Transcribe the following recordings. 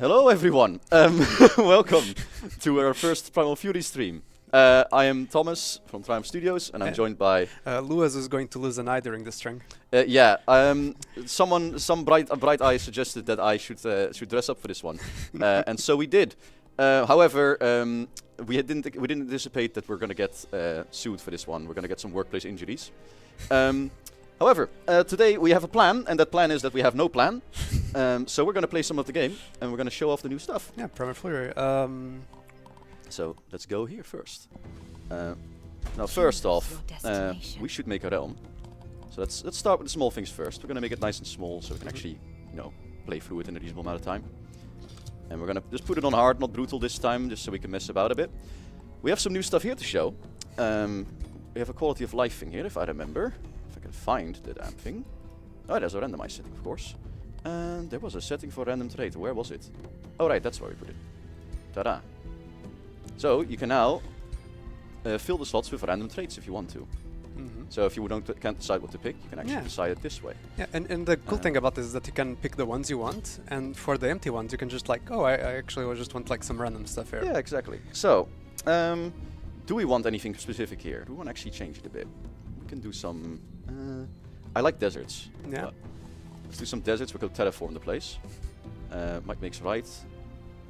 Hello everyone, welcome to our first Primal Fury stream. I am Thomas from Triumph Studios and I'm joined by... Lewis is going to lose an eye during the stream. Some bright eye suggested that I should dress up for this one, and so we did. However, we didn't anticipate that we're going to get sued for this one. We're going to get some workplace injuries. However, today we have a plan, and that plan is that we have no plan. So we're going to play some of the game, and we're going to show off the new stuff. Yeah, Primal Fury. So let's go here first. Now, first off, we should make a realm. So let's start with the small things first. We're going to make it nice and small, so we can actually, play through it in a reasonable amount of time. And we're going to just put it on hard, not brutal this time, just so we can mess about a bit. We have some new stuff here to show. We have a quality of life thing here, if I remember. If I can find the damn thing. Oh, there's a randomized setting, of course. And there was a setting for random trait. Where was it? Oh, right, that's where we put it. Ta-da. So, you can now fill the slots with random traits if you want to. So if you can't decide what to pick, you can actually decide it this way. Yeah, and the cool thing about this is that you can pick the ones you want, and for the empty ones you can just like, oh, I actually just want like some random stuff here. Yeah, exactly. So, do we want anything specific here? Do we want to actually change it a bit? We can do some... I like deserts. Yeah. Let's do some deserts, we could terraform the place. Might makes right.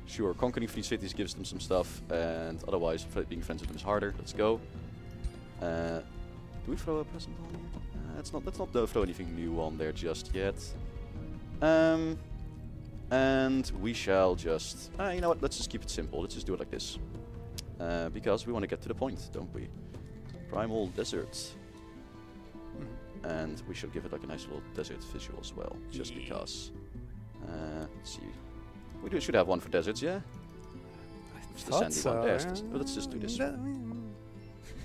Sure, conquering 3 cities gives them some stuff, and otherwise being friends with them is harder. Let's go. Do we throw a present on here? Let's not throw anything new on there just yet. And we shall just... you know what, let's just keep it simple. Let's just do it like this. Because we want to get to the point, don't we? Primal desert. And we should give it like a nice little desert visual as well, just because. Let's see. We should have one for deserts, yeah? It's the sandy one. Yes, let's just do this one.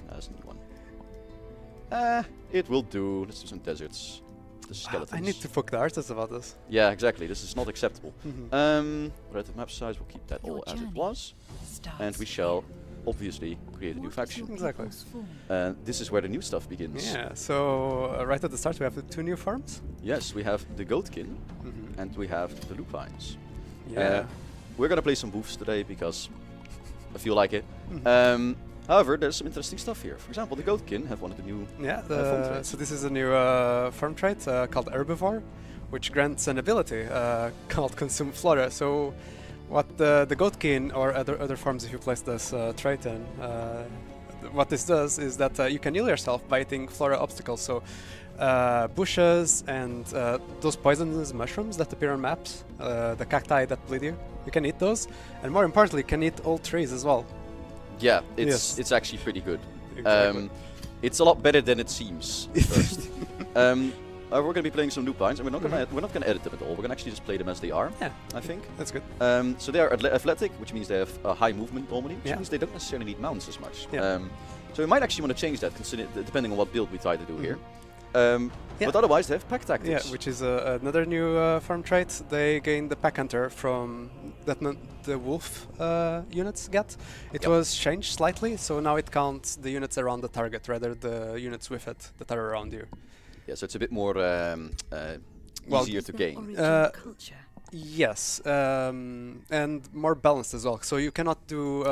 That's a new one. It will do. Let's do some deserts. The skeletons. I need to fuck the artists about this. Yeah, exactly. This is not acceptable. Relative map size, we'll keep that all as it was. And we shall obviously create a new faction. Exactly. This is where the new stuff begins. Yeah, so right at the start we have the 2 new farms. Yes, we have the Goatkin and we have the Lupines. Yeah. We're gonna play some wolves today because I feel like it. However, there's some interesting stuff here. For example, the Goatkin have one of the new farm traits. So this is a new farm trait called Herbivore, which grants an ability called Consume Flora. So what the Goatkin or other forms, if you place this trait in, what this does is that you can heal yourself by eating flora obstacles. So bushes and those poisonous mushrooms that appear on maps, the cacti that bleed you, you can eat those. And more importantly, you can eat all trees as well. Yeah, it's actually pretty good. Exactly. It's a lot better than it seems first. We're going to be playing some Lupines, and we're not going to edit them at all. We're going to actually just play them as they are. Yeah, I think that's good. So they are athletic, which means they have a high movement normally, which means they don't necessarily need mounts as much. Yeah. So we might actually want to change that, depending on what build we try to do here. But otherwise, they have pack tactics. Yeah, which is another new farm trait. They gain the pack hunter from that the wolf units get. It was changed slightly, so now it counts the units around the target rather the units with it that are around you. Yeah, so it's a bit more easier to gain. Yes, and more balanced as well. So you cannot do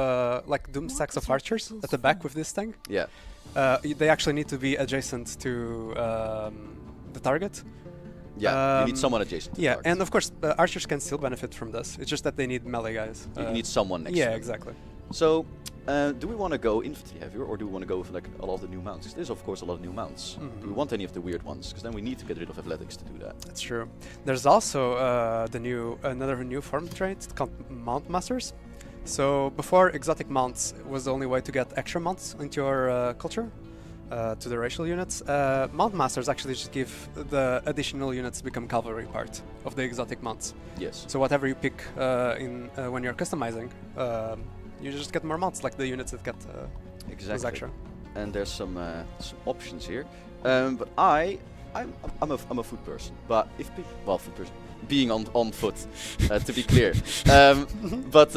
like doom stacks of archers at the back with this thing. Yeah. They actually need to be adjacent to the target. Yeah, you need someone adjacent to the target. And of course, archers can still benefit from this. It's just that they need melee guys. You need someone next to them. Yeah, exactly. So, do we want to go infantry heavier, or do we want to go with like a lot of the new mounts? There's of course a lot of new mounts. Do we want any of the weird ones? Because then we need to get rid of athletics to do that. That's true. There's also another new form trait called Mount Masters. So before, exotic mounts was the only way to get extra mounts into your culture, to the racial units. Mount Masters actually just give the additional units become cavalry part of the exotic mounts. Yes. So whatever you pick when you're customizing, you just get more mounts, like the units that get those extra. And there's some options here. But I'm a foot person. But foot person. Being on foot, to be clear. But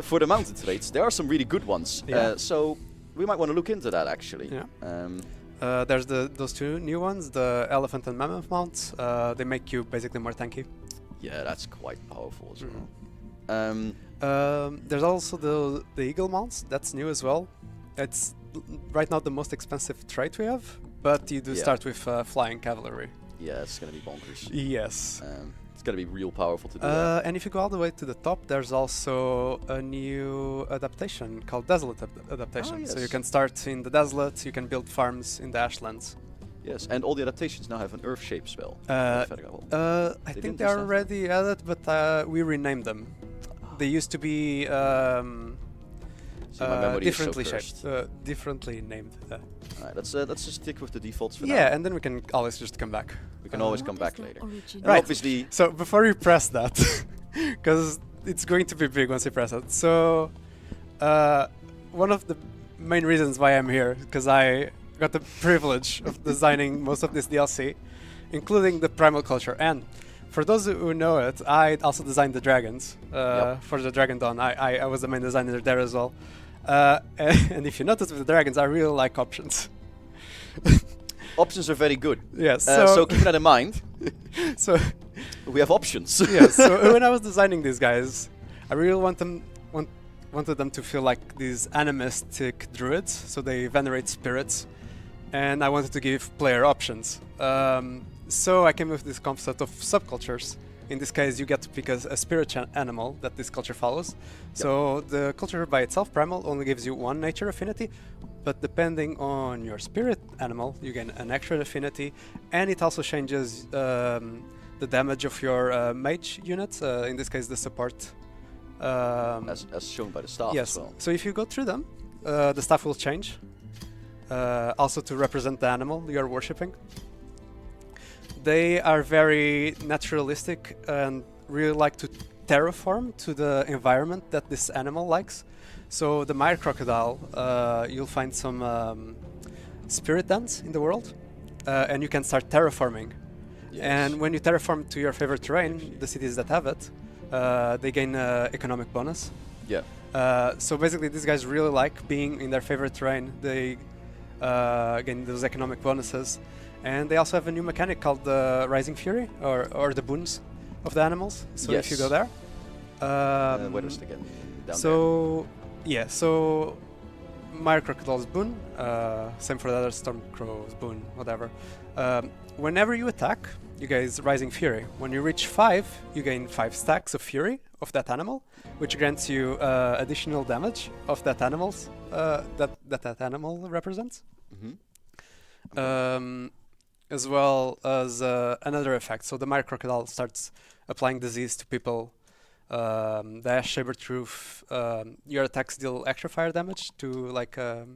for the mounted traits, there are some really good ones. Yeah. So we might want to look into that actually. Yeah. There's those 2 new ones, the elephant and mammoth mounts. They make you basically more tanky. Yeah, that's quite powerful as well. There's also the Eagle Mounts. That's new as well. It's right now the most expensive trait we have, but you do start with flying cavalry. Yeah, it's gonna be bonkers. Yes. It's gonna be real powerful to do that. And if you go all the way to the top, there's also a new adaptation called Desolate Adaptation. Oh, yes. So you can start in the Desolate, you can build farms in the Ashlands. Yes, and all the adaptations now have an Earth shape spell. I They think didn't they use are that? already added, but we renamed them. They used to be See, my memory is so differently cursed. shaped, differently named. Alright, let's just stick with the defaults for now. Yeah, and then we can always just come back. We can always come back later. And Right. obviously, So before you press that, because it's going to be big once you press it. So one of the main reasons why I'm here, because I got the privilege of designing most of this DLC, including the Primal culture. And for those who know it, I also designed the dragons for the Dragon Dawn. I was the main designer there as well. And if you notice with the dragons, I really like options. options are very good. Yes. So keep that in mind. So We have options. yes. So when I was designing these guys, I really wanted them to feel like these animistic druids. So they venerate spirits, and I wanted to give player options. So I came with this concept of subcultures. In this case, you get to pick a spirit animal that this culture follows. So the culture by itself, Primal, only gives you one nature affinity, but depending on your spirit animal, you gain an extra affinity, and it also changes the damage of your mage unit, in this case the support. As shown by the staff Yes, as well. so if you go through them, the staff will change, also to represent the animal you are worshipping. They are very naturalistic and really like to terraform to the environment that this animal likes. So the Mire Crocodile, you'll find some spirit dens in the world, and you can start terraforming. Yes. And when you terraform to your favorite terrain, the cities that have it, they gain economic bonus. Yeah. So basically, these guys really like being in their favorite terrain. They gain those economic bonuses. And they also have a new mechanic called the Rising Fury, or the boons of the animals. So if you Yes. go there, Where is it again? Down so yeah, so Mire Crocodile's boon, same for the other Stormcrow's boon, whatever. Whenever you attack, you guys Rising Fury. When you reach 5, you gain 5 stacks of Fury of that animal, which grants you additional damage of that animal's that animal represents. Mhm. As well as another effect. So the Mire Crocodile starts applying disease to people. The Ash Saber Truth, your attacks deal extra fire damage to like a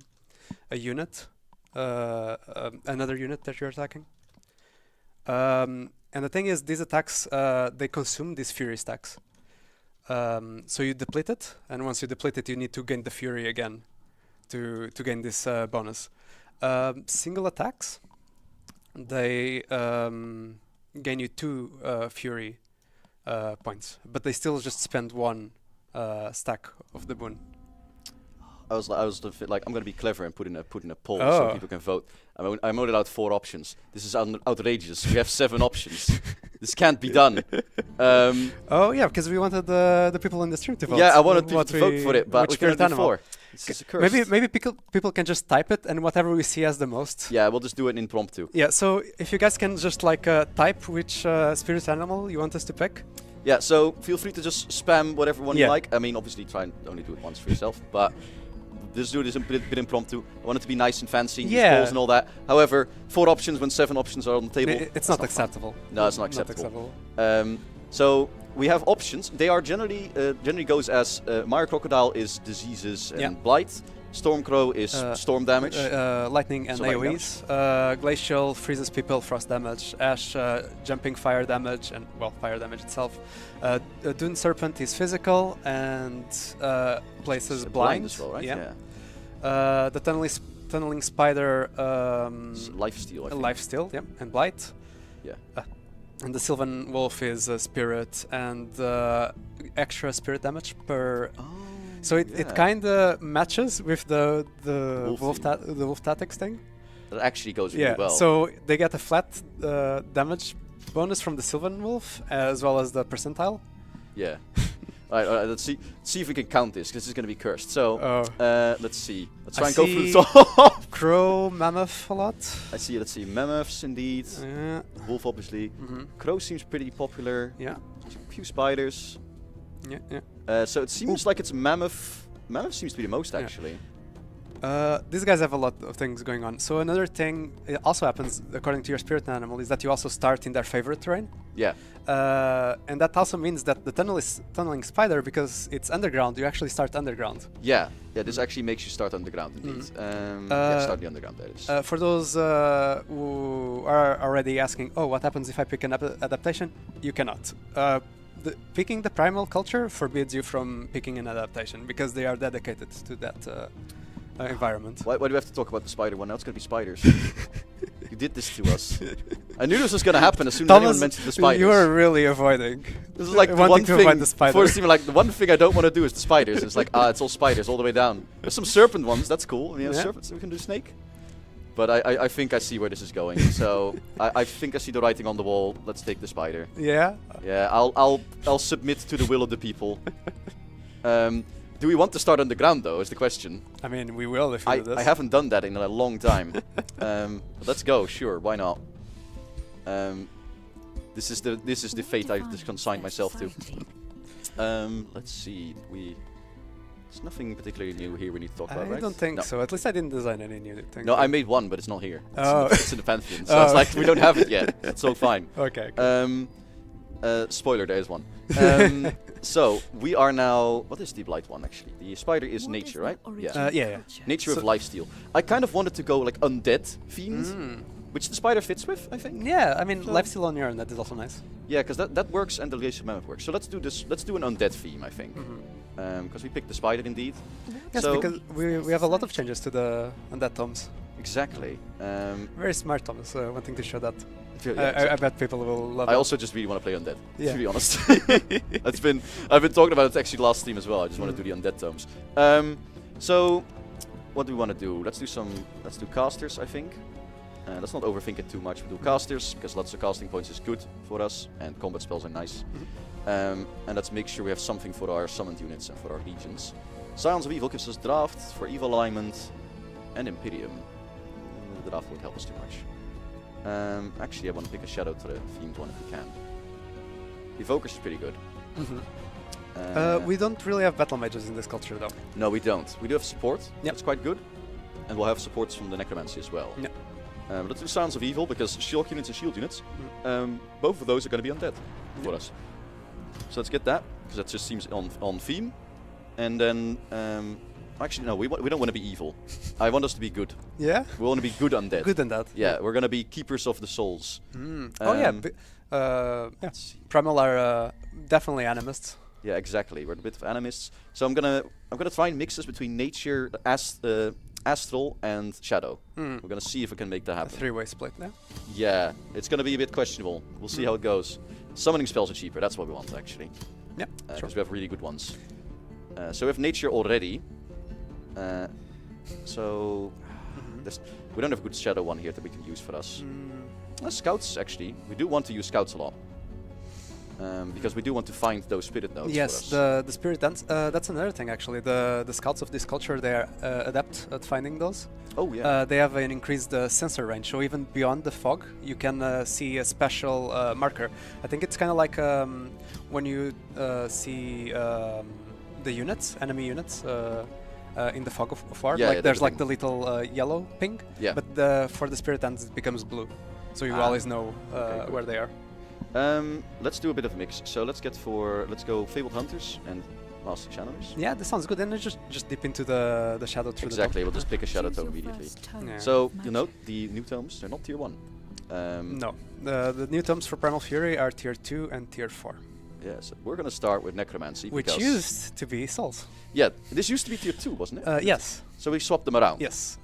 unit, another unit that you're attacking. And the thing is, these attacks, they consume these Fury stacks. So you deplete it, and once you deplete it, you need to gain the Fury again to gain this bonus. Single attacks, they gain you 2 Fury points, but they still just spend 1 stack of the boon. I was like, I'm gonna be clever and put in a poll so Oh. people can vote. I voted out 4 options. This is outrageous. We have 7 options. This can't be done. Oh yeah, because we wanted the people in the stream to vote. Yeah, I wanted people what to vote for it, but which we couldn't spirit do animal. 4. This is a curse. Maybe people can just type it, and whatever we see as the most. Yeah, we'll just do it impromptu. Yeah. So if you guys can just like type which spirit animal you want us to pick. Yeah, so feel free to just spam whatever one you Yeah. like. I mean, obviously try and only do it once for yourself, but just do this a bit impromptu. I want it to be nice and fancy, use Yeah. polls and all that. However, 4 options when 7 options are on the table. It's not fun. acceptable. No, it's not acceptable. So we have options. They are generally goes as Mire Crocodile is diseases and Yeah. blight. Stormcrow is storm damage. Lightning and So lightning AoEs. Glacial freezes people, frost damage. Ash jumping fire damage, and well, fire damage itself. Dune Serpent is physical and places It's blind. as well, right? Yeah. The tunneling spider. It's lifesteal. I think. Lifesteal, yeah, and blight. Yeah. And the Sylvan Wolf is a spirit and extra spirit damage per. Oh, So it yeah. kind of matches with the Wolf theme. wolf tactics thing. That actually goes really Yeah. well. So they get a flat damage bonus from the Sylvan Wolf as well as the percentile. yeah. Alright, let's see if we can count this, because this is going to be cursed. So, let's see. Let's try and go through the top. Crow, mammoth a lot. I see, let's see. Mammoths, indeed. Yeah. Wolf, obviously. Crow seems pretty popular. Yeah. A few spiders. Yeah, yeah. So it seems like it's mammoth. Mammoth seems to be the most, actually. These guys have a lot of things going on. So another thing also happens, according to your spirit animal, is that you also start in their favorite terrain. Yeah. And that also means that the tunneling spider, because it's underground, you actually start underground. Yeah. Yeah, this actually makes you start underground, indeed. Yeah, start the underground, that is. For those who are already asking, oh, what happens if I pick an adaptation? You cannot. Picking the primal culture forbids you from picking an adaptation, because they are dedicated to that environment. Why do we have to talk about the spider one? Now it's going to be spiders. You did this to us. I knew this was going to happen as soon as anyone mentioned the spiders. You are really avoiding. This is like the one thing. Before it's even like the one thing I don't want to do is the spiders. It's like it's all spiders all the way down. There's some serpent ones. That's cool. And, serpents. We can do snake. But I think I see where this is going. So I think I see the writing on the wall. Let's take the spider. Yeah. Yeah. I'll submit to the will of the people. Do we want to start underground though? Is the question. I mean, we will if we do this. I haven't done that in a long time. Let's go. Sure. Why not? This is the fate I just consigned myself to. Let's see. There's nothing particularly new here we need to talk about, right? I don't think so. At least I didn't design any new things. No, I made one, but it's not here. Oh. It's in the Pantheon. So it's like we don't have it yet. It's all fine. Okay. Spoiler, there is one. So we are now. What is the blight one actually? The spider is nature, right? Yeah. Yeah. Nature of lifesteal. I kind of wanted to go like undead themed, which the spider fits with, I think. Yeah, I mean, lifesteal on your own, that is also nice. Yeah, because that works and the Legation of Mammoth works. So let's do this. Let's do an undead theme, I think. Because we picked the spider indeed. Yes, so because we have a lot of changes to the undead tomes. Exactly. Very smart, Thomas. Wanting to show that. Yeah, I bet people will love it. I also just really want to play undead, to be honest. I've been talking about it actually last stream as well. I just want to do the undead tomes. So what do we want to do? Let's do casters, I think. Let's not overthink it too much. We do casters because lots of casting points is good for us, and combat spells are nice. And let's make sure we have something for our summoned units and for our legions. Scions of Evil gives us draft for evil alignment and Imperium. The draft won't help us too much. Actually, I want to pick a Shadow themed one if we can. Evokers is pretty good. We don't really have battle mages in this culture, though. No, we don't. We do have support. That's quite good. And we'll have supports from the Necromancy as well. Let's do Scions of Evil, because shock units and shield units, both of those are going to be undead for us. So let's get that, because that just seems on theme. And then, actually no, we don't want to be evil. I want us to be good. Yeah? We want to be good undead. Good undead. Yeah, we're going to be keepers of the souls. Primal are definitely animists. Yeah, exactly. We're a bit of animists. So I'm gonna try and mix this between nature, astral, and shadow. We're gonna see if we can make that happen. A three-way split now. Yeah, it's gonna be a bit questionable. We'll see how it goes. Summoning spells are cheaper. That's what we want actually. Yeah, because we have really good ones. So we have nature already. So we don't have a good shadow one here that we can use for us. Scouts actually. We do want to use scouts a lot. Because we do want to find those spirit nodes. Yes, for us. the spirit nodes. That's another thing actually. The scouts of this culture, they are adept at finding those. Oh yeah. They have an increased sensor range, so even beyond the fog, you can see a special marker. I think it's kind of like when you see the units, enemy units. In the fog of war, there's like the little yellow ping. Yeah. But for the spirit ants, it becomes blue, so you always know where they are. Let's do a bit of a mix. So let's go Fabled Hunters and Master Channelers. Yeah, this sounds good. And then just dip into the shadow through exactly. We'll just pick a shadow tome immediately. Yeah. So you note the new tomes, they're not tier 1. No, the new tomes for Primal Fury are tier 2 and tier 4. Yeah, so we're gonna start with Necromancy, which used to be Souls. Yeah, this used to be tier 2, wasn't it? Yes. So we swapped them around. Yes.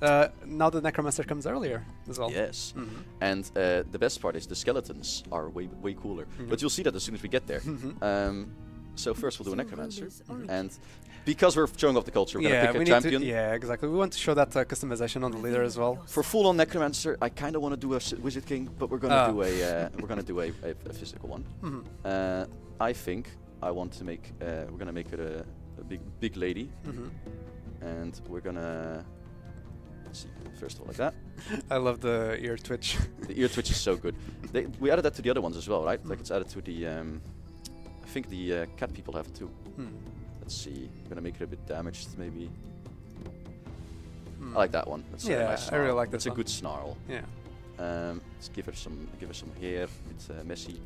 Now the Necromancer comes earlier as well. Yes. And the best part is the skeletons are way cooler. But you'll see that as soon as we get there. So first we'll do a Necromancer. And because we're showing off the culture, we're gonna pick a champion. Yeah, exactly. We want to show that customization on the leader as well. For full-on Necromancer, I kind of want to do a Wizard King, but we're gonna do a physical one. I think I want to make. We're gonna make her a big lady, and we're gonna. Let's see. First of all, like that. I love the ear twitch. The ear twitch is so good. We added that to the other ones as well, right? Like it's added to the. I think the cat people have it too. Let's see. I'm gonna make it a bit damaged, maybe. I like that one. That's a nice I really like this. It's a good snarl. Yeah. Let's give her some hair. It's messy.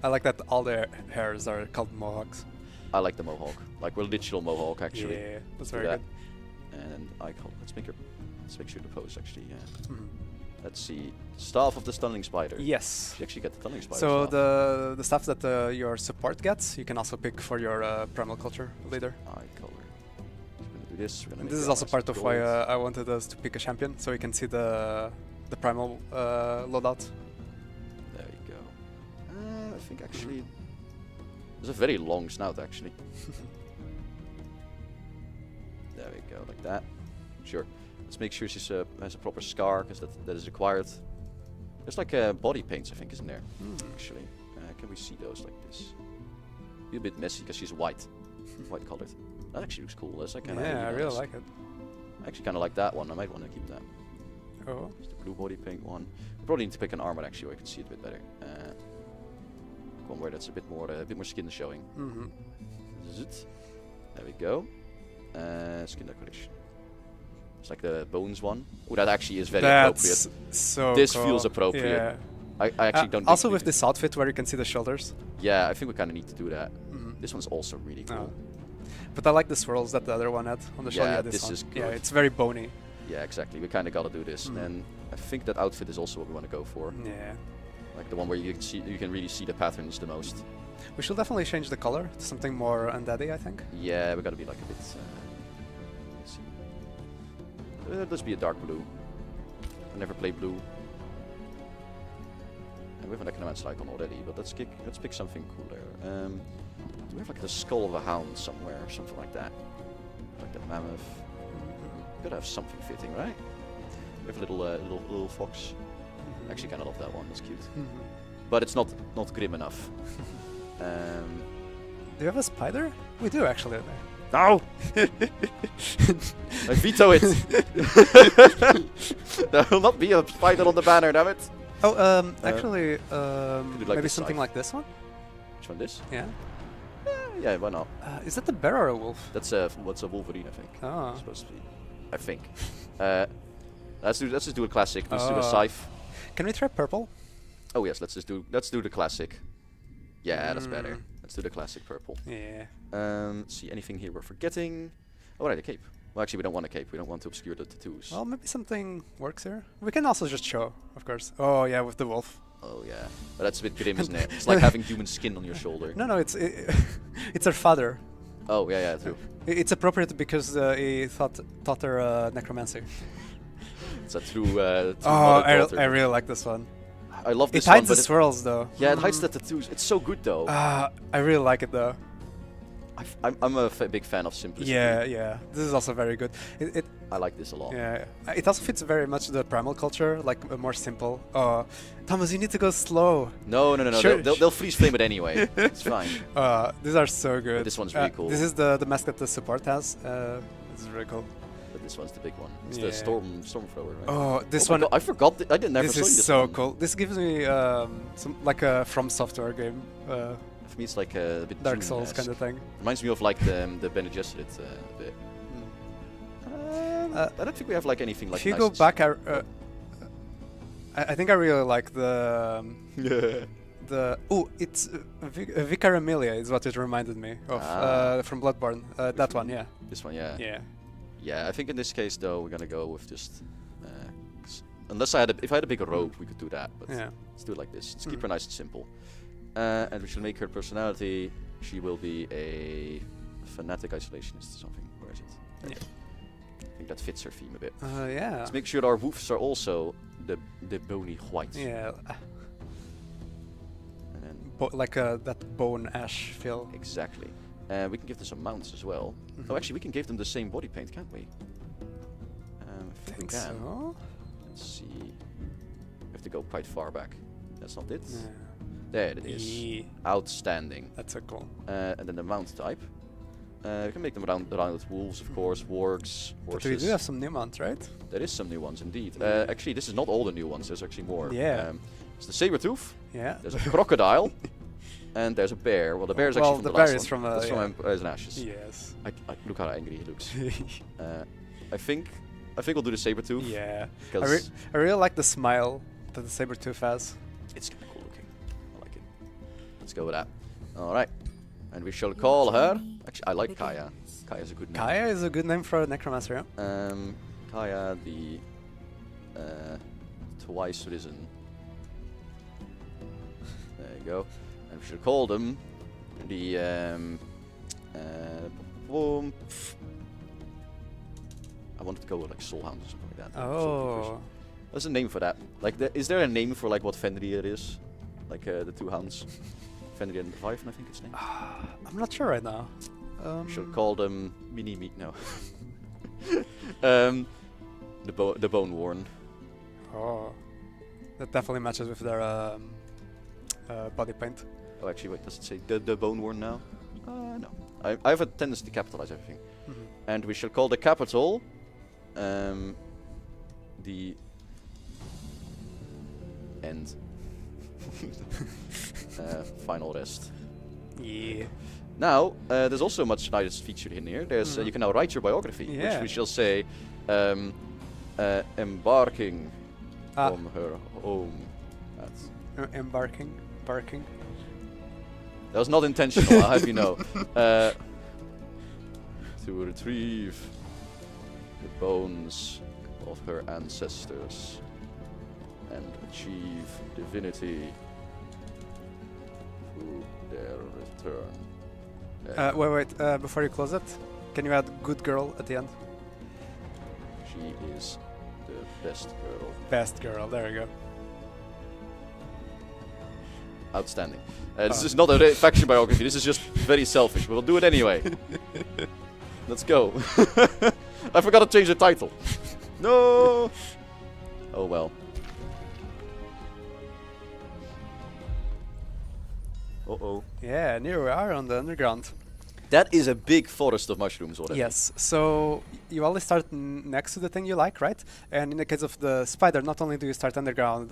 I like that all their hairs are called mohawks. I like the mohawk, like we're digital mohawk actually. Yeah, that's very good. And let's make sure the pose actually. Let's see. Staff of the Stunning Spider. Yes. You actually get the Stunning Spider. So the stuff that your support gets, you can also pick for your Primal Culture leader. Eye color. We're gonna do this. And this is also part of why I wanted us to pick a champion, so we can see the Primal loadout. There you go. I think actually there's a very long snout actually. There we go, like that. Sure. Let's make sure she has a proper scar, because that is required. There's like body paints, I think, isn't there? Actually, can we see those like this? Be a bit messy because she's white colored. That actually looks cool. That's like I really like it. I actually kind of like that one. I might want to keep that. Oh. It's the blue body paint one. We probably need to pick an armor actually, where I can see it a bit better. One where that's a bit more skin showing. There we go. Skin decoration. It's like the bones one. Oh, that actually is very appropriate. So this cool. feels appropriate. Yeah. I actually don't. Also with this outfit where you can see the shoulders. Yeah, I think we kind of need to do that. This one's also really cool. But I like the swirls that the other one had on the shoulder. Yeah, this one. is good. Yeah, it's very bony. Yeah, exactly. We kind of got to do this, and I think that outfit is also what we want to go for. Yeah. Like the one where you can really see the patterns the most. We should definitely change the color to something more undead-y, I think. Yeah, we got to be like a bit. Let's be a dark blue. I never play blue. And we have an Necromancer icon already, but let's pick something cooler. Do we have like the skull of a hound somewhere or something like that? Like the mammoth. Gotta have something fitting, right? We have a little fox. I actually kind of love that one. That's cute. But it's not grim enough. Do you have a spider? We do actually. No! I veto it! There will not be a spider on the banner, damn it! Oh, actually, like maybe the something scythe. like this one? Which one, this? Yeah. Yeah, why not? Is that a bear or a wolf? That's what's a Wolverine, I think. Oh. It's supposed to be. I think. Let's just do a classic. Let's do a scythe. Can we try purple? Oh yes, let's do the classic. Yeah, that's better. Let's do the classic purple. Yeah. Let's see, anything here we're forgetting? Oh right, a cape. Well, actually, we don't want a cape. We don't want to obscure the tattoos. Well, maybe something works here. We can also just show, of course. Oh yeah, with the wolf. Oh yeah, but that's a bit grim, isn't it? It's like having human skin on your shoulder. No, it's her father. Oh yeah, true. It's appropriate because he taught her necromancy. It's a true. I really like this one. I love this it hides one, the swirls though. Yeah, it hides the tattoos. It's so good though. I really like it though. I'm a big fan of simplicity. Yeah. This is also very good. I like this a lot. Yeah, it also fits very much the primal culture, like more simple. Thomas, you need to go slow. No. Sure. They'll freeze flame it anyway. It's fine. These are so good. But this one's really cool. This is the mask that the support has. This is really cool. But this one's the big one. It's the storm thrower, right? Oh, this one. God, I forgot. I didn't never this saw is this so one. cool. This gives me some like a From Software game. For me, it's like a bit Dark Souls kind of thing. Reminds me of like the Bene Gesserit bit. I don't think we have like anything like. If you nice go back, I think I really like the it's Vicar Emilia is what it reminded me of from Bloodborne. That one, yeah. This one, yeah. Yeah. Yeah, I think in this case though we're gonna go with just. Unless if I had a bigger robe, we could do that. But let's do it like this. Let's keep her nice and simple. And we shall make her personality. She will be a fanatic isolationist or something. Where is it? Yeah. I think that fits her theme a bit. Yeah. Let's make sure that our woofs are also the bony white. Yeah. And then like that bone ash feel. Exactly. We can give them some mounts as well. Oh, actually, we can give them the same body paint, can't we? I think we can. So. Let's see. We have to go quite far back. That's not it. Yeah. There it is. Yee. Outstanding. That's so cool. And then the mount type. We can make them rounded wolves, of course, wargs, But we horses. do have some new mounts, right? There is some new ones indeed. Actually, this is not all the new ones. There's actually more. Yeah. It's the saber-tooth. Yeah. There's a crocodile. And there's a bear. Well, the bear is actually from the bear last is one. from That's yeah. from Eyes and Ashes. Yes. Look how angry he looks. I think we'll do the saber-tooth. Yeah. Because I really like the smile that the saber-tooth has. it's kind of cool looking. I like it. Let's go with that. All right. And we shall call her. Actually, I like Kaya. Kaya's a good name. Kaya is a good name for a necromancer. Yeah? Kaya, the twice risen. There you go. And we shall call them the boom. I wanted to go with like soul hounds or something like that. Oh. There's a name for that. Like, is there a name for like what Fenrir is? Like the two hounds, Fenrir and Leviathan, I think its name. I'm not sure right now. We shall call them Mini Meat. No. The Bone Worn. Oh. That definitely matches with their body paint. Oh, actually, wait. Does it say the Bone Worn now? No. I have a tendency to capitalize everything. And we shall call the capital the end. Final rest. Yeah. Now, there's also a much nice feature in here. There's you can now write your biography, which Yeah. we shall say embarking Ah. from her home. Embarking. Barking. That was not intentional, I'll have you know. To retrieve the bones of her ancestors and achieve divinity through their return. Wait. Before you close it, can you add "good girl" at the end? She is the best girl. Best girl. There you go. Outstanding. This is not a faction biography, this is just very selfish, but we'll do it anyway. Let's go. I forgot to change the title. No! Oh well. Uh-oh. Yeah, and here we are on the underground. That is a big forest of mushrooms already. Yes, so you always start next to the thing you like, right? And in the case of the spider, not only do you start underground,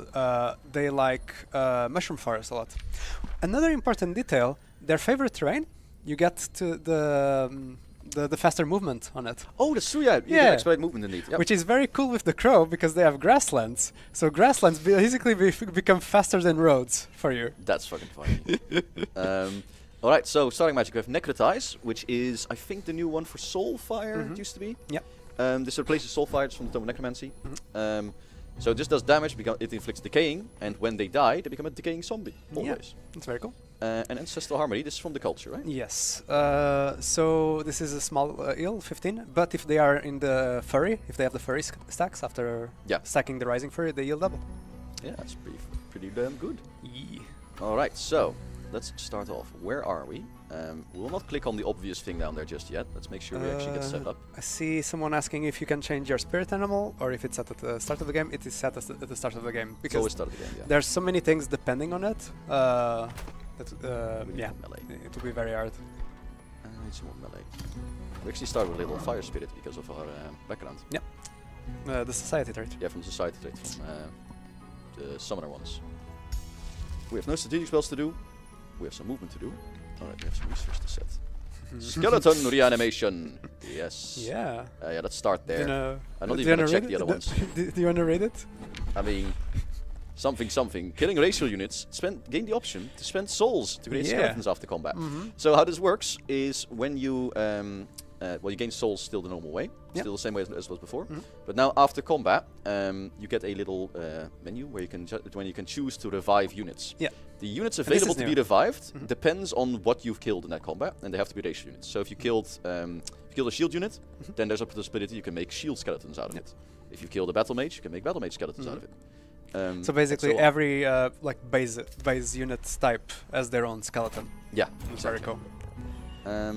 they like mushroom forest a lot. Another important detail, their favorite terrain, you get to the faster movement on it. Oh, that's true, yeah. You Yeah. can expedite movement indeed. Yep. Which is very cool with the crow because they have grasslands. So grasslands basically become faster than roads for you. That's fucking funny. Alright, so starting magic, we have Necrotize, which is, I think, the new one for Soulfire, it used to be. Yep. This replaces Soulfires from the Tome of Necromancy. So this does damage, it inflicts decaying, and when they die, they become a decaying zombie, always. Yeah, that's very cool. And Ancestral Harmony, this is from the culture, right? Yes. So this is a small eel, 15. But if they are in the furry, if they have the furry stacks after stacking the rising furry, they yield double. Yeah, that's pretty damn good. Yeah. Alright, so let's start off. Where are we? We'll not click on the obvious thing down there just yet. Let's make sure we actually get set up. I see someone asking if you can change your spirit animal or if it's set at the start of the game. It is set at the start of the game It's always because start of the game, yeah. there's so many things depending on it. We need melee. It will be very hard. I need some more melee. We actually start with a little fire spirit because of our background. The society trait. Yeah, from the society trait, from the summoner ones. We have no strategic spells to do. We have some movement to do. Alright, we have some research to set. Skeleton reanimation. Yes. Yeah. Yeah, let's start there. I'm not do even you gonna wanna check read the it? other ones. Do you want to read it? I mean, something. Killing racial units. Gain the option to spend souls to create skeletons after combat. So how this works is when you you gain souls still the normal way, still the same way as was before. But now after combat, you get a little menu where you can choose to revive units. Yeah. The units this available is to new. be revived depends on what you've killed in that combat, and they have to be racial units. So if you killed a shield unit, then there's a possibility you can make shield skeletons out of it. If you killed a battle mage, you can make battle mage skeletons out of it. So basically, every like base unit type has their own skeleton. Yeah, It's very cool.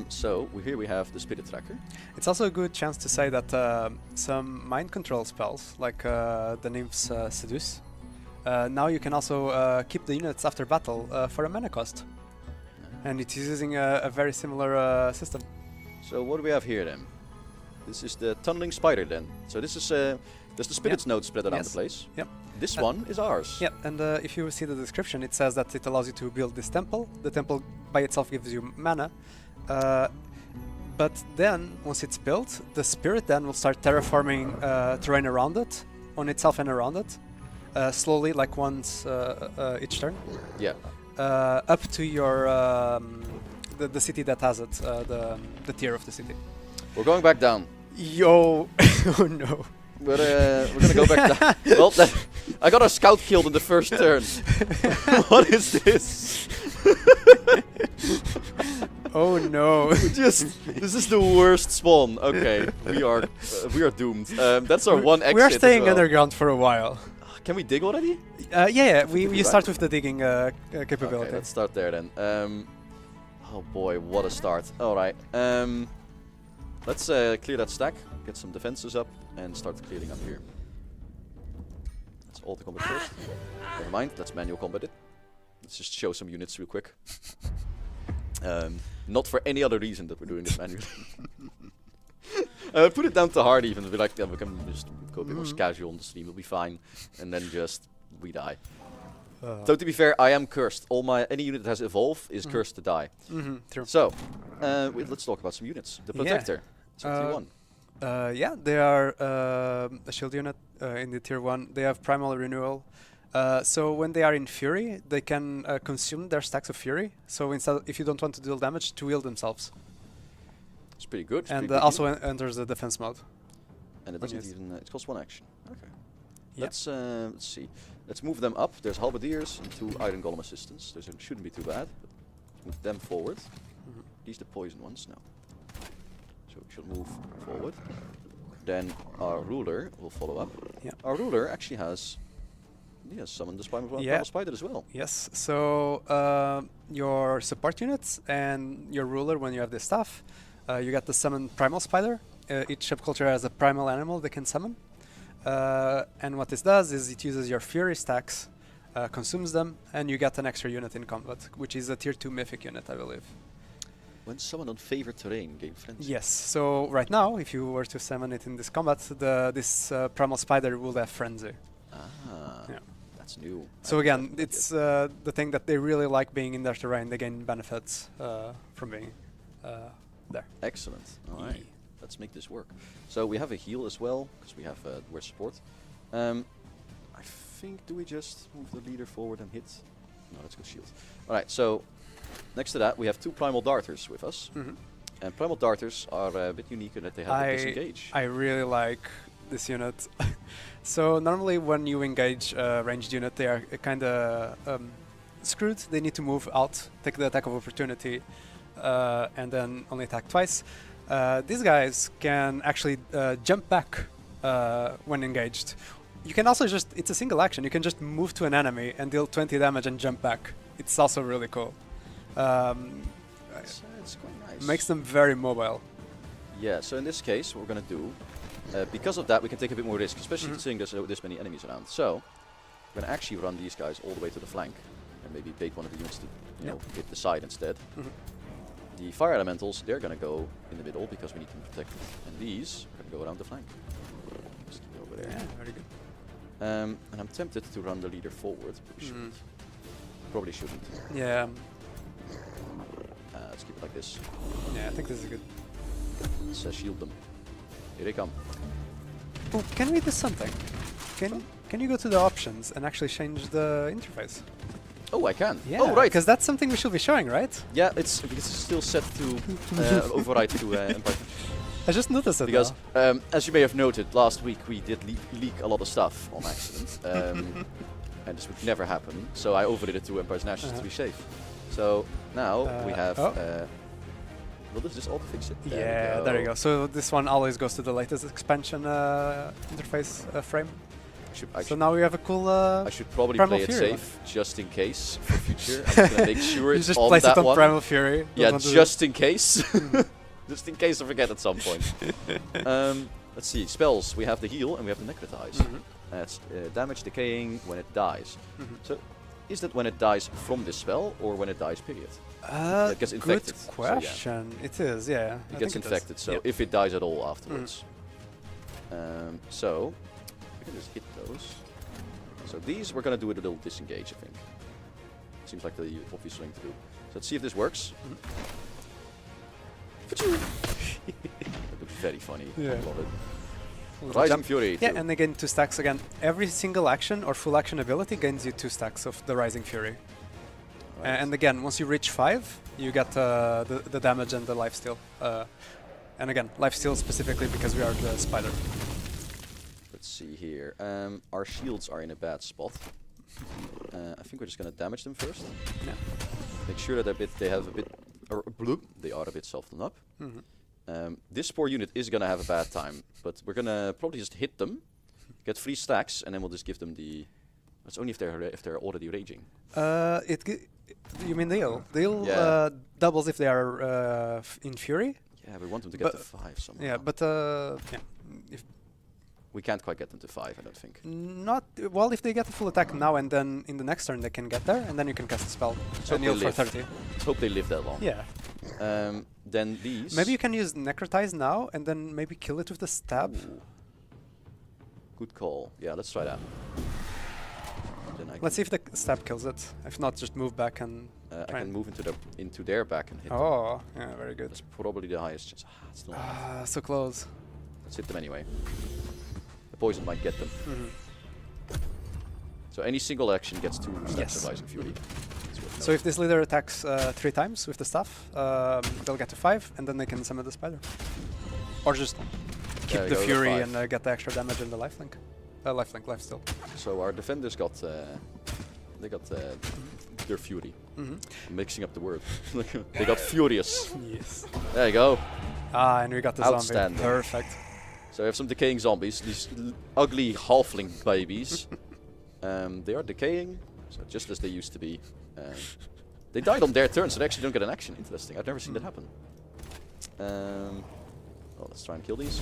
So here we have the spirit tracker. It's also a good chance to say that some mind control spells, like the nymphs seduce, now you can also keep the units after battle for a mana cost. And it's using a very similar system. So what do we have here then? This is the tunneling spider then. So this is there's the spirit's node spread around the place. Yep. This one is ours. Yeah, and if you see the description, it says that it allows you to build this temple. The temple by itself gives you mana. But then, once it's built, the spirit then will start terraforming terrain around it, on itself and around it, slowly, like once each turn. Yeah. Up to your the city that has it, the tier of the city. We're going back down. Yo! Oh no. We're gonna go back down. Well, I got a scout killed in the first turn. What is this? Oh no. This is the worst spawn. Okay, we are doomed. That's our one exit. We are staying as well. underground for a while. Can we dig already? Yeah. We start with the digging capability. Okay, let's start there then. Oh boy, what a start. Alright. Let's clear that stack, get some defenses up, and start clearing up here. Let's alt combat first. Never mind, let's manual combat it. Let's just show some units real quick. Not for any other reason that we're doing this manually. Put it down to hard even, be like, yeah, we can just go a bit more casual on the stream, we'll be fine. And then just, we die. So to be fair, I am cursed. Any unit that has evolve is cursed to die. True. So, let's talk about some units. The Protector, so tier 1. Yeah, they are a shield unit in the tier 1. They have Primal Renewal. So when they are in Fury, they can consume their stacks of Fury. So instead, if you don't want to deal damage, to heal themselves. It's pretty good. It's And pretty also enters the defense mode. And it doesn't even, it costs 1 action. Okay. Yep. Let's see. Let's move them up. There's Halberdiers and 2 Iron Golem assistants. Those shouldn't be too bad. Let's move them forward. These the poison ones now. So we should move forward. Then our ruler will follow up. Yeah. Our ruler actually has summoned the Primal Spider as well. Yes, so your support units and your ruler, when you have this stuff, you get the summon Primal Spider. Each subculture has a primal animal they can summon. And what this does is it uses your Fury stacks, consumes them, and you get an extra unit in combat, which is a tier 2 mythic unit, I believe. When summoned on favored terrain, gain frenzy. Yes, so right now, if you were to summon it in this combat, this Primal Spider will have Frenzy. Ah. Yeah. That's new. So again, it's the thing that they really like being in their terrain. They gain benefits from being there. Excellent. All right, let's make this work. So we have a heal as well because we have we're support. I think do we just move the leader forward and hit? No, let's go shield. All right. So next to that we have 2 primal darters with us, and primal darters are a bit unique in that they have a disengage. I really like this unit. So normally when you engage a ranged unit, they are kind of screwed. They need to move out, take the attack of opportunity, and then only attack twice. These guys can actually jump back when engaged. You can also just, it's a single action, you can just move to an enemy and deal 20 damage and jump back. It's also really cool. It's quite nice. Makes them very mobile. Yeah, so in this case what we're going to do, because of that we can take a bit more risk, especially considering there's this many enemies around. So we're going to actually run these guys all the way to the flank and maybe bait one of the units to hit the side instead. The fire elementals, they're going to go in the middle because we need to protect it. And these are going to go around the flank. Just keep it over there. Yeah, very good. And I'm tempted to run the leader forward, but we shouldn't. Probably shouldn't. Yeah. Let's keep it like this. Yeah, I think this is good. Let's shield them. Here they come. Oh, can we do something? Can you go to the options and actually change the interface? Oh, I can. Yeah, oh, right. Because that's something we should be showing, right? Yeah, it's because it's still set to override to Empire. I just noticed it. Because, as you may have noted, last week we did leak a lot of stuff on accident. And this would never happen, so I overrid it to Empire's Nations to be safe. So now we have... will this just auto-fix it? There you go. So this one always goes to the latest expansion interface frame. So now we have a cool I should probably Primal play it Fury safe, just in case, for future. I'm just gonna make sure you it's just on place that it on one. Primal Fury. Yeah, just in case. Just in case I forget at some point. Let's see, spells. We have the heal and we have the necrotize. That's damage decaying when it dies. So, is that when it dies from this spell, or when it dies, period? It gets infected. Good question. So, yeah. It is, yeah. It gets infected, so if it dies at all afterwards. So, we can just hit those. So these, we're going to do with a little disengage, I think. Seems like the obvious thing to do. So let's see if this works. That looks very funny. Yeah. I love it. Little Rising Fury. Yeah, too. and they gain 2 stacks again. Every single action or full action ability gains you 2 stacks of the Rising Fury. Right. And again, once you reach 5, you get the damage and the lifesteal. And again, lifesteal specifically because we are the spider. Let's see here. Our shields are in a bad spot. I think we're just going to damage them first. Yeah. Make sure that they have a bit, or bloop, they are a bit softened up. This poor unit is going to have a bad time, but we're going to probably just hit them, get 3 stacks, and then we'll just give them the... That's only if they're already raging. You mean the heal? The heal Yeah. doubles if they are in Fury. Yeah, we want them to get to 5 somehow. Yeah, but yeah, if We can't quite get them to 5, I don't think. not well, if they get the full attack now and then in the next turn they can get there, and then you can cast a spell. So And heal for live. 30. Let's hope they live that long. Yeah. Then these... Maybe you can use Necrotize now and then maybe kill it with the stab. Ooh. Good call. Yeah, let's try that. Then I Let's see if the stab kills it. If not, just move back and I try can and- move into their back and hit them. Oh, yeah, very good. That's probably the highest chance. It's still not enough. So close. Let's hit them anyway. The poison might get them. So any single action gets 2 stacks Yes. of Rising Fury. That's worth So if this leader attacks 3 times with the staff, they'll get to 5, and then they can summon the spider. Or just keep There the you go, fury 5. and get the extra damage and the lifelink. Lifesteal. So our defenders got they got their fury. I'm mixing up the word. They got furious. Yes. There you go. Ah, and we got the zombie. Outstanding. Perfect. So we have some decaying zombies. These ugly halfling babies. They are decaying, so just as they used to be. They died on their turn, so they actually don't get an action. Interesting. I've never seen that happen. Well, let's try and kill these.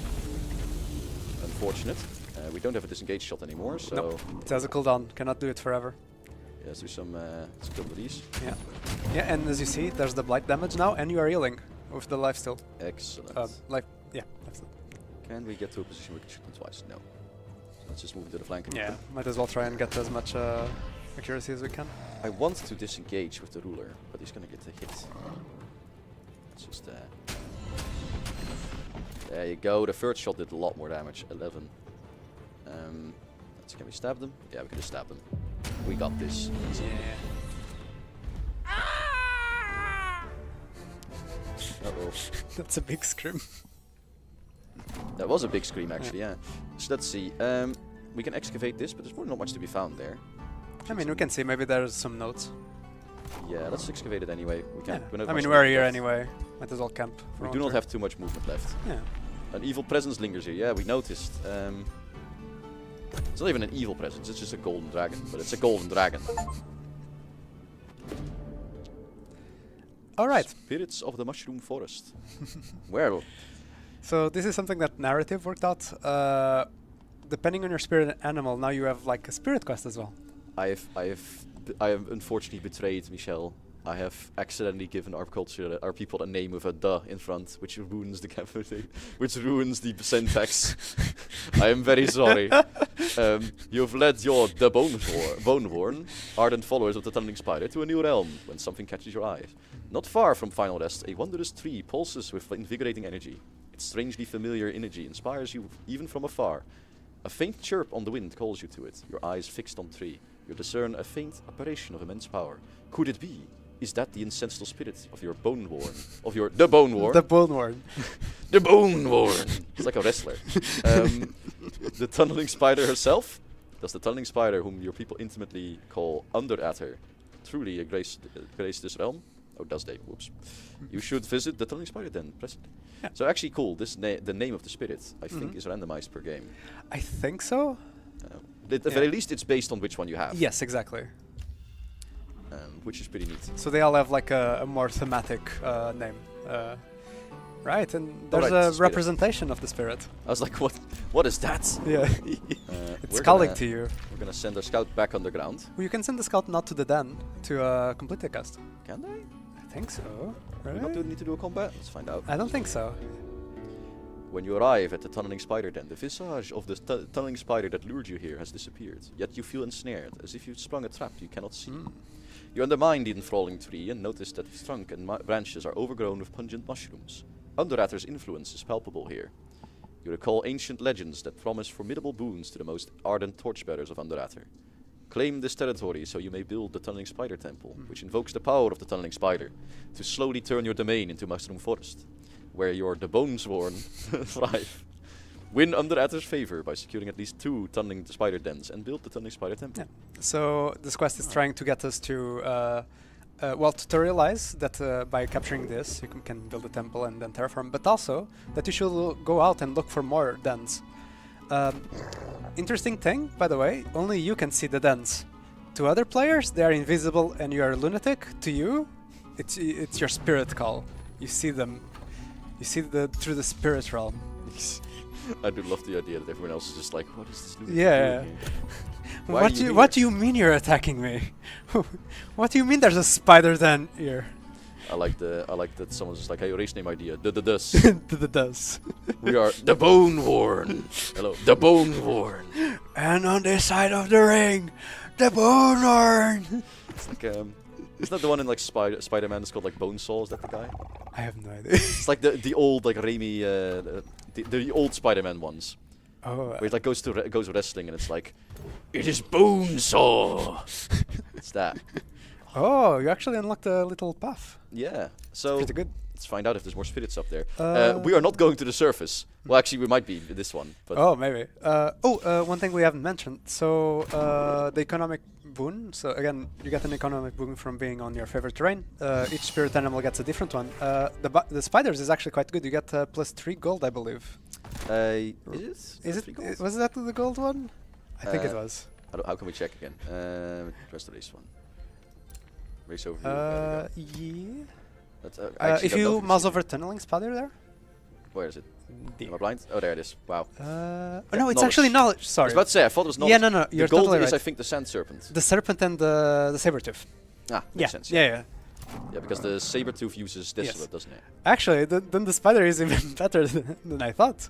Unfortunate. We don't have a disengage shot anymore, so... Nope. It has a cooldown. Cannot do it forever. Yeah, let's do some... let's kill these. Yeah. Yeah, and as you see, there's the blight damage now, and you are healing with the lifesteal. Excellent. Lifesteal. Can we get to a position where we can shoot them twice? No. So let's just move to the flank. And Yeah, hit them. might as well try and get as much accuracy as we can. I want to disengage with the ruler, but he's gonna get a hit. Let's just... there you go. The first shot did a lot more damage. 11. Can we stab them? Yeah, we can just stab them. We got this. Easy. Uh-oh. That's a big scream. That was a big scream, actually, yeah. So let's see. We can excavate this, but there's probably not much to be found there. I mean, we can see maybe there's some notes. Yeah, let's excavate it anyway. We can. Yeah. I mean, we're here anyway. Might as well camp. We do not have too much movement left. Yeah. An evil presence lingers here. Yeah, we noticed. It's not even an evil presence. It's just a golden dragon. But it's a golden dragon. All right. Spirits of the Mushroom Forest. Well. So this is something that narrative worked out. Depending on your spirit animal, now you have like a spirit quest as well. I have unfortunately betrayed Michelle. I have accidentally given our culture, our people, a name with a "the" in front, which ruins the capital, which ruins the syntax. I am very sorry. You've led your the Boneworn, ardent followers of the Tunneling Spider, to a new realm. When something catches your eye, not far from final rest, a wondrous tree pulses with invigorating energy. Its strangely familiar energy inspires you even from afar. A faint chirp on the wind calls you to it. Your eyes fixed on the tree, you discern a faint apparition of immense power. Could it be? Is that the ancestral spirit of your Boneworn? The Boneworn? The Boneworn. The Boneworn! It's like a wrestler. The Tunneling Spider herself? Does the Tunneling Spider, whom your people intimately call Underatter, truly grace this realm? Oh, does they? Whoops. You should visit the Tunneling Spider then, presently. Yeah. So actually cool, the name of the spirit, I think, is randomized per game. I think so. At the very least, it's based on which one you have. Yes, exactly. Which is pretty neat. So they all have like a more thematic name. Right, and there's Alright, a spirit. representation of the spirit. I was like, what is that? Yeah. It's We're calling gonna- to you. We're gonna send our scout back underground. Well, you can send the scout not to the den to complete the quest. Can they? I think so. Do we Right? not need to do a combat? Let's find out. I don't think so. When you arrive at the tunneling spider den, the visage of the tunneling spider that lured you here has disappeared. Yet you feel ensnared, as if you've sprung a trap you cannot see. You undermine the enthralling tree and notice that its trunk and branches are overgrown with pungent mushrooms. Underratter's influence is palpable here. You recall ancient legends that promise formidable boons to the most ardent torchbearers of Underratter. Claim this territory so you may build the Tunneling Spider Temple, which invokes the power of the Tunneling Spider to slowly turn your domain into Mushroom Forest, where your the Bonesworn thrive. Win Underratter's favor by securing at least 2 Tunneling Spider Dens and build the Tunneling Spider Temple. Yeah. So this quest is trying to get us to, well, tutorialize that by capturing this you can build a temple and then terraform, but also that you should go out and look for more dens. Interesting thing, by the way, only you can see the dens. To other players, they are invisible and you are a lunatic. To you, it's your spirit call. You see them. You see through the spirit realm. I do love the idea that everyone else is just like, what is this lunatic Yeah. doing here? What do you mean you're attacking me? What do you mean there's a spider den here? I like that someone's just like, hey, race name idea. Dus. The does. We are the Boneworn. Hello, the Boneworn. And on this side of the ring, the Boneworn. It's like isn't that the one in like Spider-Man? It's called like Bonesaw. Is that the guy? I have no idea. It's like the old like Raimi, the old Spider-Man ones. Oh, Where he like goes wrestling and it's like, it is Bonesaw. It's that. oh, you actually unlocked a little path. Yeah. So Pretty good. let's find out if there's more spirits up there. Uh, We are not going to the surface. Well, actually, we might be with this one. But Oh, maybe. One thing we haven't mentioned. So, the economic boon. So again, you get an economic boon from being on your favorite terrain. Each spirit animal gets a different one. The spiders is actually quite good. You get +3 gold, I believe. is it? Was that the gold one? I think it Uh, was. How can we check again? Press the race one. Race over. Yeah. That's, If you mouse over tunneling spider there. Where is it? Am I blind? Oh, there it is. Wow. Oh Yeah, no, it's actually knowledge. I Sorry. was about to say, I thought it was knowledge. Yeah, no, The you're gold totally is, right. I think, the sand serpent. The serpent and the saber tooth. Makes Yeah, sense. yeah. Yeah, because the saber tooth uses desolate, doesn't it? Actually, then the spider is even better than I thought.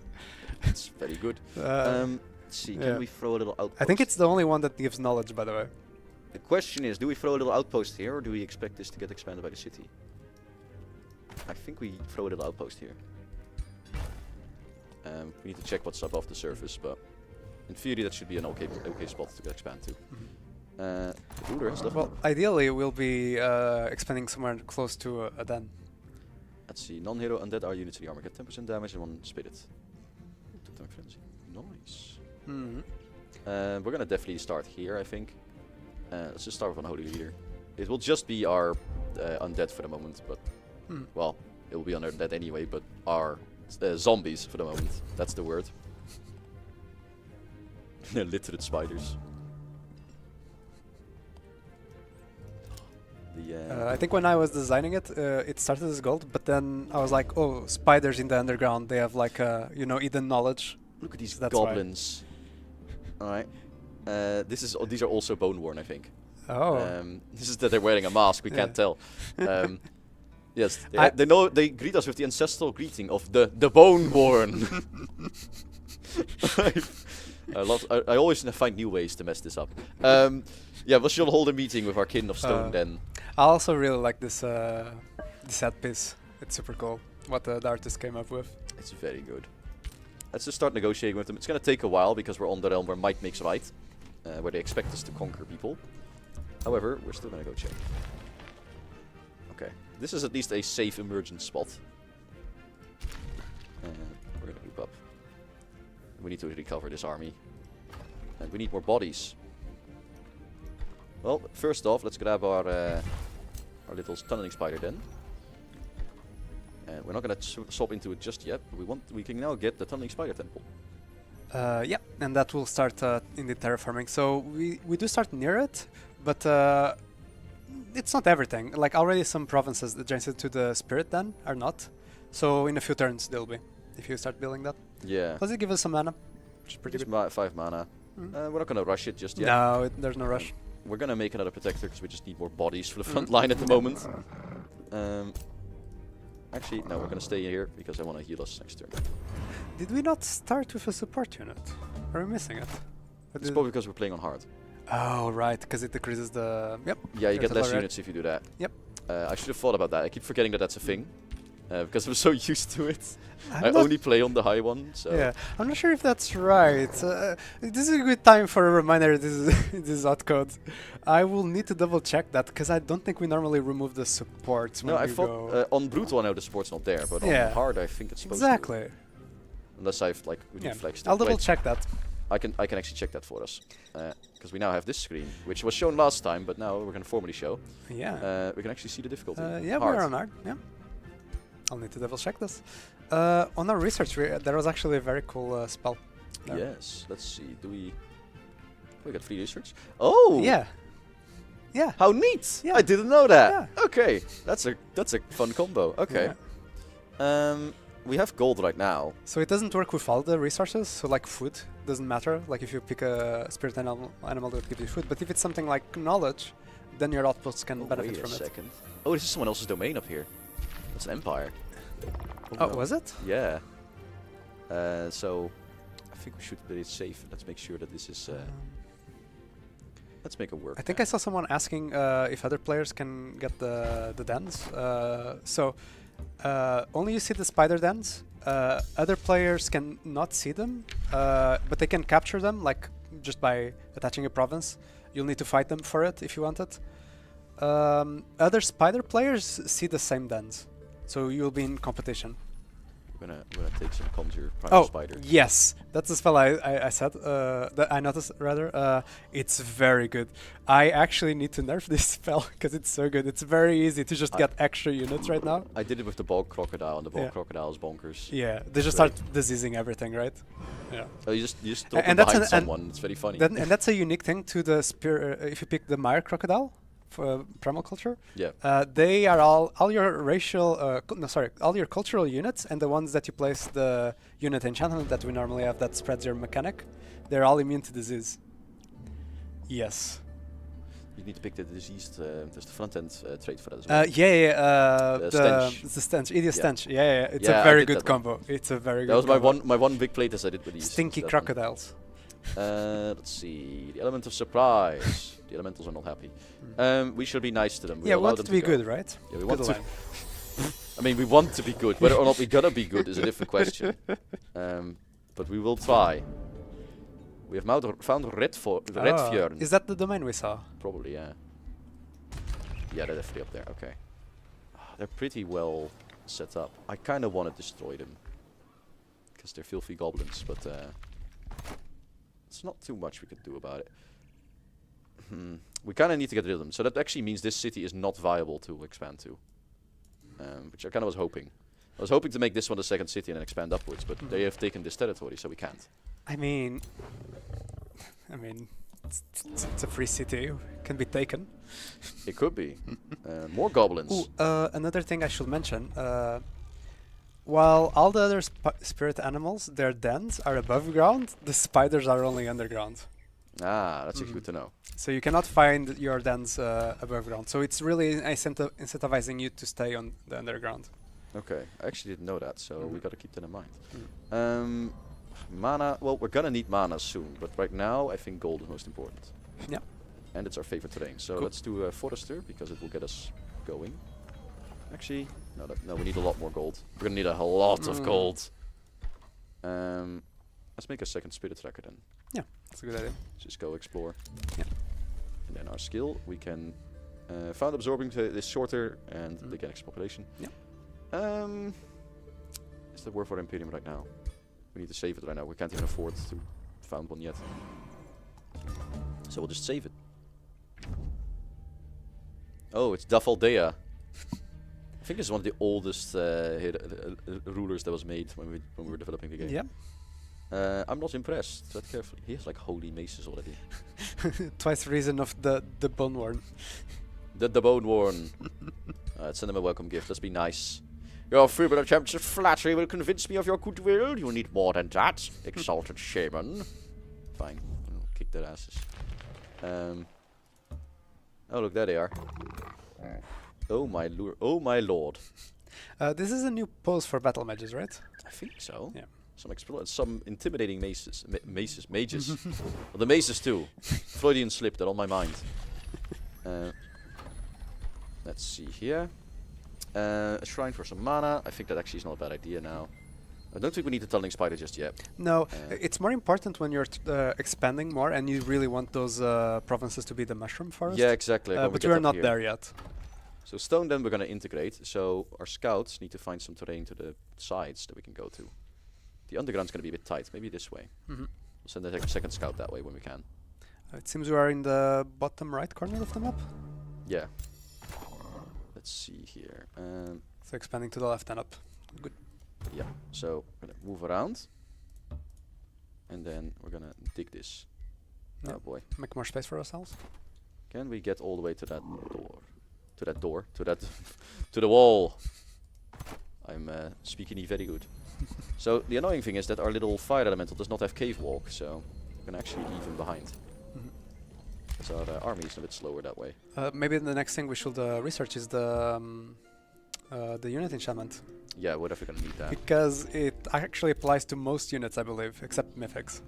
It's very good. Let's see, yeah. can we throw a little outpost? I think it's the only one that gives knowledge, by the way. The question is, do we throw a little outpost here, or do we expect this to get expanded by the city? I think we throw a little outpost here. We need to check what's above the surface, but in theory that should be an okay spot to expand to. Ruler has left. Well, ideally, we'll be expanding somewhere close to a den. Let's see, non-hero undead are units to the armor, get 10% damage and 1 spirit. Totemic frenzy. Nice. We're gonna definitely start here, I think. Let's just start with Unholy Leader. It will just be our undead for the moment, but well, it will be undead anyway, but our zombies for the moment. That's the word. Literate spiders. I think when I was designing it, it started as gold, but then I was like, oh, spiders in the underground, they have like, hidden knowledge. Look at these That's goblins. Alright. These are also Boneworn, I think. Oh. This is that they're wearing a mask, we Yeah. can't tell. Yes, they greet us with the ancestral greeting of the Boneworn. I always find new ways to mess this up. Yeah, we shall hold a meeting with our kin of stone then. I also really like this set piece. It's super cool what the artist came up with. It's very good. Let's just start negotiating with them. It's going to take a while because we're on the realm where might makes right, where they expect us to conquer people. However, we're still going to go check. Okay, this is at least a safe emergent spot. We're going to group up. We need to recover this army. And we need more bodies. Well, first off, let's grab our little tunneling spider then. We're not going to swap into it just yet, but we can now get the tunneling spider temple. Yeah, and that will start in the terraforming. So we do start near it, but it's not everything. Like already some provinces adjacent to the spirit den are not. So in a few turns they'll be, if you start building that. Yeah. Plus it gives us some mana, which is pretty Just good. 5 mana. Mm. We're not gonna rush it just yet. No, there's no rush. We're gonna make another protector because we just need more bodies for the front line at the moment. Actually, no, we're gonna stay here because I want to heal us next turn. Did we not start with a support unit? Are we missing it? It's probably because we're playing on hard. Oh, right, because it decreases the... Yep. Yeah, you get less artillery. units if you do that. Yep. I should have thought about that. I keep forgetting that that's a thing. Because I'm so used to it. I'm I not- only play on the high one, so... Yeah, I'm not sure if that's right. This is a good time for a reminder. This is this is hot code. I will need to double check that because I don't think we normally remove the supports when No, I we thought go. on brutal I know the support's not there, but Yeah. on hard I think it's supposed to. Exactly. Unless I've like Yeah, reflexed. I'll it. double Wait, check that. I can actually check that for us because we now have this screen, which was shown last time, but now we're gonna formally show. Yeah. We can actually see the difficulty. Yeah, hard. we're on hard. Yeah. I'll need to double check this. On our research, there was actually a very cool spell. there. Yes. Let's see. Do we? We got free research. Oh. Yeah. Yeah. How neat! Yeah. I didn't know that. Yeah. Okay, that's a fun combo. Okay. We have gold right now. So it doesn't work with all the resources. So like food doesn't matter. Like if you pick a spirit animal that gives you food. But if it's something like knowledge, then your outposts can benefit Wait a from it. second. Oh, this is someone else's domain up here. That's an empire. Oh, no. was it? Yeah. So I think we should play it safe. Let's make sure that this is. Let's make it work. I think I saw someone asking if other players can get the dens. Only you see the spider dens. Other players can not see them, but they can capture them, like just by attaching a province. You'll need to fight them for it if you want it. Other spider players see the same dens, so you'll be in competition. We're gonna take some conjure primal spider. Yes, that's the spell I said. That I noticed rather. It's very good. I actually need to nerf this spell because it's so good. It's very easy to just get extra units right now. I did it with the bog crocodile, and the bog Yeah. crocodile is bonkers. Yeah, they just Great. start diseasing everything, right? Yeah. Oh, you just throw And them that's behind an- and someone. It's very funny. And that's a unique thing to the spear. If you pick the mire crocodile for primal culture, Yeah. they are all your racial. All your cultural units and the ones that you place the unit enchantment that we normally have that spreads your mechanic. They're all immune to disease. Yes. You need to pick the diseased. There's the front end trait for that as well. The stench. the stench, idiot Yeah. stench. Yeah. It's Yeah, a I very did good that one. combo. It's a very That good. was combo. my one big playtest I did with these. Stinky that one. crocodiles. Let's see. The element of surprise. The elementals are not happy. We should be nice to them. Yeah, we allow want them it to be go. good, right? Yeah, we Good want to. line. I mean, we want to be good. Whether or not we're gonna be good is a different question. But we will try. We have found Redfjörn. Is that the domain we saw? Probably, yeah. Yeah, they're definitely up there. Okay. They're pretty well set up. I kind of want to destroy them. Because they're filthy goblins, but it's not too much we can do about it. We kind of need to get rid of them. So that actually means this city is not viable to expand to. Which I kind of was hoping. I was hoping to make this one the second city and then expand upwards, but they have taken this territory, so we can't. I mean, it's a free city. Can be taken. It could be. More goblins. Ooh, another thing I should mention. While all the other spirit animals, their dens are above ground, the spiders are only underground. Ah, that's good to know. So you cannot find your dens above ground. So it's really incentivizing you to stay on the underground. Okay, I actually didn't know that, so we gotta keep that in mind. Mana, well, we're gonna need mana soon, but right now I think gold is most important. Yeah. And it's our favorite terrain, so Cool. let's do a Forester because it will get us going. Actually, no, we need a lot more gold. We're gonna need a lot of gold. Let's make a second spirit tracker then. Yeah, that's a good idea. Just go explore. Yeah. And then our skill, we can found absorbing is shorter and they get extra population. Yeah. Is that worth our Imperium right now? We need to save it right now. We can't even afford to found one yet. So we'll just save it. Oh, it's Dafaldea. I think this is one of the oldest rulers that was made when we were developing the game. Yeah. I'm not impressed. Tread carefully. He has like holy maces already. Twice the reason of the Boneworn. The Bone Worn. Send him a welcome gift. Let's be nice. Your feeble attempts at flattery will convince me of your goodwill. You need more than that, exalted shaman. Fine. I'll kick their asses. Oh, look, there they are. Oh my lord. This is a new pose for battle mages, right? I think so. Yeah. Some intimidating mages. Mages. Well, the mages too. Freudian slip, they're on my mind. Let's see here. A shrine for some mana. I think that actually is not a bad idea now. I don't think we need the tunneling spider just yet. No, it's more important when you're expanding more and you really want those provinces to be the mushroom forest. Yeah, exactly. But we're not there yet. So stone then we're going to integrate. So our scouts need to find some terrain to the sides that we can go to. The underground's going to be a bit tight. Maybe this way. We'll send a second scout that way when we can. It seems we are in the bottom right corner of the map. Yeah. Let's see here. So expanding to the left and up. Good. Yeah. So we're going to move around. And then we're going to dig this. Yep. Oh boy. Make more space for ourselves. Can we get all the way to that door? To that door? To that... to the wall! I'm speaking very good. So the annoying thing is that our little fire elemental does not have cave walk, so we can actually leave him behind. So the army is a bit slower that way. Maybe the next thing we should research is the unit enchantment. Yeah, we're definitely gonna need that. Because it actually applies to most units, I believe, except mythics.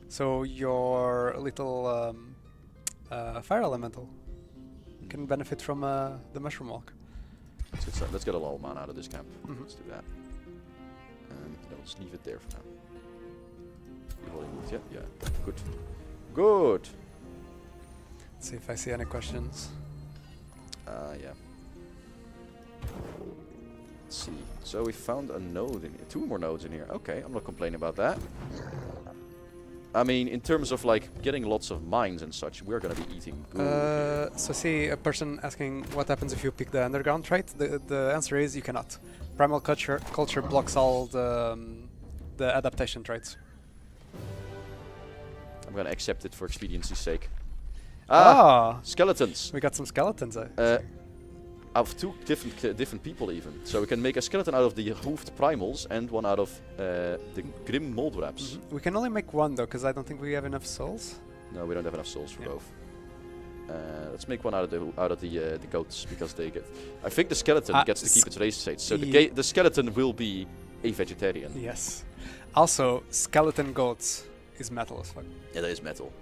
So your little fire elemental can benefit from the mushroom walk. Let's get a lot of mana out of this camp. Let's do that. Let's leave it there for now. Yeah, good. Good! Let's see if I see any questions. Yeah. Let's see. So we found a node in here. 2 more nodes in here. Okay, I'm not complaining about that. I mean, in terms of like getting lots of mines and such, we're gonna be eating good. So see a person asking what happens if you pick the underground trait. The answer is you cannot. Primal culture blocks all the adaptation traits. I'm gonna accept it for expediency's sake. Skeletons. We got some skeletons. Of 2 different people even. So we can make a skeleton out of the hoofed primals and one out of the grim mold wraps. We can only make one though, because I don't think we have enough souls. No, we don't have enough souls for both. Let's make one out of the goats because they get. I think the skeleton gets to keep its race state. So the skeleton will be a vegetarian. Yes. Also, skeleton goats is metal as fuck. Yeah, that is metal.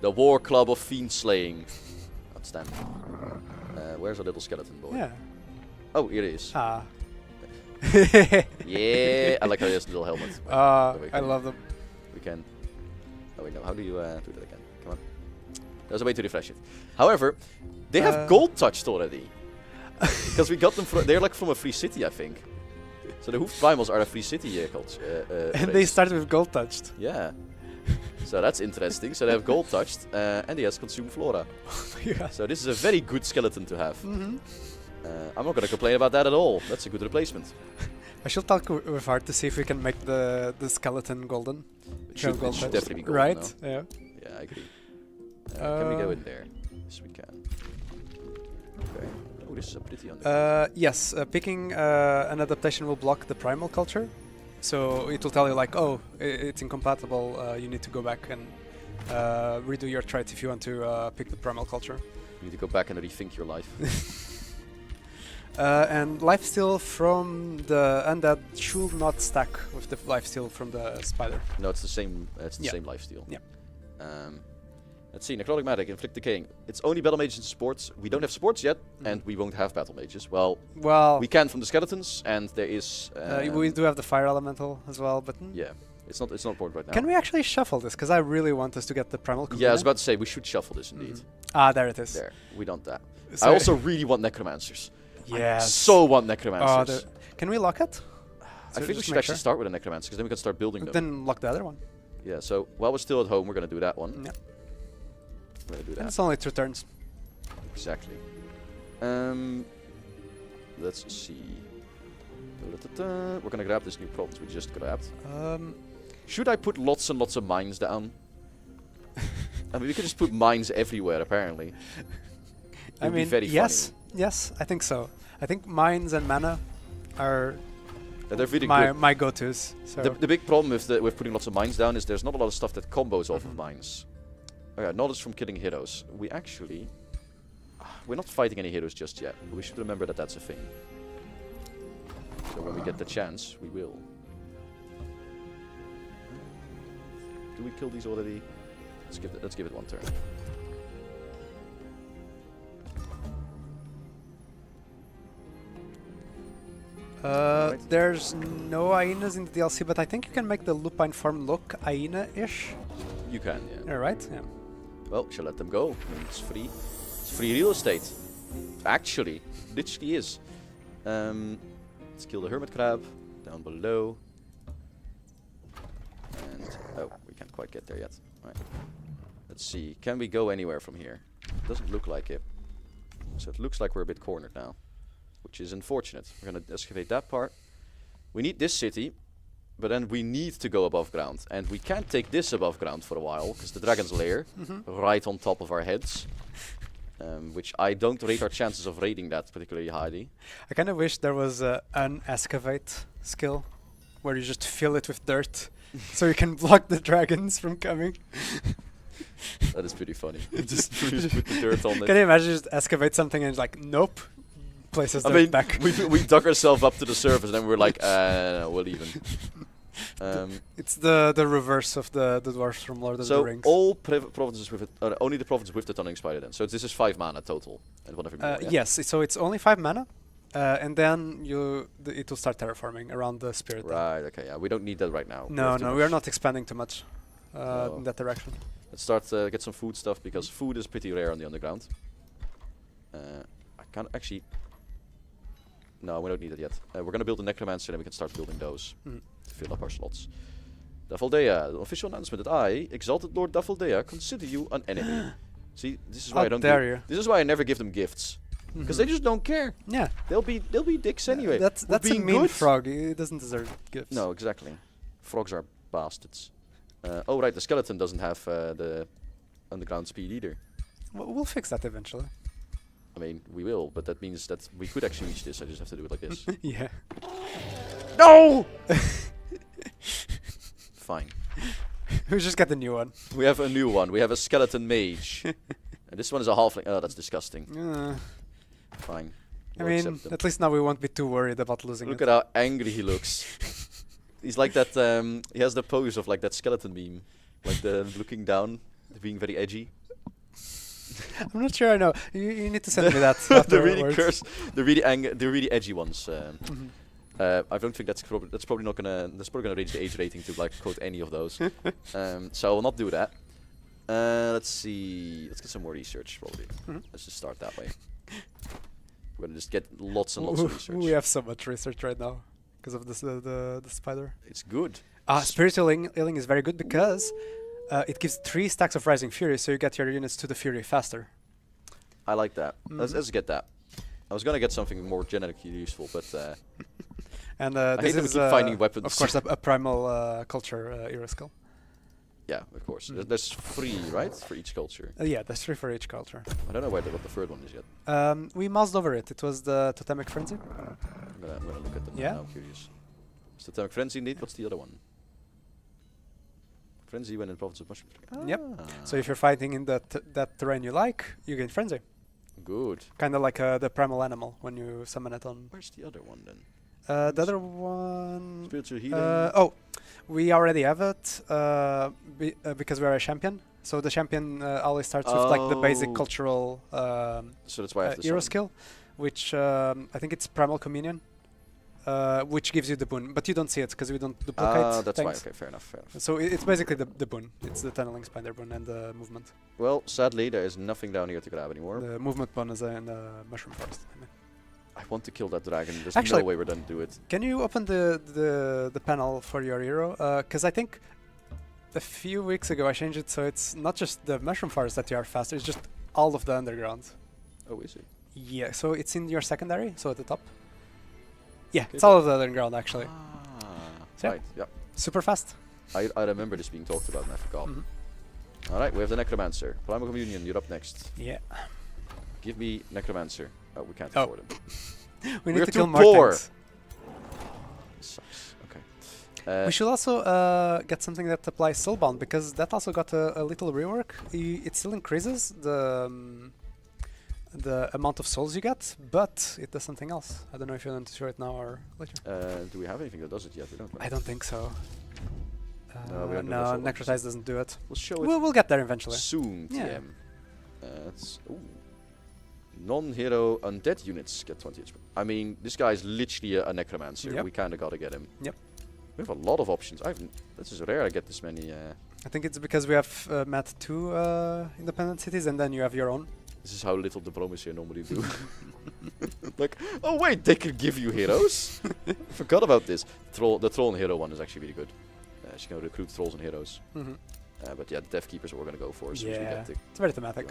The war club of fiend slaying. Outstanding. Where's our little skeleton boy? Yeah. Oh, here it is. Yeah, I like how he has a little helmet. I love them. We can. Oh wait, no. How do you do that again? Come on. There's a way to refresh it. However, they have gold touched already. Because we got them from. They're like from a free city, I think. So the hoofed primals are a free city and they started with gold touched. Yeah. So that's interesting. So they have gold touched, and he has consumed flora. Yeah. So this is a very good skeleton to have. I'm not going to complain about that at all. That's a good replacement. I should talk with Hart to see if we can make the skeleton golden. It should definitely be golden. Right? No? Yeah. Yeah, I agree. Can we go in there? Yes, we can. Okay. Oh, this is a pretty under. Yes, picking an adaptation will block the primal culture. So it will tell you like, oh, it's incompatible, you need to go back and redo your trait if you want to pick the primal culture. You need to go back and rethink your life. And lifesteal from the undead should not stack with the lifesteal from the spider. No, it's the same. It's the same lifesteal. Yeah. Let's see. Necrotic magic, inflict decaying. It's only battle mages and supports. We don't have supports yet, and we won't have battle mages. Well, we can from the skeletons, and there is. We do have the fire elemental as well, but yeah, it's not important right now. Can we actually shuffle this? Because I really want us to get the primal. Yeah, I was about to say we should shuffle this indeed. There it is. There, we don't that. Sorry. I also really want necromancers. Yes. I so want necromancers. Can we lock it? I think we should actually start with a necromancer, because then we can start building them. Then lock the other one. Yeah. So while we're still at home, we're gonna do that one. Yeah. We're gonna do that. And it's only 2 turns. Exactly. Let's see. We're gonna grab this new province we just grabbed. Should I put lots and lots of mines down? I mean, we could just put mines everywhere, apparently. I mean, yes, I think so. I think mines and mana are They're really my good. my go-tos. So The big problem with putting lots of mines down is there's not a lot of stuff that combos off of mines. Okay, knowledge from killing heroes. We actually... We're not fighting any heroes just yet, but we should remember that that's a thing. So when we get the chance, we will. Do we kill these already? Let's give it one turn. Right. There's no hyenas in the DLC, but I think you can make the lupine farm look hyena-ish. You can, yeah. Right? Yeah. Well, shall let them go. I mean, it's free. It's free real estate. Actually, literally is. Let's kill the hermit crab down below. And oh, we can't quite get there yet. Right. Let's see. Can we go anywhere from here? Doesn't look like it. So it looks like we're a bit cornered now, which is unfortunate. We're gonna excavate that part. We need this city, but then we need to go above ground, and we can't take this above ground for a while because the dragon's lair right on top of our heads. Which I don't rate our chances of raiding that particularly highly. I kind of wish there was an excavate skill where you just fill it with dirt so you can block the dragons from coming. That is pretty funny. Just put the dirt on it. Can you imagine just excavate something and it's like, nope, places I dirt mean, back. we dug ourselves up to the surface and then we're like, no, we're leaving. It's the reverse of the dwarves from Lord of the Rings. So all provinces with it, only the province with the tunneling spider then. So this is 5 mana total and whatever more, yeah? Yes, so it's only 5 mana, and then it will start terraforming around the spirit. Right, okay, yeah. We don't need that right now. No, we are not expanding too much in that direction. Let's start get some food stuff because food is pretty rare on the underground. I can't actually... No, we don't need it yet. We're going to build a necromancer and then we can start building those to fill up our slots. Dafaldea, the official announcement that I, Exalted Lord Dafaldea, consider you an enemy. See, this is why I don't. This is why I never give them gifts, because they just don't care. Yeah, they'll be dicks anyway. That's a mean frog. He doesn't deserve gifts. No, exactly. Frogs are bastards. Oh right, the skeleton doesn't have the underground speed either. We'll fix that eventually. I mean, we will, but that means that we could actually reach this. I just have to do it like this. Yeah. No! Fine. We just got the new one. We have a new one. We have a skeleton mage. And this one is a halfling. Oh, that's disgusting. Fine. I mean, at least now we won't be too worried about losing Look at how angry he looks. He's like that, he has the pose of like that skeleton meme. Like the looking down, being very edgy. I'm not sure I know. You need to send me that. The really edgy ones. I don't think that's probably not gonna raise the age rating to like quote any of those. So I will not do that. Let's see. Let's get some more research probably. Let's just start that way. We're gonna just get lots and lots of research. We have so much research right now because of this the spider. It's good. Spiritual healing is very good because it gives 3 stacks of Rising Fury, so you get your units to the Fury faster. I like that. Let's get that. I was gonna get something more generically useful, but and this is finding weapons. Of course, a primal culture era skill. Yeah, of course. There's 3, right, for each culture. Yeah, there's 3 for each culture. I don't know what the third one is yet. We moused over it. It was the Totemic Frenzy. I'm gonna look at them yeah? now. I'm curious. Is Totemic Frenzy indeed? What's the other one? Frenzy when in province of mushroom. Yep. So if you're fighting in that terrain you like, you gain Frenzy. Good. Kind of like the primal animal when you summon it on. Where's the other one then? The other one. Spiritual healing. Oh, we already have it because we are a champion. So the champion always starts with like the basic cultural so that's why I have hero skill, which I think it's Primal Communion, which gives you the boon, but you don't see it because we don't duplicate that's things. why. Okay, fair enough. So it's basically the boon. It's the tunneling spider boon and the movement. Well, sadly, there is nothing down here to grab anymore. The movement boon is in the mushroom forest. I mean. I want to kill that dragon. There's Actually, no way we're done to do it. Can you open the panel for your hero? Because I think a few weeks ago I changed it so it's not just the mushroom forest that you are faster, it's just all of the underground. Oh, is it? Yeah, so it's in your secondary, so at the top. Yeah, Okay, it's all of the underground actually. So right, yeah. Super fast. I remember this being talked about and I forgot. Alright, we have the Necromancer. Primal Communion, you're up next. Yeah. Give me Necromancer. Oh, we can't afford him. We need We're to too kill more poor. things. sucks. Okay. We should also get something that applies soulbound, because that also got a little rework. It still increases the amount of souls you get, but it does something else. I don't know if you want to show it now or later. Do we have anything that does it yet? We don't. Right? I don't think so. No, we don't do no, that Necrotize doesn't do it. We'll show it We'll get there eventually. soon. Yeah. TM. Non-hero undead units get 20 HP. I mean, this guy is literally a necromancer. Yep. We kind of gotta get him. Yep. We have a lot of options. This is rare I get this many. I think it's because we have met 2 independent cities, and then you have your own. This is how little diplomacy I normally do. Like, oh wait, they can give you heroes? Forgot about this. The troll and hero one is actually really good. So you can recruit trolls and heroes. But yeah, the Death Keepers are what we're gonna go for. So we Yeah, get it's very thematic.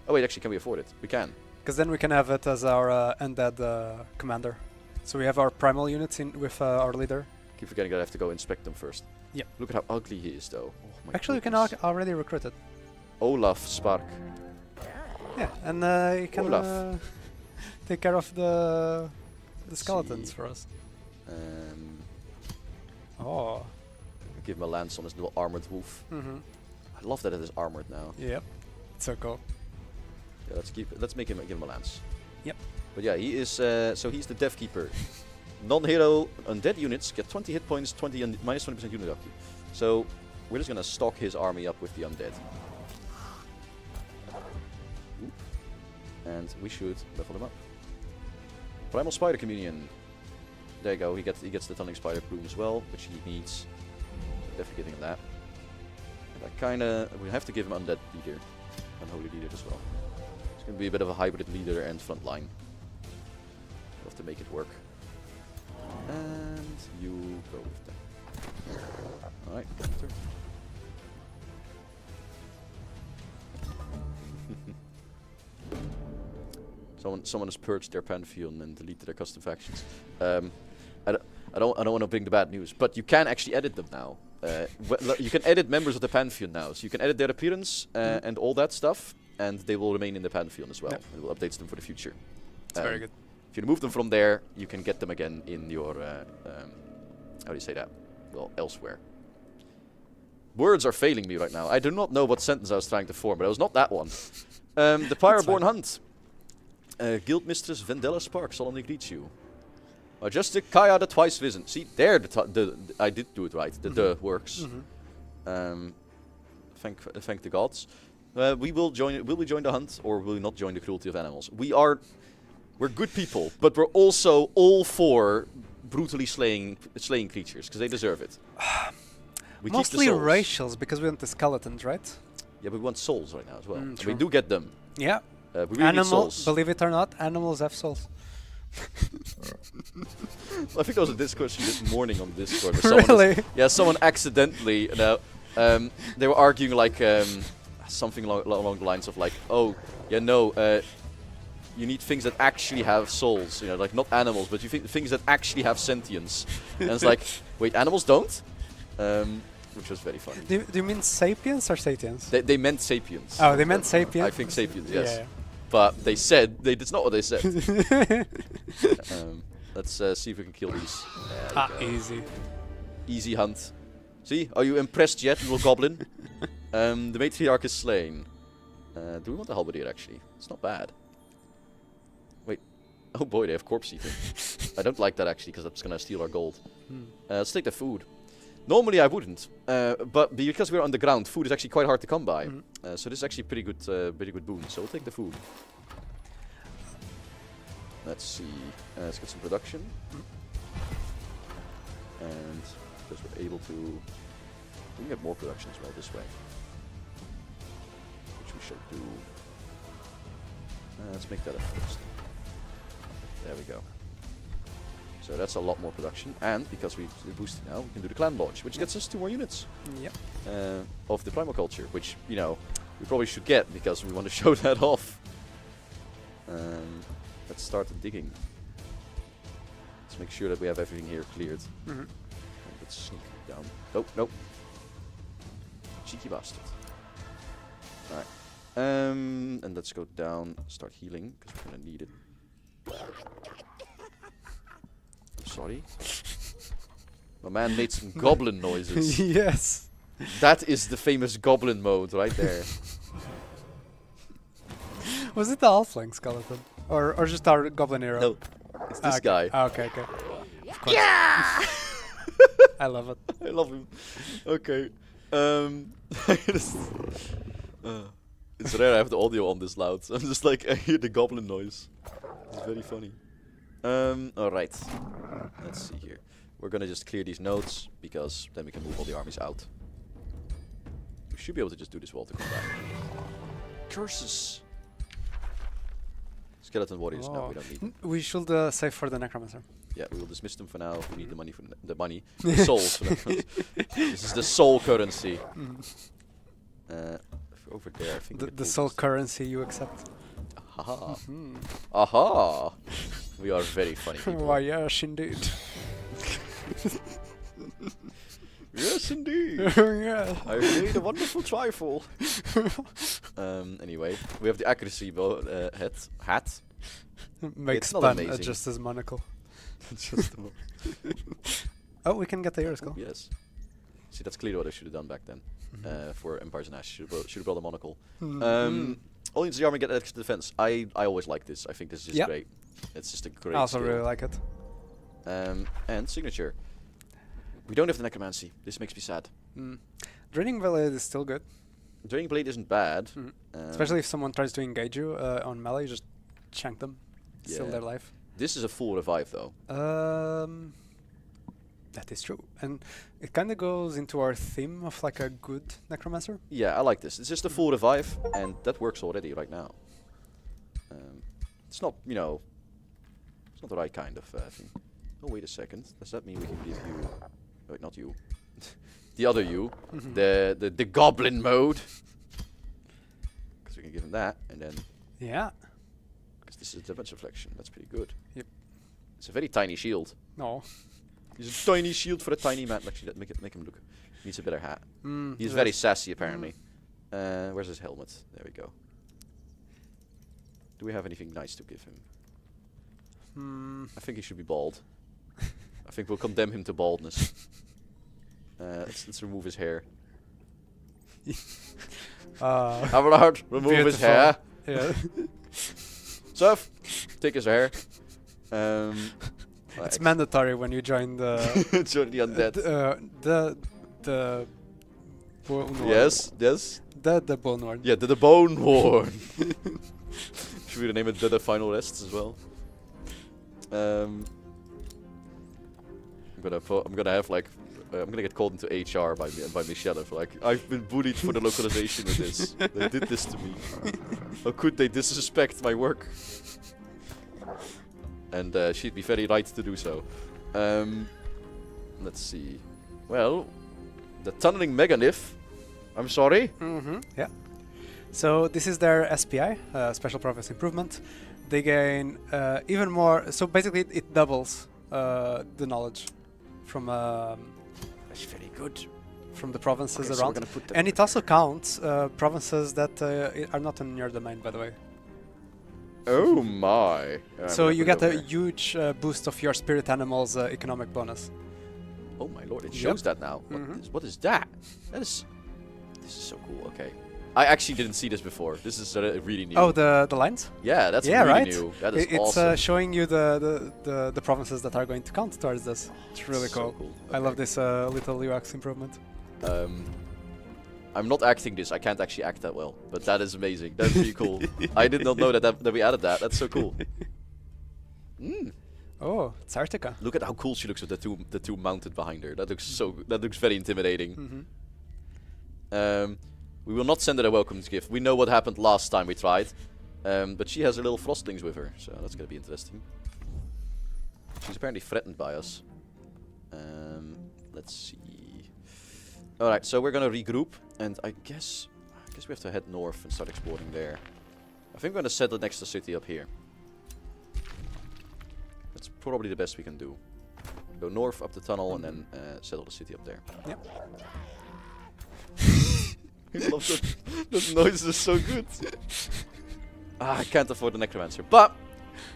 Oh wait, actually, can we afford it? We can. Because then we can have it as our undead commander. So we have our primal units in with our leader. Keep forgetting that I have to go inspect them first. Yep. Look at how ugly he is, though. Oh my Actually, we can goodness. already recruit it. Olaf Spark. Yeah, and you can take care of the skeletons for us. Oh. Give him a lance on his little armored wolf. I love that it is armored now. Yep. It's so cool. Yeah, let's make him give him a lance. Yep. But yeah, he is so he's the Death Keeper. Non-hero undead units get 20 hit points, minus 20% unit upkeep. So we're just gonna stock his army up with the undead. Oop. And we should level them up. Primal Spider Communion. There you go. He gets the Tunneling Spider Plume as well, which he needs. Definitely getting that. And we have to give him Undead Leader, Unholy Leader as well. It's going to be a bit of a hybrid leader and frontline. We'll have to make it work. And you go with them. Alright, enter. Someone has purged their pantheon and deleted their custom factions. I don't want to bring the bad news, but you can actually edit them now. You can edit members of the pantheon now, so you can edit their appearance and all that stuff, and they will remain in the pantheon as well. Yep. It will update them for the future. It's very good. If you remove them from there, you can get them again in your how do you say that? Well, elsewhere. Words are failing me right now. I do not know what sentence I was trying to form, but it was not that one. The Pyroborn Hunt. Guild Mistress Vendella Spark solemnly greets you. Majestic Kaya the twice risen. See, there I did do it right. The works. Thank the gods. Will we join the hunt, or will we not join the cruelty of animals? We're good people, but we're also all for brutally slaying creatures because they deserve it. We Mostly keep the souls. racials, because we want the skeletons, right? Yeah, but we want souls right now as well. And we True. do get them. Yeah. We really need souls. Believe it or not, animals have souls. I think there was a discussion this morning on Discord. Where Really? Someone accidentally. They were arguing like something along the lines of like, oh, yeah, no, you need things that actually have souls. You know, like not animals, but you think things that actually have sentience. And it's like, wait, animals don't? Which was very funny. Do you mean sapiens or satians? They meant sapiens. Oh, they meant sapiens? I think sapiens, yes. Yeah. But they said, that's not what they said. Let's see if we can kill these. Easy. Easy hunt. See, are you impressed yet, little goblin? The matriarch is slain. Do we want the halberdier actually? It's not bad. Wait. Oh boy, they have corpse eating. I don't like that actually, because that's gonna steal our gold. Let's take the food. Normally I wouldn't, but because we're underground, food is actually quite hard to come by. So this is actually pretty good boon. So we'll take the food. Let's see. Let's get some production. And because we're able to, we can get more production as well this way, which we shall do. Let's make that a first. There we go. So that's a lot more production, and because we boosted now, we can do the clan launch, which gets us 2 more units of the primal culture, which, you know, we probably should get because we want to show that off. Let's start digging. Let's make sure that we have everything here cleared. Let's sneak down. Nope, nope. Cheeky bastard. Alright. And let's go down, start healing, because we're gonna need it. Sorry. My man made some goblin noises. Yes. That is the famous goblin mode right there. Was it the halfling skeleton? Or just our goblin hero? No, it's this guy. Okay. Of course. Yeah! I love it. I love him. Okay. It's rare I have the audio on this loud. I'm just like, I hear the goblin noise. It's very funny. Alright. Let's see here. We're gonna just clear these nodes, because then we can move all the armies out. We should be able to just do this wall to come back. Curses! Skeleton warriors, no, we don't need them. We should save for the necromancer. Yeah, we will dismiss them for now. We need the money for the money. The souls. This is the soul currency. Over there, I think. The soul currency you accept. Aha. Aha. We are very funny people. Why, yes, indeed. Yes, indeed. Yeah. I've made a wonderful trifle. Anyway, we have the accuracy hat. Makes It's not fun amazing. just as monocle. Oh, we can get the hero skull. Yes. See, that's clearly what I should have done back then. For Empires and Ash, should have brought a monocle. All needs the army get extra defense. I always like this. I think this is just great. It's just a great. I also skill. really like it. And signature. We don't have the necromancy. This makes me sad. Draining Blade is still good. Draining Blade isn't bad. Especially if someone tries to engage you on melee, just shank them. Steal their life. This is a full revive though. That is true. And it kind of goes into our theme of like a good necromancer. Yeah, I like this. It's just a full revive, and that works already right now. It's not, you know, it's not the right kind of thing. Oh, wait a second. Does that mean we can give you... Wait, not you. The other you. The goblin mode. Because we can give him that, and then... Yeah. Because this is damage reflection. That's pretty good. Yep. It's a very tiny shield. No. He's a tiny shield for a tiny man. Actually, make him look. He needs a better hat. He's very sassy, apparently. Where's his helmet? There we go. Do we have anything nice to give him? I think he should be bald. I think we'll condemn him to baldness. Let's remove his hair. Aberard, remove his hair. Yeah. Surf, take his hair. It's mandatory when you join the join the undead. The bone Yes. the bone ward. Yeah, the bone ward. Should we rename it the final rests as well? I'm gonna have like I'm gonna get called into HR by Michelle for like, I've been bullied for the localization with this. They did this to me. How could they disrespect my work? And she'd be very right to do so. Let's see. Well, the tunneling meganif. I'm sorry. Yeah. So this is their SPI, Special Province Improvement. They gain even more. So basically, it doubles the knowledge from. That's very good. From the provinces Okay, around, so and it also counts provinces that are not in your domain, by the way. Oh my! So you get a huge boost of your spirit animals' economic bonus. Oh my lord! It shows that now. What is that? This is so cool. Okay, I actually didn't see this before. This is really new. Oh, the lines? Yeah, that's really right. new. That is it's awesome. showing you the provinces that are going to count towards this. It's really so cool. Okay. I love this little UX improvement. I'm not acting this. I can't actually act that well, but that is amazing. That's really cool. I did not know that we added that. That's so cool. Oh, it's Arctica. Look at how cool she looks with the two mounted behind her. That looks very intimidating. We will not send her a welcome gift. We know what happened last time we tried, but she has her little frostlings with her, so that's gonna be interesting. She's apparently threatened by us. Let's see. All right, so we're gonna regroup, and I guess we have to head north and start exploring there. I think we're gonna settle next to the city up here. That's probably the best we can do. Go north up the tunnel and then settle the city up there. Yep. I love that. That noise is so good. I can't afford the necromancer, but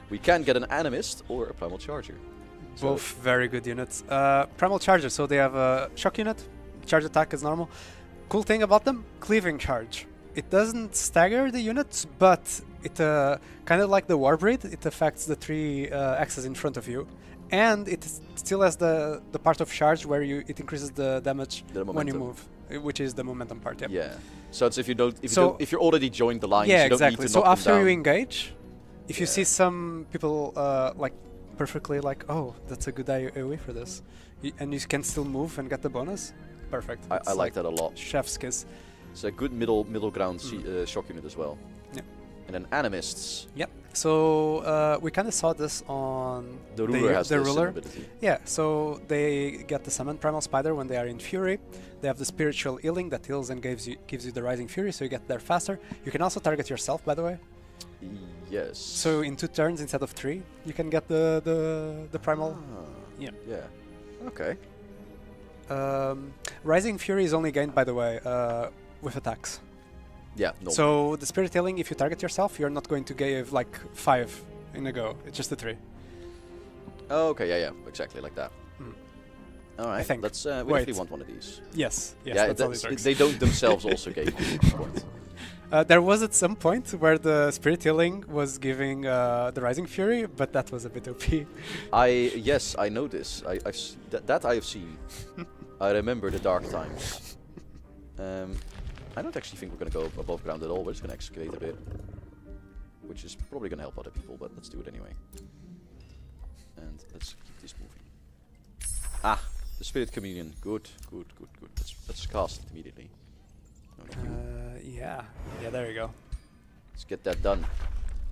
we can get an animist or a primal charger. Both very good units. Primal Charger, so they have a shock unit, charge attack is normal. Cool thing about them, cleaving charge. It doesn't stagger the units, but it kind of like the Warbreed, it affects the 3 axes in front of you. And it still has the part of charge where it increases the damage when you move, which is the momentum part. Yep. Yeah. So it's if you're already joined the lines, yeah, you don't exactly. need to So knock them after down. you engage, if you see some people like perfectly like, oh, that's a good AoE for this, and you can still move and get the bonus, perfect. I like that a lot. Chef's kiss. It's a good middle ground shock unit as well. Yeah. And then animists. Yep. So we kind of saw this on The ruler has the this ruler. ability. Yeah. So they get the summon Primal Spider when they are in Fury. They have the spiritual healing that heals and gives you the Rising Fury, so you get there faster. You can also target yourself, by the way. Yes. So in 2 turns instead of 3, you can get the Primal. Yeah. Yeah. Okay. Rising Fury is only gained, by the way, with attacks. Yeah. No. So the Spirit Healing, if you target yourself, you're not going to give like 5 in a go. It's just a 3. Oh, okay. Yeah. Exactly like that. All right. I think. Let's. We definitely want one of these. Yes. Yeah. That's how it works. They don't themselves also gain support. There was at some point where the Spirit Healing was giving the Rising Fury, but that was a bit OP. Yes, I know this. That I have seen. I remember the dark times. I don't actually think we're going to go above ground at all. We're just going to excavate a bit, which is probably going to help other people, but let's do it anyway. And let's keep this moving. Ah, the Spirit Communion. Good. Let's cast it immediately. No, thank you. Yeah, there you go. Let's get that done.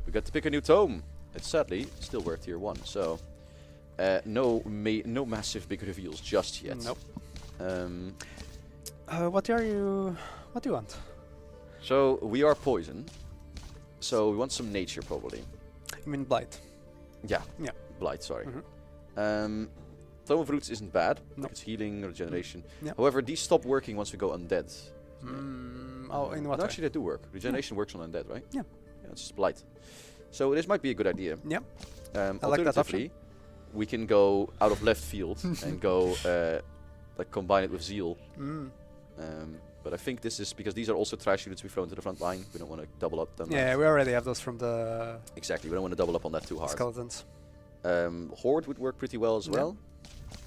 We got to pick a new tome. It's sadly still worth tier 1, so no massive big reveals just yet. Nope. What do you want? So we are poison. So we want some nature probably. You mean Blight? Yeah. Yeah. Blight, sorry. Mm-hmm. Tome of Roots isn't bad. Nope. It's healing, regeneration. Yeah. However, these stop working once we go undead. Oh, in what No, way? actually, they do work. Regeneration works on undead, right? Yeah. Yeah, it's just Blight. So this might be a good idea. Yeah. I like that Alternatively, we can go out of left field and go like combine it with Zeal. But I think this is because these are also trash units we throw into the front line. We don't want to double up them. Yeah, we already have those from the Exactly. We don't want to double up on that too hard. skeletons. Horde would work pretty well as well.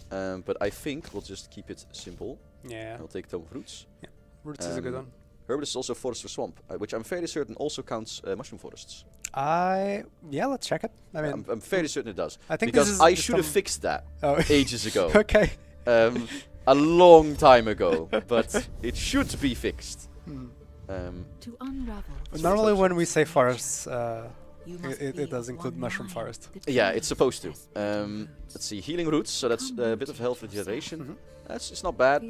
But I think we'll just keep it simple. Yeah. I'll take Tome of Roots. Yeah. Roots is a good one. Herbalist is also Forest or Swamp, which I'm fairly certain also counts mushroom forests. Yeah, let's check it. I mean, I'm fairly certain it does. I think because this is I just should have fixed that Oh. ages ago. Okay. A long time ago, but it should be fixed. To unravel. Normally, when we say forests, it does include mushroom forest. Yeah, it's supposed to. Let's see, healing roots, so that's a bit of health regeneration. It's not bad.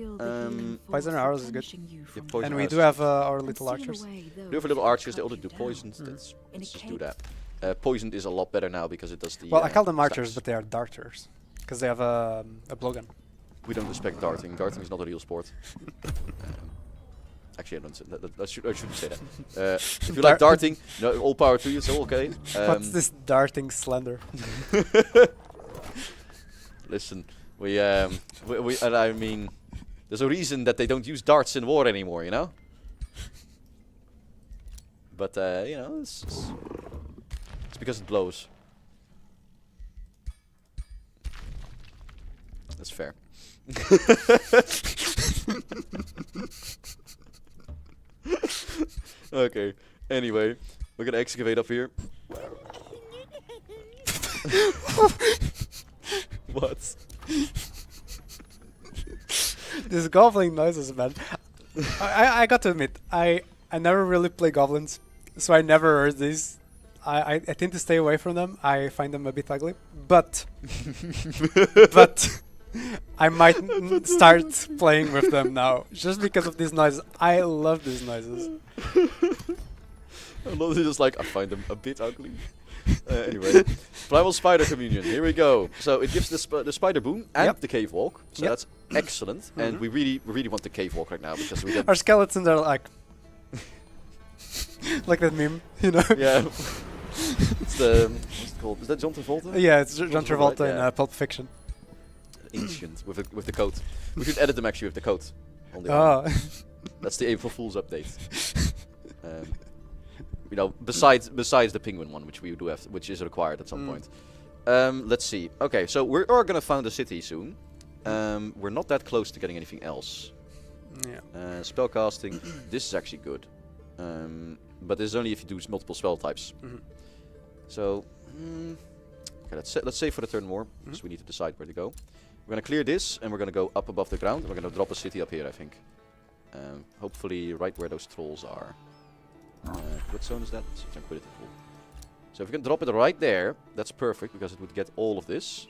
Poison arrows is good. Yeah, poison And we arrows. do have our little archers. We have little archers, they all do poisoned. Let's just do that. Poisoned is a lot better now because it does the. Well, I call them archers, stats. but they are darters. Because they have a blowgun. We don't respect darting. Darting is not a real sport. Actually, I don't say that. I shouldn't say that. If you like darting, no, all power to you. So okay. What's this darting slender? Listen, we and I mean, there's a reason that they don't use darts in war anymore, you know. But you know, it's because it blows. That's fair. Okay. Anyway, we're gonna excavate up here. What? These goblin noises, man. I got to admit, I never really play goblins, so I never heard these. I tend to stay away from them. I find them a bit ugly, but I might start playing with them now just because of these noises. I love these noises. I'm not just like I find them a bit ugly. Anyway, Primal Spider Communion. Here we go. So it gives the spider boom and the cave walk. So that's excellent. And we really want the cave walk right now because we get Our skeletons are like like that meme, you know. yeah. It's the called? Is that John Travolta? Yeah, it's John Right, Travolta in yeah. Pulp Fiction. Ancient with the coat. We should edit them actually with the coat. On the arm. Oh. That's the April Fool's update. You know, besides the penguin one, which we do have, which is required at some point. Let's see. Okay, so we are gonna found a city soon. We're not that close to getting anything else. Yeah. Spellcasting. This is actually good, but this is only if you do multiple spell types. So, okay, let's save for the turn more, because we need to decide where to go. We're gonna clear this, and we're gonna go up above the ground. And we're gonna drop a city up here, I think. Hopefully, right where those trolls are. What zone is that? It's a tranquility pool. So if we can drop it right there, that's perfect, because it would get all of this.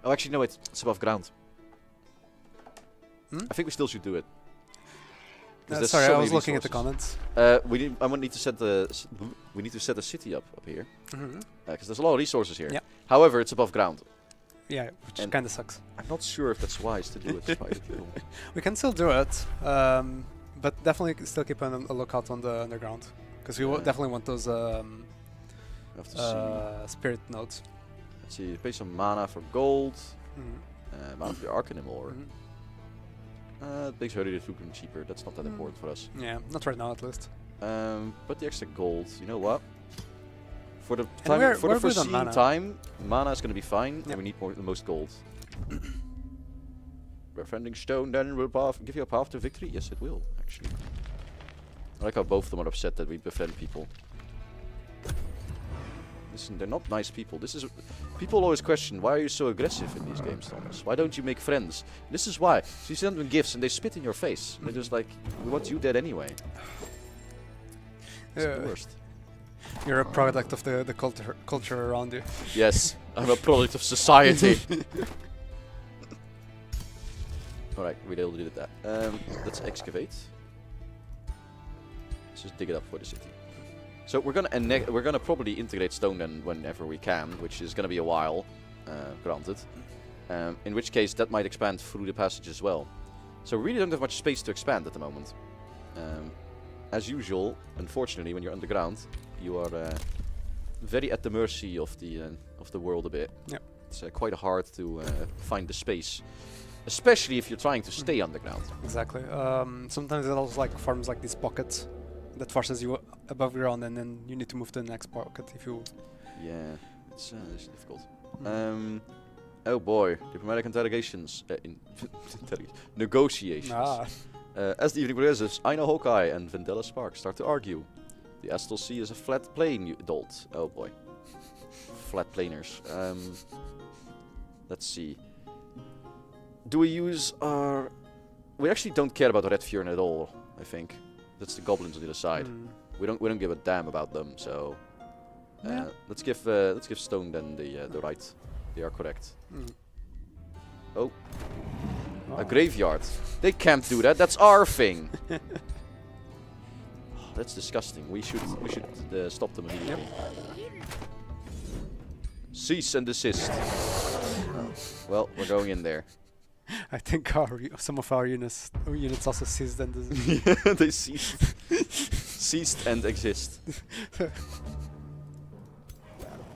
Oh, actually, no, wait, it's above ground. I think we still should do it. Sorry, I was looking at the comments. I would need to set we need to set a city up here, because there's a lot of resources here. Yeah. However, it's above ground. Yeah, which kind of sucks. I'm not sure if that's wise to do it. We can still do it, but definitely still keep a lookout on the underground, because we definitely want those have to see. spirit nodes. Let's see. Pay some mana for gold. Mana for the Arcanum ore. It makes early recruitment cheaper. That's not that important for us. Yeah, not right now at least. But the extra gold, you know what? For the And time, we're for the good on foreseen mana. time, mana is going to be fine, Yep. and we need the most gold. Befriending stone then will give you a path to victory? Yes, it will, actually. I like how both of them are upset that we befriend people. Listen, they're not nice people. People always question, why are you so aggressive in these games, Thomas? Why don't you make friends? This is why. So you send them gifts and they spit in your face. They're just like, we want you dead anyway. It's the worst. You're a product of the culture around you. Yes, I'm a product of society. Alright, we already did that. Let's excavate. Let's just dig it up for the city. So we're gonna probably integrate stone then whenever we can, which is gonna be a while, granted. In which case that might expand through the passage as well. So we really don't have much space to expand at the moment. As usual, unfortunately, when you're underground, you are very at the mercy of the world a bit. Yep. It's quite hard to find the space, especially if you're trying to stay underground. Exactly. Sometimes it also like forms like these pockets that forces you above ground, and then you need to move to the next pocket if you. Yeah, it's difficult. Oh boy, diplomatic interrogations, negotiations. As the evening progresses, Aino Hawkeye and Vendela Spark start to argue. The Astral Sea is a flat plane, you dolt. Oh boy. Flat planers. Let's see. Do we use our... We actually don't care about the Red Fury at all, I think. That's the goblins on the other side. We don't give a damn about them, so... let's give Stone then the right. They are correct. Oh. A graveyard. They can't do that. That's our thing. That's disgusting. We should stop them immediately. Cease and desist. Well, we're going in there. I think some of our units also ceased and Yeah, they ceased and exist.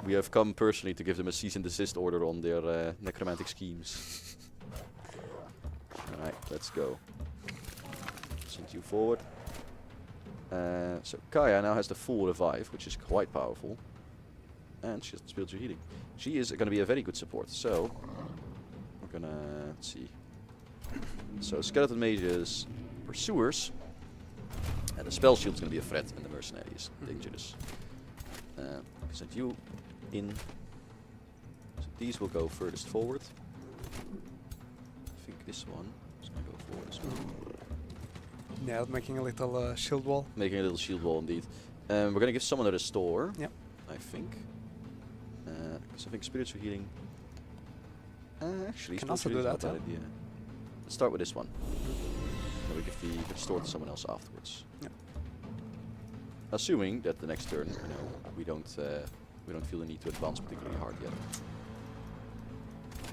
We have come personally to give them a cease and desist order on their necromantic schemes. Alright, let's go. Send you forward. So Kaya now has the full revive, which is quite powerful. And she has spiritual healing. She is going to be a very good support, so... We're gonna... let's see. So skeleton mages, pursuers. And the spell shield is going to be a threat, and the mercenary is dangerous. Send you in. So these will go furthest forward. I think this one is going to go forward as well. Yeah, making a little shield wall. Making a little shield wall indeed. We're going to give someone a restore. Yep. I think. Because I think spiritual healing. Actually, Can also spiritual do healing is not a that, bad idea. Let's start with this one. Then we give the restore to someone else afterwards. Yep. Assuming that the next turn, we don't feel the need to advance particularly hard yet.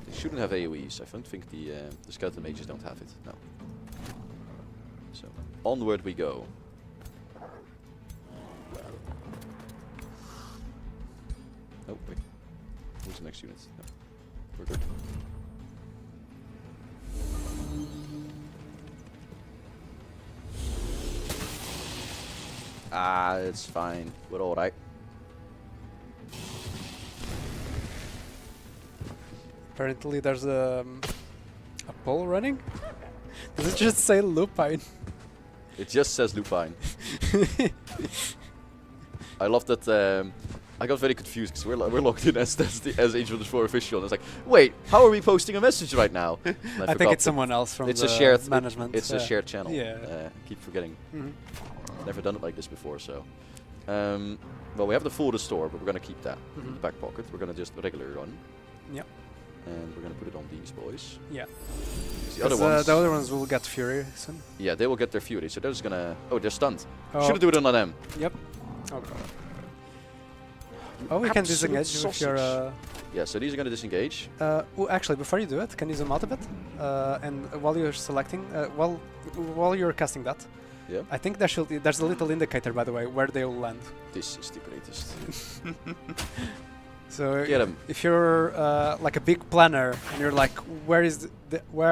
They shouldn't have AoEs. I don't think the skeleton mages don't have it. No. So onward we go. Oh wait. next unit. No. We're good. Ah, it's fine. We're alright. Apparently there's a poll running. Does it just say lupine? It just says lupine. I love that. I got very confused because we're logged in as H104 official, and it's like, wait, how are we posting a message right now? I think it's someone else from it's the a shared management. It's a shared channel. Yeah. I keep forgetting. Mm-hmm. Never done it like this before, so. Well, we have the full restore, but we're gonna keep that in the back pocket. We're gonna just regular run. Yep. And we're gonna put it on these boys. Yeah. The other ones will get fury soon. Yeah, they will get their fury, so they're just gonna. Oh, they're stunned. Oh. Should do it on them. Yep. Okay. Oh, we can disengage if you're. Yeah, so these are gonna disengage. Oh, actually, before you do it, can you zoom out a bit? And while you're selecting, while you're casting that, yeah. I think there's a little indicator, by the way, where they will land. This is the greatest. So Get 'em. if you're like a big planner and you're like, where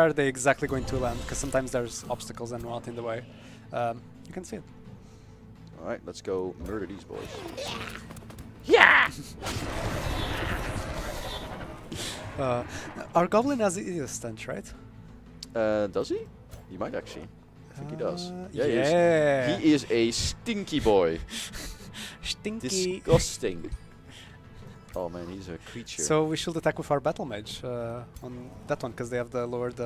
are they exactly going to land? Because sometimes there's obstacles and whatnot in the way. You can see it. All right, let's go murder these boys. Yeah. Our goblin has a stench, right? Does he? He might actually. I think he does. Yeah, yeah. He is a stinky boy. Stinky. Disgusting. Oh man, he's a creature. So we should attack with our battle mage on that one because they have the lowered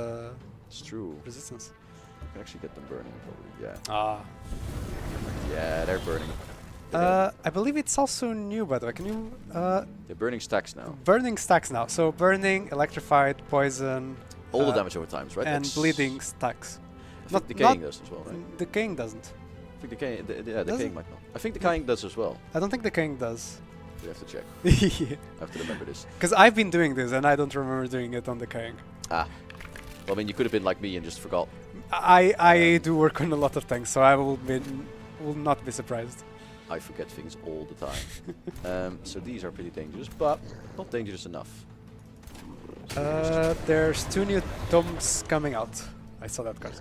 it's true. resistance. I can actually get them burning, probably. Yeah. Ah. Yeah, they're burning. I believe it's also new, by the way. Can you? They're burning stacks now. Burning stacks now. So burning, electrified, poison. All the damage over times, right? And That's bleeding stacks. I think decaying does as well, right? Decaying doesn't. I think decaying might not. I think decaying does as well. I don't think decaying does. We have to check. Yeah. I have to remember this. Because I've been doing this and I don't remember doing it on decaying. Ah. Well, I mean, you could have been like me and just forgot. I do work on a lot of things, so I will not be surprised. I forget things all the time. So these are pretty dangerous, but not dangerous enough. There's 2 new tomes coming out. I saw that card.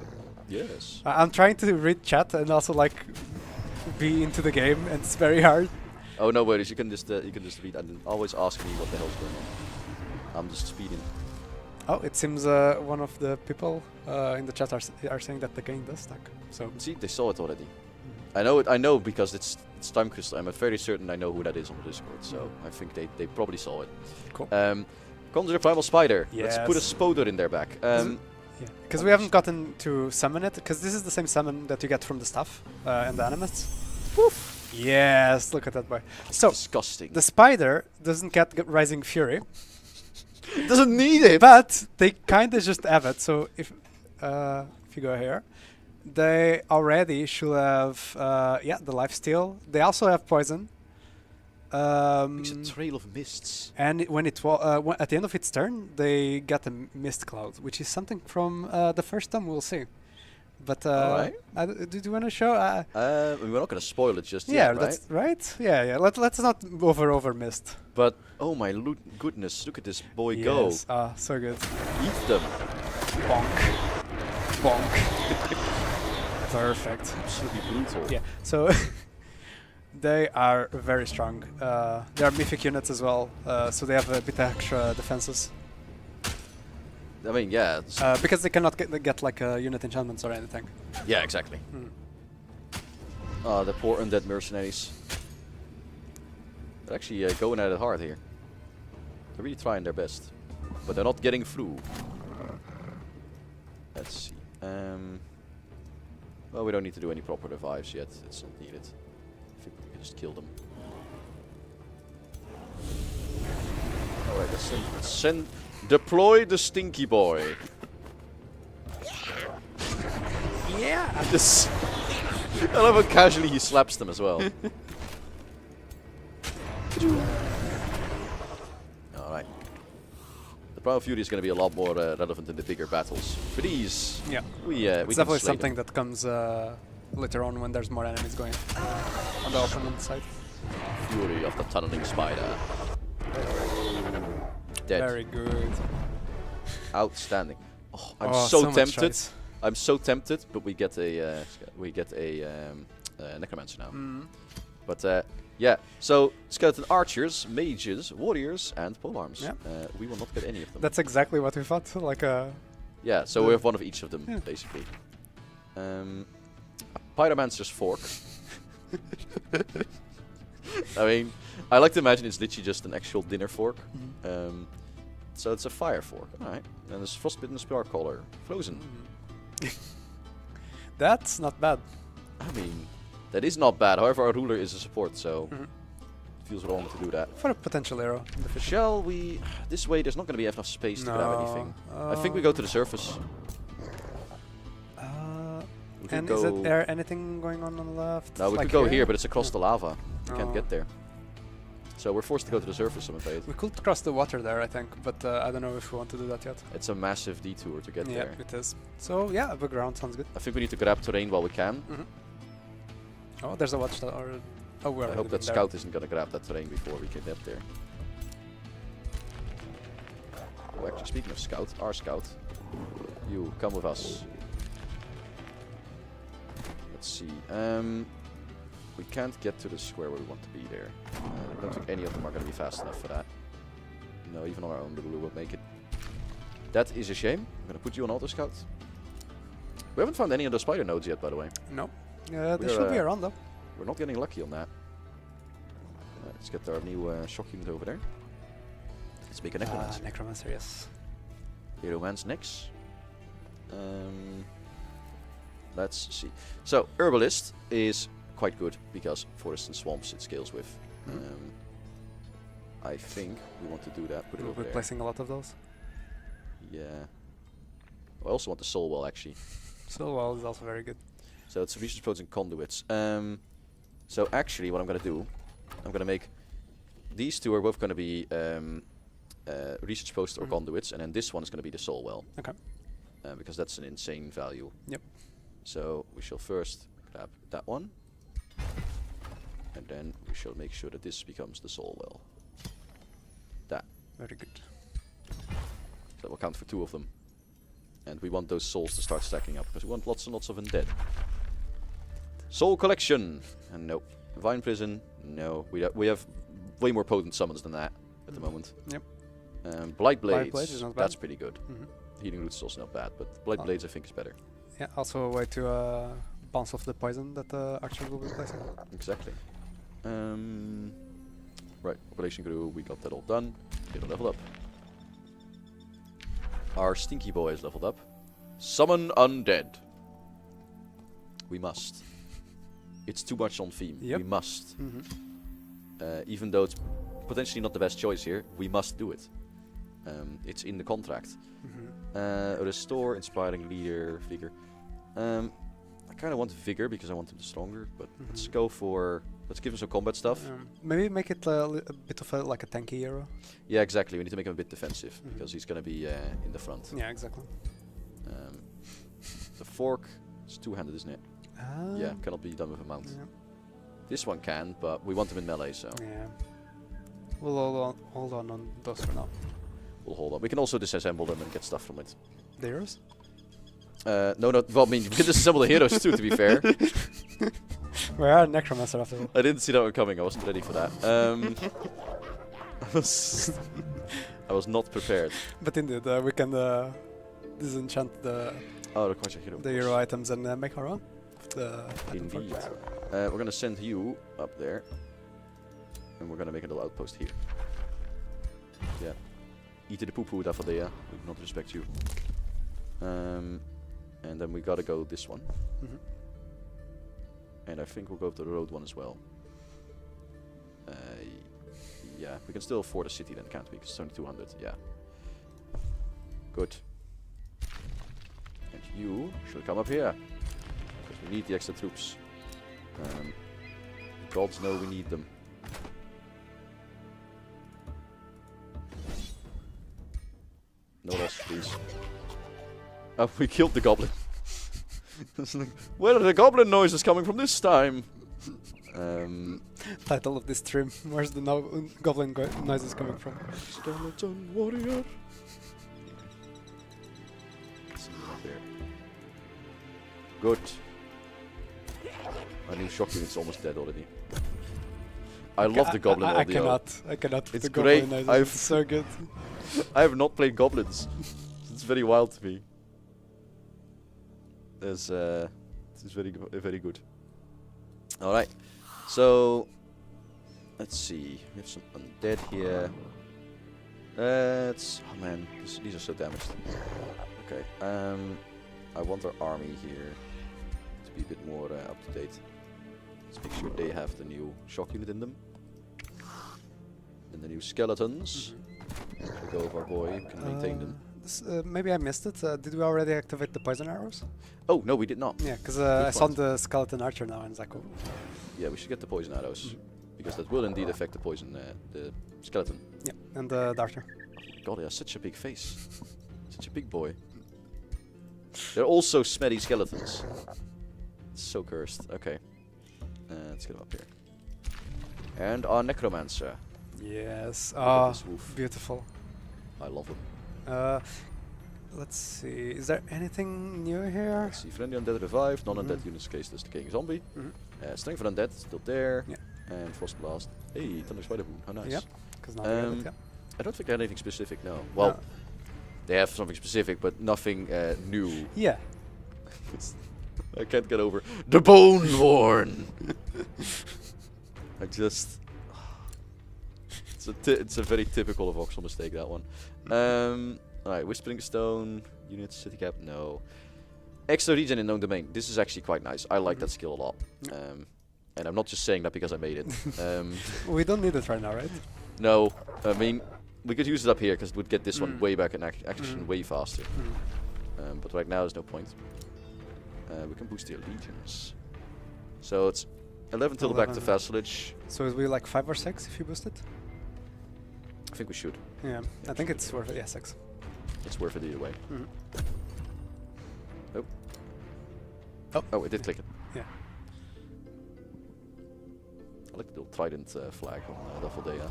Yes. I'm trying to read chat and also like be into the game, and it's very hard. Oh no worries, you can just read and always ask me what the hell's going on. I'm just speeding. Oh, it seems one of the people in the chat are saying that the game does stack. So see, they saw it already. I know it. I know because it's Time Crystal. I'm very certain I know who that is on the Discord. So I think they probably saw it. Cool. Conjure Primal Spider. Yes. Let's put a Spoder in their back. Yeah, because we haven't gotten to summon it, because this is the same summon that you get from the staff and the animates. Woof! Yes, look at that boy. So, disgusting. The spider doesn't get Rising Fury. Doesn't need it! But they kinda just have it, so if you go here, they already should have, the lifesteal. They also have poison. Makes a trail of mists. And when at the end of its turn, they get a mist cloud, which is something from the first time. We'll see. But do you want to show? We're not going to spoil it just yeah, yet, right? That's right. Yeah. Let's not over mist. But oh my goodness, look at this boy go! So good. Eat them. Bonk. Perfect. Absolutely brutal. Yeah. So. They are very strong. They are mythic units as well, so they have a bit extra defenses. I mean, yeah. Because they cannot get like unit enchantments or anything. Yeah, exactly. Oh, the poor undead mercenaries. They're actually going at it hard here. They're really trying their best, but they're not getting through. Let's see. Well, we don't need to do any proper revives yet. It's not needed. I think we can just kill them. Alright, let's deploy the stinky boy. Yeah. This I love how casually he slaps them as well. Alright. The Primal Fury is going to be a lot more relevant in the bigger battles. For these, we it's definitely something that comes later on when there's more enemies going on the opponent side. Fury of the tunneling spider. Dead. Very good. Outstanding. Oh, I'm Oh, so much tempted. choice. I'm so tempted, but we get a necromancer now. But yeah, so skeleton archers, mages, warriors, and polearms. Yeah. We will not get any of them. That's exactly what we thought. Like Yeah, so we have one of each of them, basically. A pyromancer's fork. I mean, I like to imagine it's literally just an actual dinner fork. So it's a fire fork. Alright. And there's frostbitten sparkcaller. Frozen. That's not bad. I mean, that is not bad. However, our ruler is a support, so it feels wrong to do that. For a potential arrow. In the future. Shall we... This way, there's not going to be enough space to grab anything. I think we go to the surface. We could And go... is there anything going on the left? No, we Like could go here, but it's across the lava. We can't Oh. get there. So we're forced to go to the surface, I'm afraid. We could cross the water there, I think, but I don't know if we want to do that yet. It's a massive detour to get Yeah, there. it is. So yeah, above ground sounds good. I think we need to grab terrain while we can. Oh, there's a watchtower. Oh, we're I hope that scout isn't going to grab that terrain before we can get there. Oh, actually, speaking of scout, our scout, you come with us. Let's see. We can't get to the square where we want to be there. I don't think any of them are going to be fast enough for that. No, even on our own, the ruler won't make it. That is a shame. I'm going to put you on auto scout. We haven't found any of the spider nodes yet, by the way. No. They We're, should be around though. We're not getting lucky on that. Let's get our new shock unit over there. Let's make a necromancer. Necromancer, yes. Hero man's next. Let's see. So, herbalist is quite good because forests and swamps it scales with. I think we want to do that. Put it We'll over be there. placing a lot of those. Yeah. I also want the soul well actually. So well is also very good. So it's research pods and conduits. So actually, what I'm gonna do, I'm gonna make these two are both gonna be research posts or conduits, and then this one is gonna be the soul well. Okay. Because that's an insane value. Yep. So we shall first grab that one, and then we shall make sure that this becomes the soul well. That. Very good. That will count for 2 of them. And we want those souls to start stacking up because we want lots and lots of undead. Soul collection, and no. Vine prison, no. We have way more potent summons than that at the moment. Yep. Blight Blade blades, is not bad. that's pretty good. Healing roots is also not bad, but blight blades I think is better. Yeah, also a way to bounce off the poison that the archer will be placing. Exactly. Right, population grew, we got that all done. Get a level up. Our stinky boy is leveled up. Summon undead. We must. It's too much on theme. Yep. We must. Even though it's potentially not the best choice here, we must do it. It's in the contract. Restore, inspiring leader, vigor. I kind of want vigor because I want him stronger, but let's go for... Let's give him some combat stuff. Maybe make it a bit of like a tanky hero. Yeah, exactly. We need to make him a bit defensive because he's going to be in the front. Yeah, exactly. The fork is two-handed, isn't it? Yeah, cannot be done with a mount. Yeah. This one can, but we want him in melee, so Yeah. We'll hold on those for now. we'll hold on. We can also disassemble them and get stuff from it. The heroes? No, well, I mean, we can disassemble the heroes too, to be fair. We are a necromancer after all. I didn't see that one coming. I wasn't ready for that. I was not prepared. But indeed, we can disenchant the Oh, the Quasar hero. hero items and make our own. Indeed. We're gonna send you up there, and we're gonna make a little outpost here. Yeah. Eat the poo-poo, Daffodea. We do not respect you. And then we gotta go this one. And I think we'll go to the road one as well. Yeah, we can still afford a city then, can't we? Because it's only 200, yeah. Good. And you should come up here. Because we need the extra troops. Gods know we need them. No less, please. Oh, we killed the goblin. Where are the goblin noises coming from this time? Title of this stream. Where's the goblin noises coming from? Skeleton warrior. Let's see up here. Good. My new shock unit's almost dead already. I love the goblin audio. I cannot with It's the goblin great. noises. It's so good. I have not played goblins. It's very wild to me. This is very good. All right, so let's see. We have some undead here. Oh man, these are so damaged. Okay, I want our army here to be a bit more up to date. Let's make sure they have the new shock unit in them. And the new skeletons. We go with our boy who can maintain them. Maybe I missed it. Did we already activate the poison arrows? Oh, no, we did not. Yeah, because I saw the skeleton archer now and Zako. Yeah, we should get the poison arrows. Because that will indeed affect the poison, the skeleton. Yeah, and the darter. God, he has such a big face. Such a big boy. They're also smelly skeletons. It's so cursed. Okay. Let's get him up here. And our necromancer. Yes. Look at this wolf. Beautiful. I love him. Let's see. Is there anything new here? Let's see. Friendly undead revived. Non-undead units case as the king zombie. Strength for undead still there. Yeah. And frost blast. Hey, thunder spider boom. How nice. Yep. Because now we have it, yeah. I don't think they had anything specific. No. Well, they have something specific, but nothing new. Yeah. I can't get over the bone horn. I just. It's a very typical of voxel mistake, that one. Alright, Whispering Stone, units, city cap, no. Extra regen in known domain. This is actually quite nice. I like that skill a lot. And I'm not just saying that because I made it. We don't need it right now, right? No, I mean, we could use it up here because it would get this one way back in action way faster. But right now there's no point. We can boost the legions. So it's 11 till back to vassalage. So it'll be like 5 or 6 if you boost it? I think we should. Yeah, I think it's worth it. Yeah, 6. It's worth it either way. Oh. Oh. Oh, it did click it. Yeah. I like the little trident flag on Daffodea.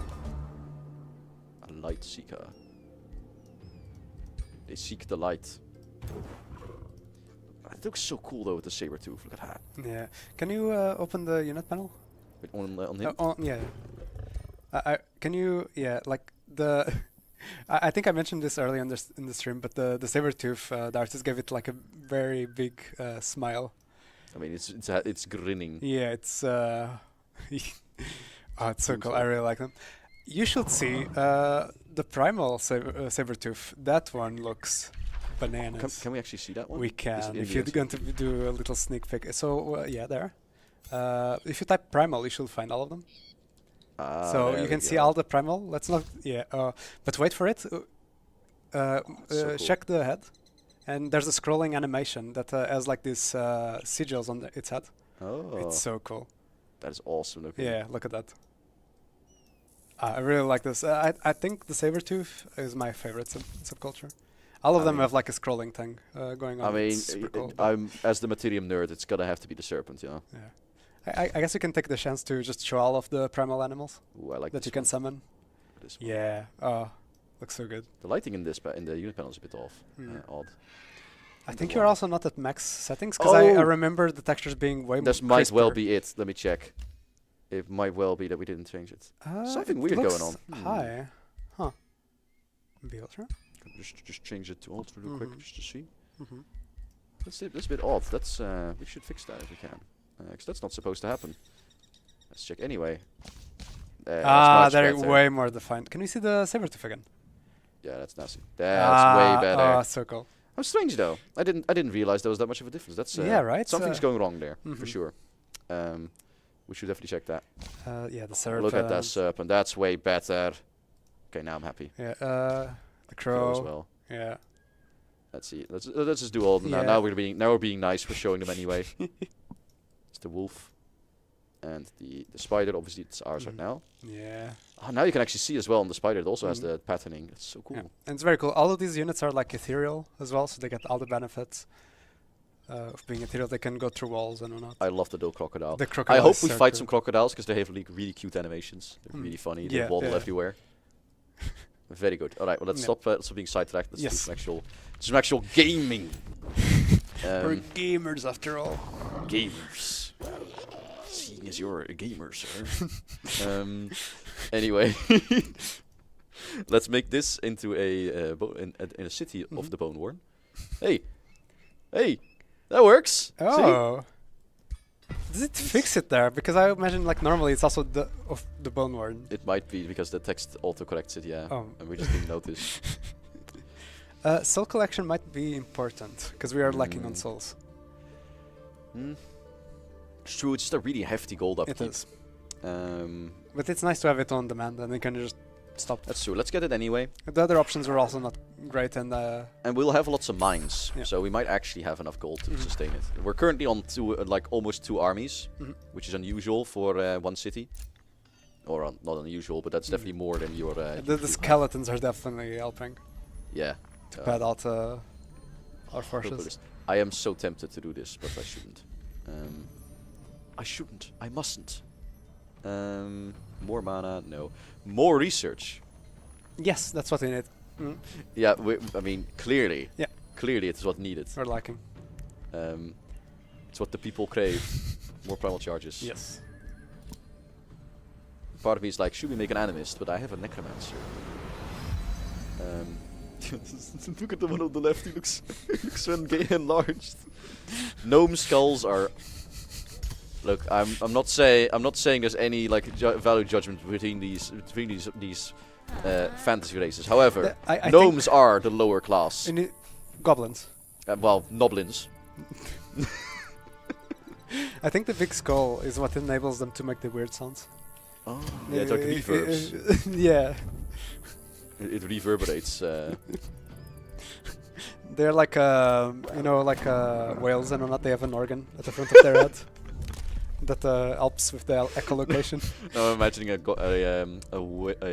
A light seeker. They seek the light. It looks so cool though with the saber tooth. Look at that. Yeah. Can you open the unit panel? Wait, on him? Yeah. Can you? Yeah, like the. I think I mentioned this earlier in the stream, but the saber tooth, the artist gave it like a very big smile. I mean, it's grinning. Yeah, it's. Oh, it's so cool. I really like them. You should see the Primal saber tooth. That one looks bananas. Can we actually see that one? We can. If you're going to do a little sneak peek. So yeah, there. If you type Primal, you should find all of them. So you can see all the Primal. Let's not. Yeah. But wait for it. So cool. Check the head, and there's a scrolling animation that has like these sigils on its head. Oh. It's so cool. That is awesome looking. Yeah, look at that. I really like this. I think the saber tooth is my favorite subculture. All of them have like a scrolling thing going on. I mean, cool, I'm as the Materium nerd, it's gonna have to be the serpent, you know. Yeah. I guess you can take the chance to just show all of the primal animals. Ooh, I like that you can summon. This one. Yeah. Oh, looks so good. The lighting in in the unit panel is a bit off. Odd. I think you're also not at max settings because I remember the textures being way more. This might well be it. Let me check. It might well be that we didn't change it. Something weird going on. High. Huh. Be ultra? Just change it to ultra real quick just to see. That's a bit odd. That's we should fix that if we can. Because that's not supposed to happen. Let's check anyway. They're way more defined. Can we see the saber tooth again? Yeah, that's nasty. That's way better. Oh, so cool. How strange though. I didn't realize there was that much of a difference. That's yeah, right. Something's going wrong there for sure. We should definitely check that. Yeah, the serpent. Look at that serpent. That's way better. Okay, now I'm happy. Yeah. The crow as well. Yeah. Let's see. Let's just do all of them now. Now we're being nice. We're showing them anyway. It's the wolf and the spider. Obviously, it's ours right now. Yeah. Oh, now you can actually see as well on the spider. It also has the patterning. It's so cool. Yeah. And it's very cool. All of these units are like ethereal as well, so they get all the benefits. of being a hero. They can go through walls and whatnot. I love the little crocodile. The I crocodile hope is we so fight cool. some crocodiles because they have really cute animations. They're Mm. really funny. Yeah, They waddle yeah. everywhere. Very good. All right, well let's Yeah. stop being sidetracked. Let's do Yes. some actual gaming. We're gamers after all. Gamers. Seeing as you're a gamer, sir. Anyway, let's make this into in a city of the Bone Worn. Hey, that works. See? Oh. Does it fix it there? Because I imagine like normally it's also of the Bone Worn. It might be because the text autocorrects it, yeah. Oh. And we just didn't notice. Soul collection might be important because we are lacking on Mm. souls. It's true, it's just a really hefty gold upkeep. It is. Um, But it's nice to have it on demand and you can just stop. that's true. Let's get it anyway. The other options are also not great and And we'll have lots of mines, Yeah. so we might actually have enough gold to Mhm. sustain it. We're currently on almost 2 armies, Mhm. which is unusual for one city. Or not unusual, but that's Mhm. definitely more than your... the skeletons are definitely helping Yeah. to pad out our forces. Purpose. I am so tempted to do this, but I shouldn't. I shouldn't. I mustn't. More mana? No. More research. Yes, that's what we need. Mm. Yeah, I mean, clearly. Yeah. Clearly it's what needed. We're lacking. It's what the people crave. More primal charges. Yes. Part of me is like, should we make an animist? But I have a necromancer. Look at the one on the left. He looks enlarged. Gnome skulls are. Look, I'm not saying there's any like value judgment between these fantasy races. However, I gnomes are the lower class. Goblins. Well, noblins. I think the big skull is what enables them to make the weird sounds. Oh, yeah, it's like reverbs. Yeah. It reverberates. They're like like whales and whatnot. They have an organ at the front of their head that helps with the echolocation. No, I'm imagining a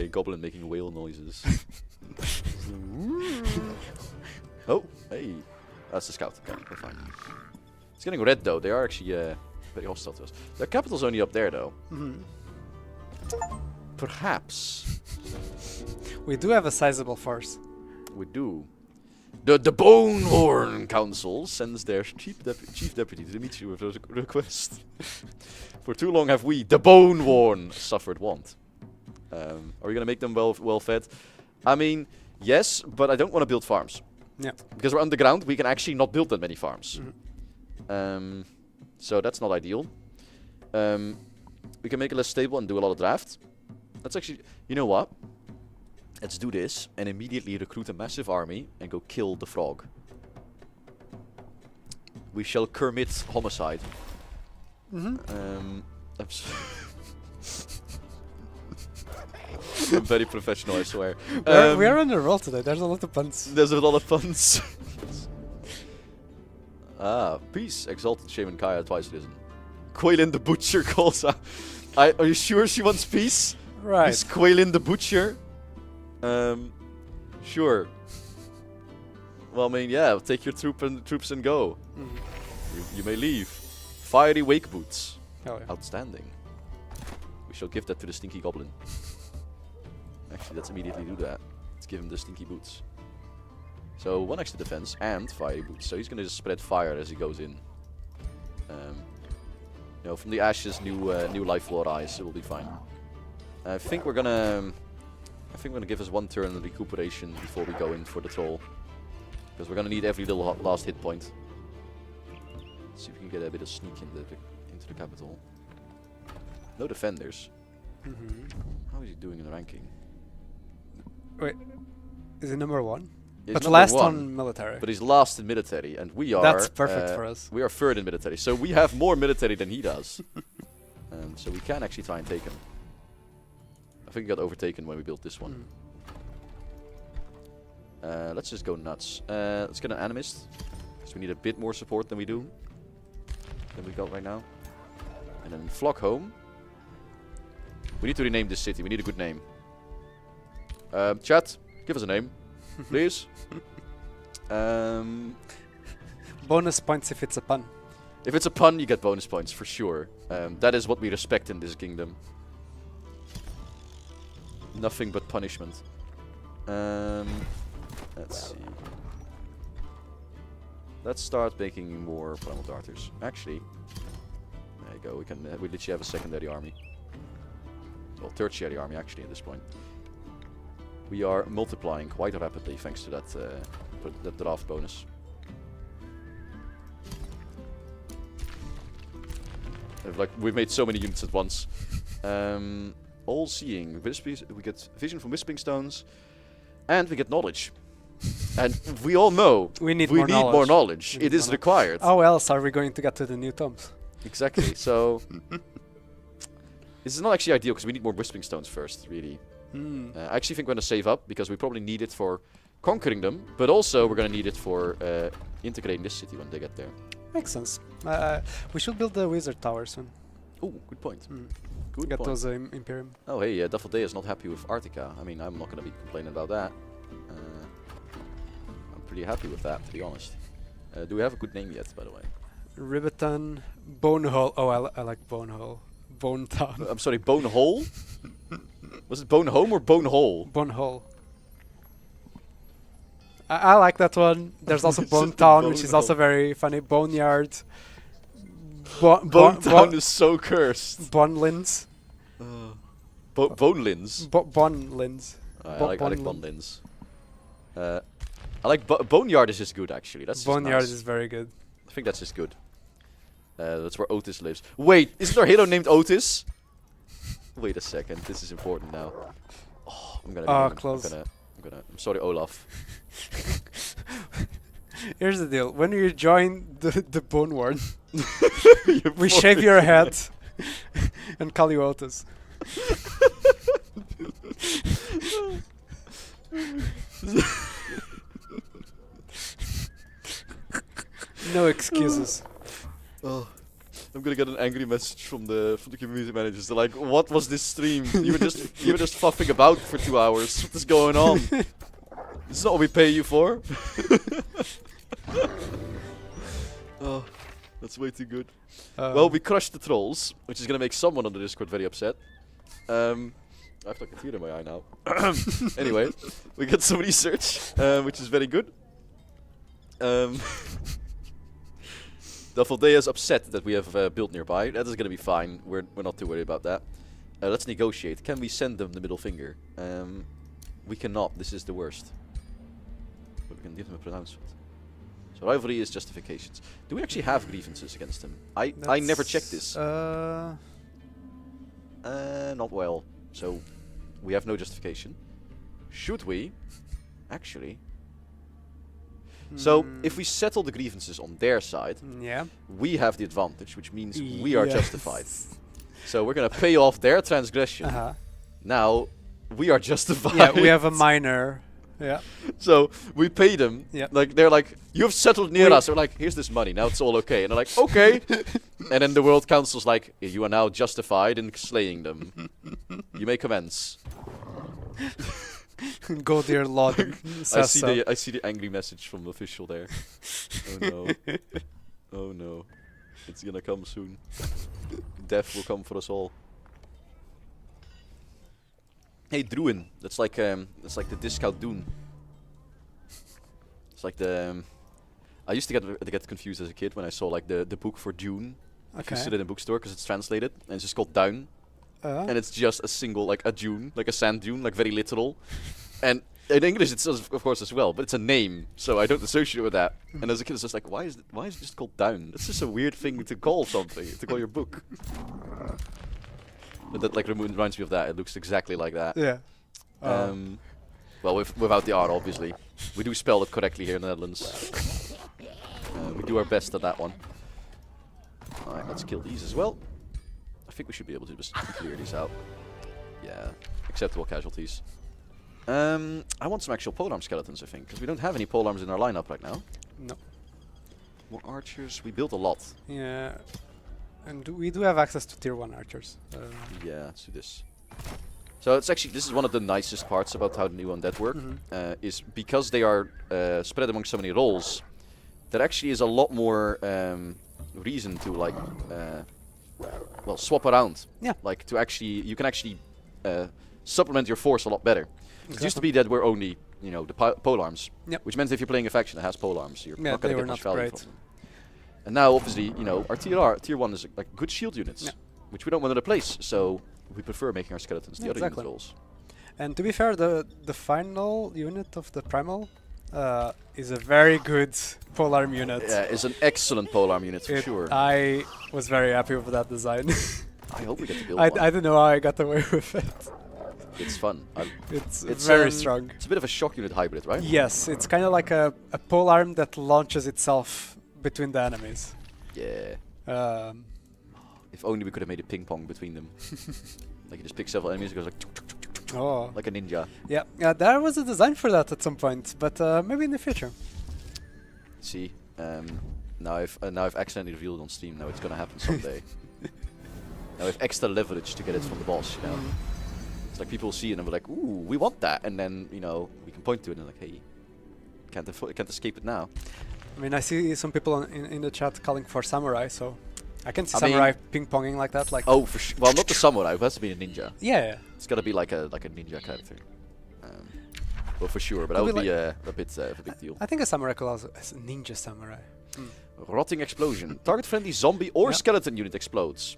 goblin making whale noises. Oh, hey, that's a scout. Okay, we're fine. It's getting red though. They are actually very hostile to us. Their capital's only up there though. Mhm. Perhaps We do have a sizable force. we do. The Bone-Worn Council sends their chief deputy to meet you with a request. For too long have we, the Bone-Worn, suffered want. Are we gonna make them well fed? I mean, yes, but I don't want to build farms. Yeah. Because we're underground, we can actually not build that many farms. Mhm. So that's not ideal. We can make it less stable and do a lot of draft. Let's actually, you know what? Let's do this and immediately recruit a massive army and go kill the frog. We shall commit homicide. I'm very professional, I swear. We are on a roll today. There's a lot of puns. There's a lot of puns. Peace. Exalted Shaman Kaya twice risen. Quailin the Butcher calls out. Are you sure she wants peace? Right. Is Quailin the Butcher? Sure. Well, I mean, yeah, take your troops and go. Mhm. You may leave. Fiery Wake Boots. Oh, yeah. Outstanding. We shall give that to the Stinky Goblin. Actually, let's immediately do that. Let's give him the Stinky Boots. So, 1 extra defense and Fiery Boots. So he's gonna just spread fire as he goes in. From the ashes, new life will rise. It will be fine. I think we're gonna give us 1 turn of recuperation before we go in for the troll, because we're gonna need every little last hit point. Let's see if we can get a bit of sneak into the capital. No defenders. How is he doing in the ranking? Wait, is it number 1? He's But number last 1, on military. but he's last in military, and we are. That's perfect for us. We are 3rd in military, so we have more military than he does. So we can actually try and take him. I think he got overtaken when we built this one. Let's just go nuts. Let's get an animist, because we need a bit more support than we do. Than we got right now. And then flock home. We need to rename this city. We need a good name. Chat, give us a name, please. Bonus points if it's a pun. If it's a pun, you get bonus points for sure. That is what we respect in this kingdom. Nothing but punishment. Let's see. Let's start making more primal darters. Actually, there you go. We can. We literally have a secondary army. Well, tertiary army actually at this point. We are multiplying quite rapidly thanks to that draft bonus. Like we've made so many units at once. All seeing. We get vision from Whispering Stones, and we get knowledge. And we all know we need more knowledge. It is required. How else are we going to get to the new tomes? Exactly. So this is not actually ideal because we need more Whispering Stones first, really. I actually think we're going to save up because we probably need it for conquering them, but also we're going to need it for integrating this city when they get there. Makes sense. We should build the wizard tower soon. Oh, good point. Good Get point. those Imperium. Oh, hey, Daffodil is not happy with Arctica. I mean, I'm not going to be complaining about that. I'm pretty happy with that, to be honest. Do we have a good name yet, by the way? Ribbeton, Bonehole. Oh, I like Bonehole. Bone Town. I'm sorry, Bone Hole? Was it Bone Home or Bone Hole? Bonehole. I like that one. There's also Bone Town, which is also very funny. Boneyard. Bone Town is so cursed. Bonlins. Bonelins? Bonlins. I like Bonlins. I like Boneyard is just good, actually. That's Boneyard nice. is very good. I think that's just good. That's where Otis lives. Wait, isn't our hero named Otis? Wait a second, this is important now. Oh, I'm gonna. Close. I'm sorry, Olaf. Here's the deal. When you join the Bone Ward, we shave your head and call you Otis. No excuses. Oh, I'm gonna get an angry message from the community managers. They're like, "What was this stream? You were just fuffing about for 2 hours. What is going on? This is not what we pay you for." Oh, that's way too good. Well, we crushed the trolls, which is gonna make someone on the Discord very upset. I've got a tear in my eye now. Anyway, we got some research, which is very good. Daffodil is upset that we have built nearby. That is gonna be fine. We're not too worried about that. Let's negotiate. Can we send them the middle finger? We cannot. This is the worst. But we can give them a pronouncement. So rivalry is justifications. Do we actually have grievances against him? I never checked this. Not well. So we have no justification. Should we? Actually. So if we settle the grievances on their side, we have the advantage, which means we are justified. So we're gonna pay off their transgression. Now we are justified. Yeah, we have a minor. Yeah. So we pay them. Yep. Like they're like, "You've settled near us." We're like, "Here's this money. Now it's all okay." And they're like, "Okay." And then the World Council's like, "You are now justified in slaying them. You may commence." Go, dear Lord. I see the angry message from the official there. Oh no. Oh no. It's gonna come soon. Death will come for us all. Hey, Druin. That's like the discount Dune. It's like the. I used to get confused as a kid when I saw like the book for Dune. If you sit in a bookstore because it's translated and it's just called Duin. And it's just a single, like a dune, like a sand dune, like very literal. And in English it's of course as well, but it's a name, so I don't associate it with that. And as a kid it's just like, why is it just called down? That's just a weird thing to call something, to call your book. But that like reminds me of that. It looks exactly like that. Yeah. Well, without the R, obviously. We do spell it correctly here in the Netherlands. We do our best at that one. Alright, let's kill these as well. I think we should be able to just clear these out. Yeah, acceptable casualties. I want some actual polearm skeletons, I think, because we don't have any polearms in our lineup right now. No. More archers. We built a lot. Yeah. And we do have access to tier 1 archers. Yeah, let's do this. So it's actually, this is one of the nicest parts about how the new Undead work, is because they are spread among so many roles, there actually is a lot more reason to like, well, swap around. Yeah. Like to actually, you can actually supplement your force a lot better. It used to be that we're only, you know, the pole arms, Yep. which meant if you're playing a faction that has pole arms, you're Yeah, not going they to were get much not value great. from them. And now, obviously, you know, our tier 1 is like good shield units, Yeah. which we don't want to replace. So we prefer making our skeletons the Yeah, other exactly. unit roles. And to be fair, the final unit of the Primal is a very good polearm unit. Yeah, it's an excellent pole arm unit for sure. I was very happy with that design. I hope we get to build I one. don't know how I got away with it. It's fun. It's It's, very strong. It's a bit of a shock unit hybrid, right? Yes, it's kind of like a polearm that launches itself between the enemies. Yeah. Um, If only we could have made a ping pong between them. Like you just pick several enemies, it goes like oh, like a ninja. yeah, there was a design for that at some point, but maybe in the future. See, now I've accidentally revealed on Steam. Now it's gonna happen someday. Now we have extra leverage to get it from the boss. You know, it's like people see it and we're like, "Ooh, we want that," and then you know we can point to it and like, "Hey, can't escape it now." I mean, I see some people in the chat calling for samurai, so I can see I mean- samurai ping-ponging like that. Like, Oh, for sure. Well, not the samurai. It has to be a ninja. yeah, It's gotta be like a ninja character. Well, for sure, but that Could would be be a bit of a big deal. I think a samurai could also as a ninja samurai. Rotting explosion. Target-friendly zombie or Yeah. skeleton unit explodes.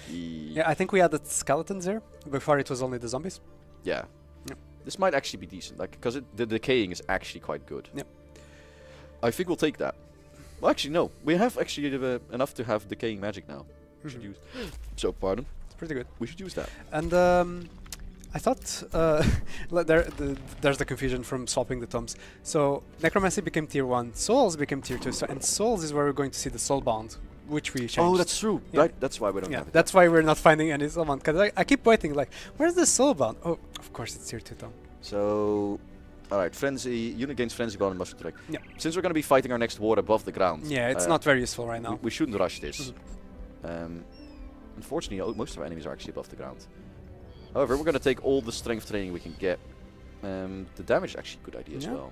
Yeah, I think we added skeletons here. Before it was only the zombies. Yeah. Yep. This might actually be decent, like, because the decaying is actually quite good. Yep. I think we'll take that. Well, actually, no. We have actually enough to have decaying magic now. We should use. So, pardon. It's pretty good. We should use that. And I thought there's the confusion from swapping the tomes. So Necromancy became tier 1, Souls became tier 2, so, and Souls is where we're going to see the Soulbound, which we changed. Oh, that's true. Yeah. Right. That's why we don't yeah. have it. That's why we're not finding any Soulbound. Because I keep waiting, like, where's the Soulbound? Oh, of course it's tier 2 tome. So, all right. Frenzy unit gains frenzy bond and muscle direct. Yeah. Since we're going to be fighting our next war above the ground. Yeah, it's not very useful right now. We shouldn't rush this. Unfortunately, most of our enemies are actually above the ground. However, we're going to take all the strength training we can get. The damage is actually a good idea as Yeah. well.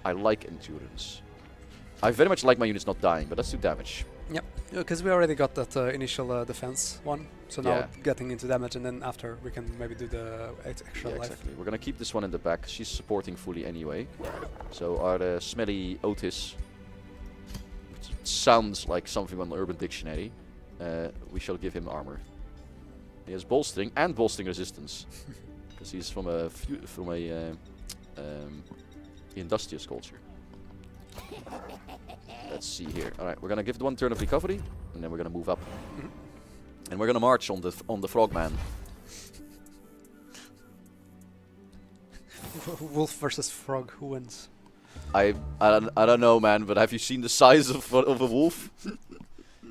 I like endurance. I very much like my units not dying, but let's do damage. Yep, because we already got that initial defense one. So now Yeah. getting into damage, and then after we can maybe do the extra Yeah, life. exactly. We're going to keep this one in the back. She's supporting fully anyway. So our smelly Otis, which sounds like something on the Urban Dictionary, we shall give him armor. He has bolstering and bolstering resistance, because he's from a industrious culture. Let's see here. All right, we're gonna give it one turn of recovery, and then we're gonna move up, and we're gonna march on the frogman. Wolf versus frog, who wins? I don't know, man, but have you seen the size of a wolf?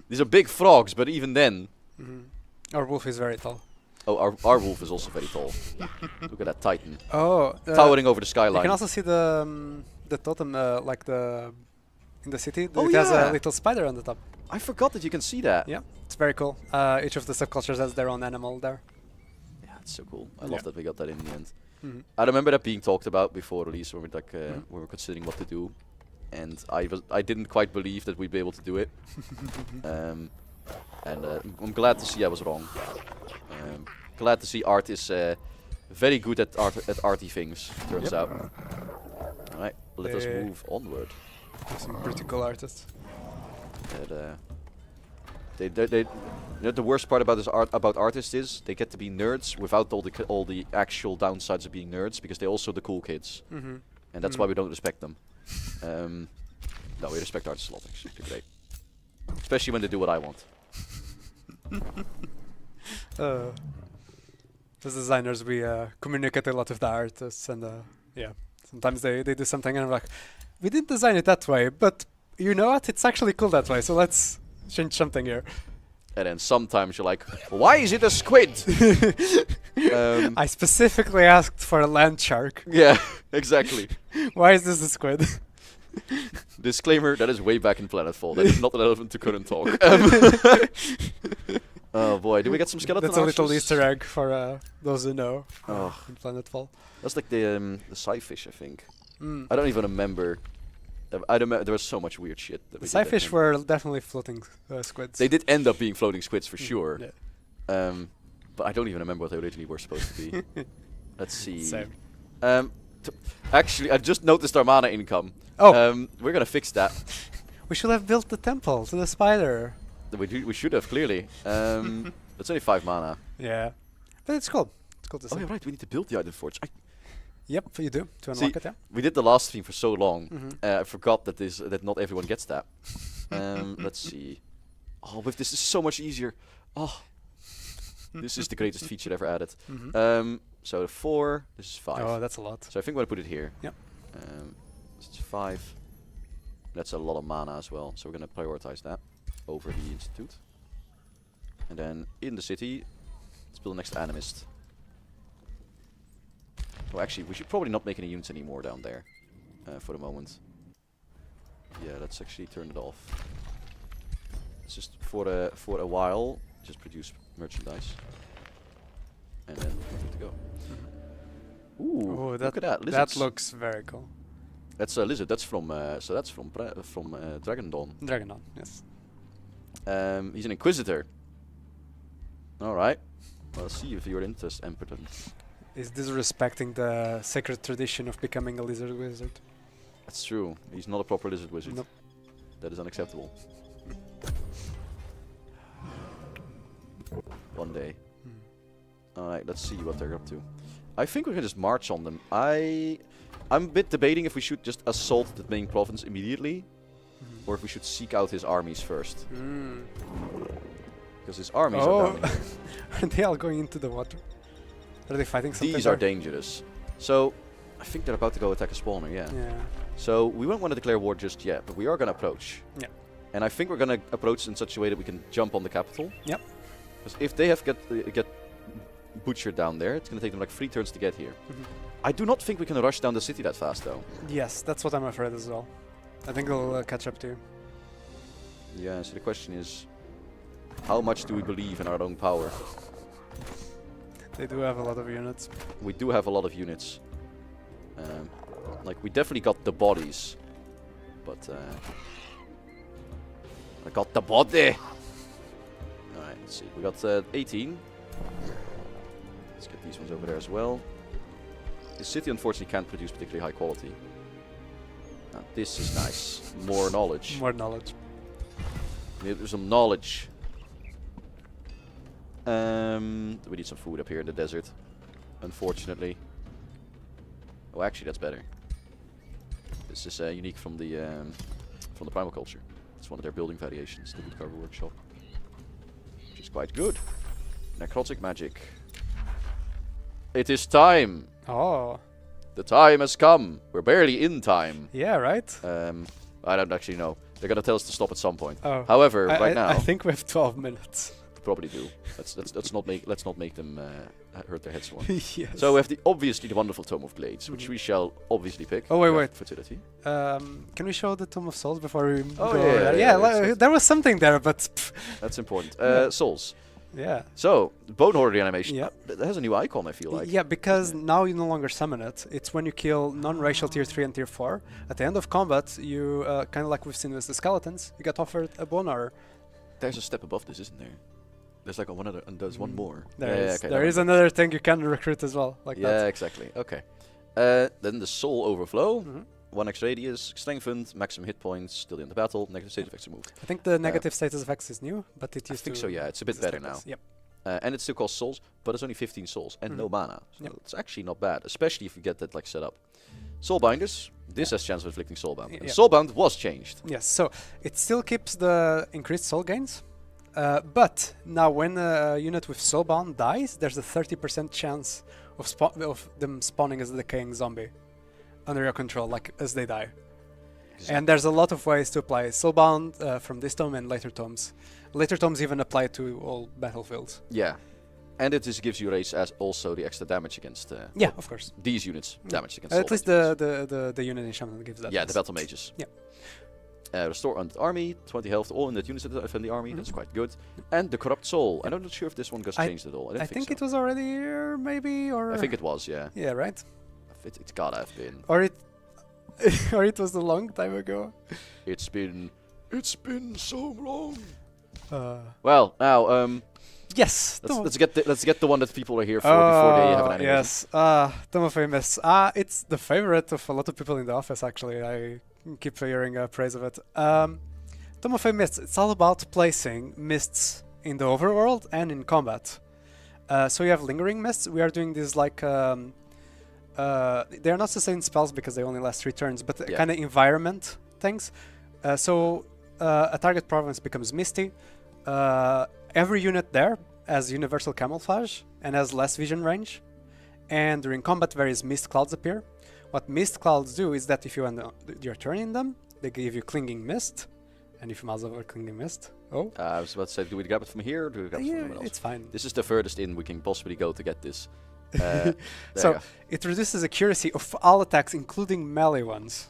These are big frogs, but even then. Our wolf is very tall. Oh, our wolf is also very tall. Look at that titan, Oh, towering over the you skyline. can also see the totem, like in the city. Oh, it has yeah. a little spider on the top. I forgot that you can see that. Yeah, it's very cool. Each of the subcultures has their own animal there. Yeah, it's so cool. I Yeah. love that we got that in the end. Mhm. I remember that being talked about before release, when we when we were considering what to do, and I didn't quite believe that we'd be able to do it. I'm glad to see I was wrong. Glad to see Art is very good at arty things. Turns out. All right, let us Yeah. move onward. Some pretty cool artists. You know, the worst part about about artists is they get to be nerds without all the actual downsides of being nerds, because they're also the cool kids, and that's why we don't respect them. No, we respect artists a lot. Actually, they're great, especially when they do what I want. As designers, we communicate a lot with the artists, and yeah, sometimes they do something, and I'm like, we didn't design it that way, but you know what? It's actually cool that way, so let's change something here. And then sometimes you're like, why is it a squid? I specifically asked for a land shark. Yeah, exactly. Why is this a squid? Disclaimer: that is way back in Planetfall. That is not relevant to current talk. Oh boy, do we get some skeleton That's a little archers? Easter egg for those who know Oh. in Planetfall. That's like the sci fish, I think. Mm. I don't even remember I don't there was so much weird shit. That The we did that Scyfish thing. were definitely floating squids. They did end up being floating squids for sure. Yeah. But I don't even remember what they originally were supposed to be. Let's see. Same. Actually, I just noticed our mana income. Oh. We're gonna fix that. We should have built the temple to the spider. We should have clearly. It's only 5 mana. Yeah. But it's cool. It's cool to see. Oh yeah, right. We need to build the Iron Forge. Yep, you do. To See, unlock it, yeah. We did the last theme for so long. Mhm. I forgot that not everyone gets that. Let's see. Oh, with this is so much easier. Oh, this is the greatest feature ever added. So 4. This is 5. Oh, that's a lot. So I think I'm gonna put it here. Yep. It's 5. That's a lot of mana as well. So we're gonna prioritize that over the institute. And then in the city, let's build the next animist. Oh, actually, we should probably not make any units anymore down there for the moment. Yeah, let's actually turn it off. It's just for a while, just produce merchandise, and then we're good to go. Ooh, Oh, look at that! that Lizards. looks very cool. That's a lizard. That's from so that's from Dragon Dawn. Dragonon, yes. He's an inquisitor. All right. Well, see if you're impotent. Is disrespecting the sacred tradition of becoming a lizard wizard? That's true. He's not a proper lizard wizard. Nope. That is unacceptable. One day. Alright, let's see what they're up to. I think we're gonna just march on them. I'm a bit debating if we should just assault the main province immediately, or if we should seek out his armies first. Because his armies are down here. Are they all going into the water? Are they fighting something? These are dangerous. So, I think they're about to go attack a spawner, yeah. So, we won't want to declare war just yet, but we are going to approach. Yeah. And I think we're going to approach in such a way that we can jump on the capital. Yep. Because if they have get butchered down there, it's going to take them like 3 turns to get here. I do not think we can rush down the city that fast, though. Yes, that's what I'm afraid as well. I think they'll catch up to you. Yeah, so the question is, how much do we believe in our own power? They do have a lot of units. We do have a lot of units. Like, we definitely got the bodies. But, I got the body! Alright, let's see. We got 18. Let's get these ones over there as well. The city, unfortunately, can't produce particularly high quality. Now, this is nice. More knowledge. More knowledge. We need some knowledge. We need some food up here in the desert, unfortunately. Oh, actually, that's better. This is unique from the Primal culture. It's one of their building variations, the Woodcarver Workshop, which is quite good. Necrotic magic. It is time. Oh. The time has come. We're barely in time. Yeah, right? I don't actually know. They're gonna tell us to stop at some point. Oh. However, right now I think we have 12 minutes. probably do. Let's not make them hurt their heads more. Yes. So we have obviously the wonderful Tome of Blades, which we shall obviously pick. Oh, wait. Fertility. Can we show the Tomb of Souls before we Oh, go yeah, over there? yeah, Yeah, there was something there, but That's important. Yeah. Souls. yeah. So Bone Hoarder animation. Yeah. That has a new icon. I feel like. Yeah, because now you no longer summon it. It's when you kill non-racial tier 3 and tier 4. At the end of combat, you, kind of like we've seen with the skeletons, you get offered a bone armor. There's a step above this, isn't there? There's like one other, and there's one more. There is another thing you can recruit as well, like Yeah, that. exactly. Okay. Then the Soul Overflow. Mhm. 1x radius, strengthened, maximum hit points, till the end of battle, negative state effects removed. I think the negative status effects is new, but it I used think to so, yeah. It's a bit exist better like now. this. Yep. And it still costs souls, but it's only 15 souls and no Mhm. mana. So Yep. it's actually not bad, especially if you get that like set up. Soulbinders. This has chance of inflicting soulbound. And Yeah. soulbound was changed. Yes, so it still keeps the increased soul gains, but now when a unit with soulbound dies, there's a 30% chance of them spawning as a decaying zombie under your control, like as they die. And there's a lot of ways to apply soulbound from this tome and later tomes. Later tomes even apply to all battlefields. Yeah. And it just gives you race as also the extra damage against Yeah, of course. these units. Damage against At least soulbound the unit in Shaman gives that. Yeah, the battle mages. Yeah. Restore undead army, 20 health to all undead units that defend the army. That's quite good. And the corrupt soul. I'm not sure if this one got changed at all. I, I don't think so. it was already here, maybe, or I think it was, yeah. yeah, right. It's gotta have been. Or it or it was a long time ago. It's been so long. Uh, Well, now yes. let's get the one that people are here for before they have an animation. Yes. Tome of Famous. It's the favorite of a lot of people in the office. Actually, I keep hearing praise of it. Tome of Famous. It's all about placing mists in the overworld and in combat. So you have lingering mists. We are doing these like they are not sustained spells because they only last 3 turns, but Yeah. kind of environment things. So a target province becomes misty. Every unit there has universal camouflage and has less vision range. And during combat, various mist clouds appear. What mist clouds do is that if you end your turn in them, they give you clinging mist. And if you mouse over clinging mist, I was about to say, do we grab it from here or do we grab it from someone else? it's fine. This is the furthest in we can possibly go to get this. There So you go. it reduces accuracy of all attacks, including melee ones,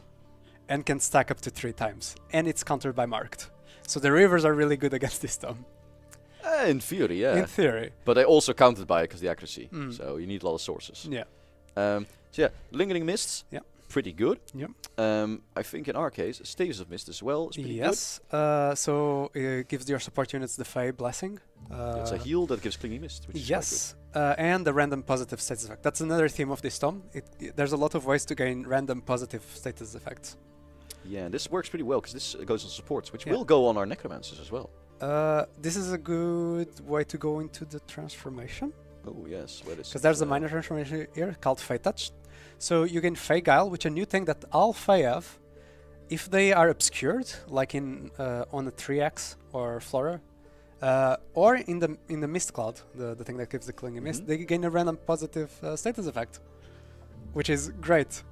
and can stack up to 3 times. And it's countered by marked. So the rivers are really good against this tome. In theory, yeah. In theory. But they also counted by it because the accuracy. Mm. So you need a lot of sources. Yeah. So yeah, lingering mists. Yeah. Pretty good. Yep. I think in our case, staves of mist as well is pretty Yes. So it gives your support units the Fey blessing. good. It's a heal that gives clinging mist, which is Yes. And the random positive status effect. That's another theme of this tome. There's a lot of ways to gain random positive status effects. quite good. Yeah, and this works pretty well because this goes on supports, which Yeah. will go on our necromancers as well. This is a good way to go into the transformation. Oh yes, where is Because there's a minor transformation here called Fey Touch. So you gain Fey Guile, which is a new thing that all Fey have. If they are obscured, like in on a 3x or Flora, or in the Mist Cloud, the thing that gives the clinging mist, they gain a random positive status effect, which is great.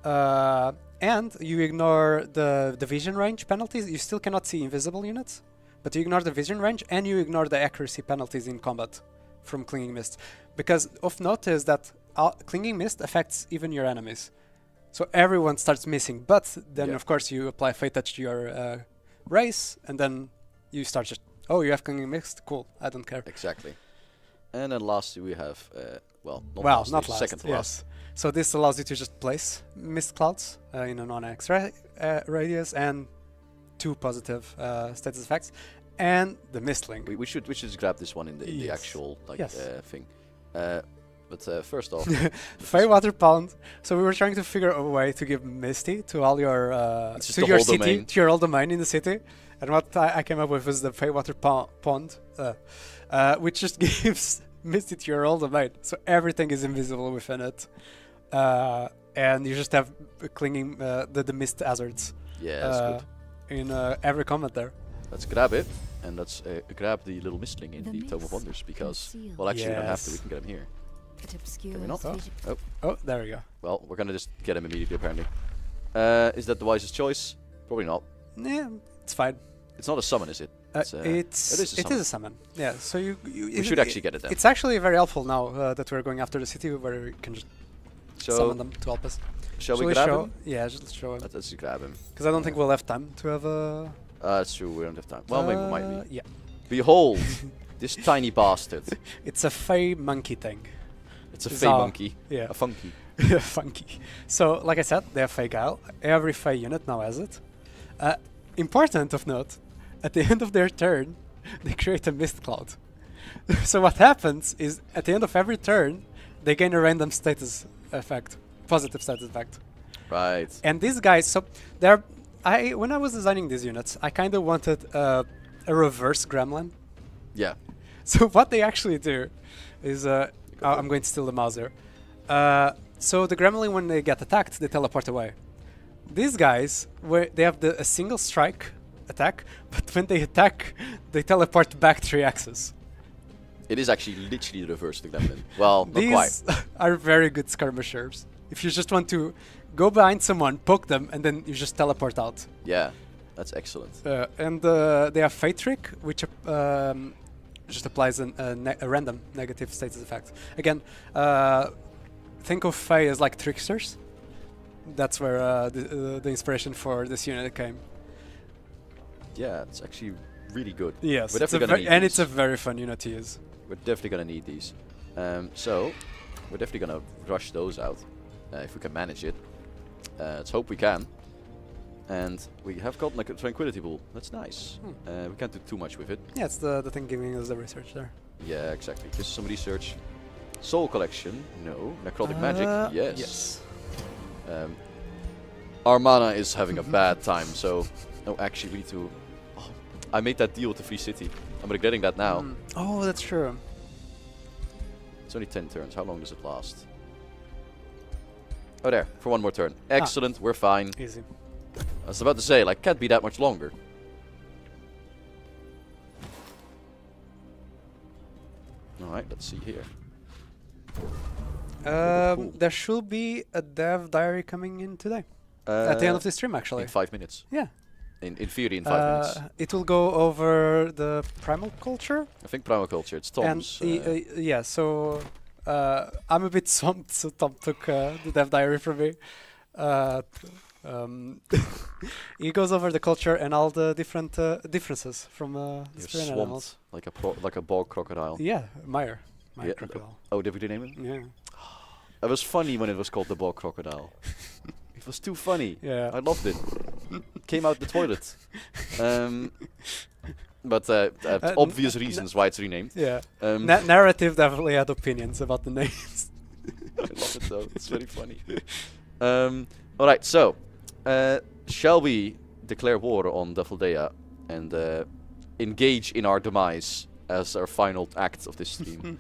And you ignore the vision range penalties. You still cannot see invisible units, but you ignore the vision range and you ignore the accuracy penalties in combat from Clinging Mist. Because of note is that Clinging Mist affects even your enemies. So everyone starts missing, but then of course you apply Fate Touch to your race, and then you start just, oh, you have Clinging Mist? Cool, I don't care. Exactly. And then lastly we have, not last, second to last. So this allows you to just place mist clouds in a non-X radius and 2 positive status effects, and the Mistling. We should just grab this one in the actual thing. But first off, Feywater Pound. So we were trying to figure a way to give Misty to all your to your city, domain. to your whole domain in the city, and what I came up with was the Feywater Pond, which just gives Misty to your whole domain, so everything is invisible within it, and you just have clinging the mist hazards. Yeah, that's good. In every combat there. Let's grab it, and let's grab the little mistling in The the Tome of mist Wonders, because, concealed. well, actually we don't have to, we Yes. can get him here. It obscures Can we not? vision. Oh, there we go. Well, we're gonna just get him immediately, apparently. Is that the wisest choice? Probably not. Yeah, it's fine. It's not a summon, is it? It is a summon. Yeah, so We should actually get it then. It's actually very helpful now that we're going after the city, where we can just summon them to help us. Shall we grab him? Yeah, just show him. Let's grab him. Because I don't think we'll have time to have a... That's true, we don't have time. Well, maybe we might be. Yeah. Behold, this tiny bastard. It's a Fey monkey thing. It's a It's Fey a- monkey. Yeah. A funky. Funky. So, like I said, they have Fey Guile. Every Fey unit now has it. Important of note, at the end of their turn, they create a mist cloud. So what happens is, at the end of every turn, they gain a random status effect, positive status effect. Right. And these guys, so they're, when I was designing these units, I kind of wanted a reverse gremlin. Yeah. So what they actually do is, I'm going to steal the mouse there. So the gremlin, when they get attacked, they teleport away. These guys, they have a single strike attack, but when they attack, they teleport back 3 axes. It is actually literally the reverse of the Gremlin. Well, not These quite. are very good skirmishers. If you just want to go behind someone, poke them, and then you just teleport out. Yeah, that's excellent. And they have Fate Trick, which just applies a random negative status effect. Again, think of Fae as like tricksters. That's where the inspiration for this unit came. Yeah, it's actually really good. Yes, We're definitely gonna need and these. it's a very fun unit to use. We're definitely gonna need these. So we're definitely gonna rush those out if we can manage it. Let's hope we can. And we have gotten like a tranquility pool. That's nice. We can't do too much with it. Yeah, it's the thing giving us the research there. Yeah, exactly. This is some research. Soul collection, no. Necrotic magic, yes. Yes. Our mana is having a bad time, so... No, actually, we need to... Oh, I made that deal with the Free City. I'm regretting that now. Oh, that's true. It's only 10 turns. How long does it last? Oh, there. For one more turn. Excellent. We're fine. Easy. I was about to say, like, can't be that much longer. Alright, let's see here. There should be a dev diary coming in today. At the end of the stream, actually. In 5 minutes. Yeah. In theory, in 5 minutes. It will go over the Primal culture. I think Primal culture. It's Tom's. And yeah, so I'm a bit swamped, so Tom took the dev diary from me. He goes over the culture and all the different differences from the You're spirit swamped animals. like a bog crocodile. Yeah, Meyer. Yeah, Crocodile. Oh, did we rename it? Yeah. It was funny when it was called the bog crocodile. It was too funny. Yeah. I loved it. Came out the toilet. But obvious reasons why it's renamed. Yeah. I Narrative definitely had opinions about the names. love it though. It's very funny. Alright, so shall we declare war on Duffledea and engage in our demise as our final act of this stream?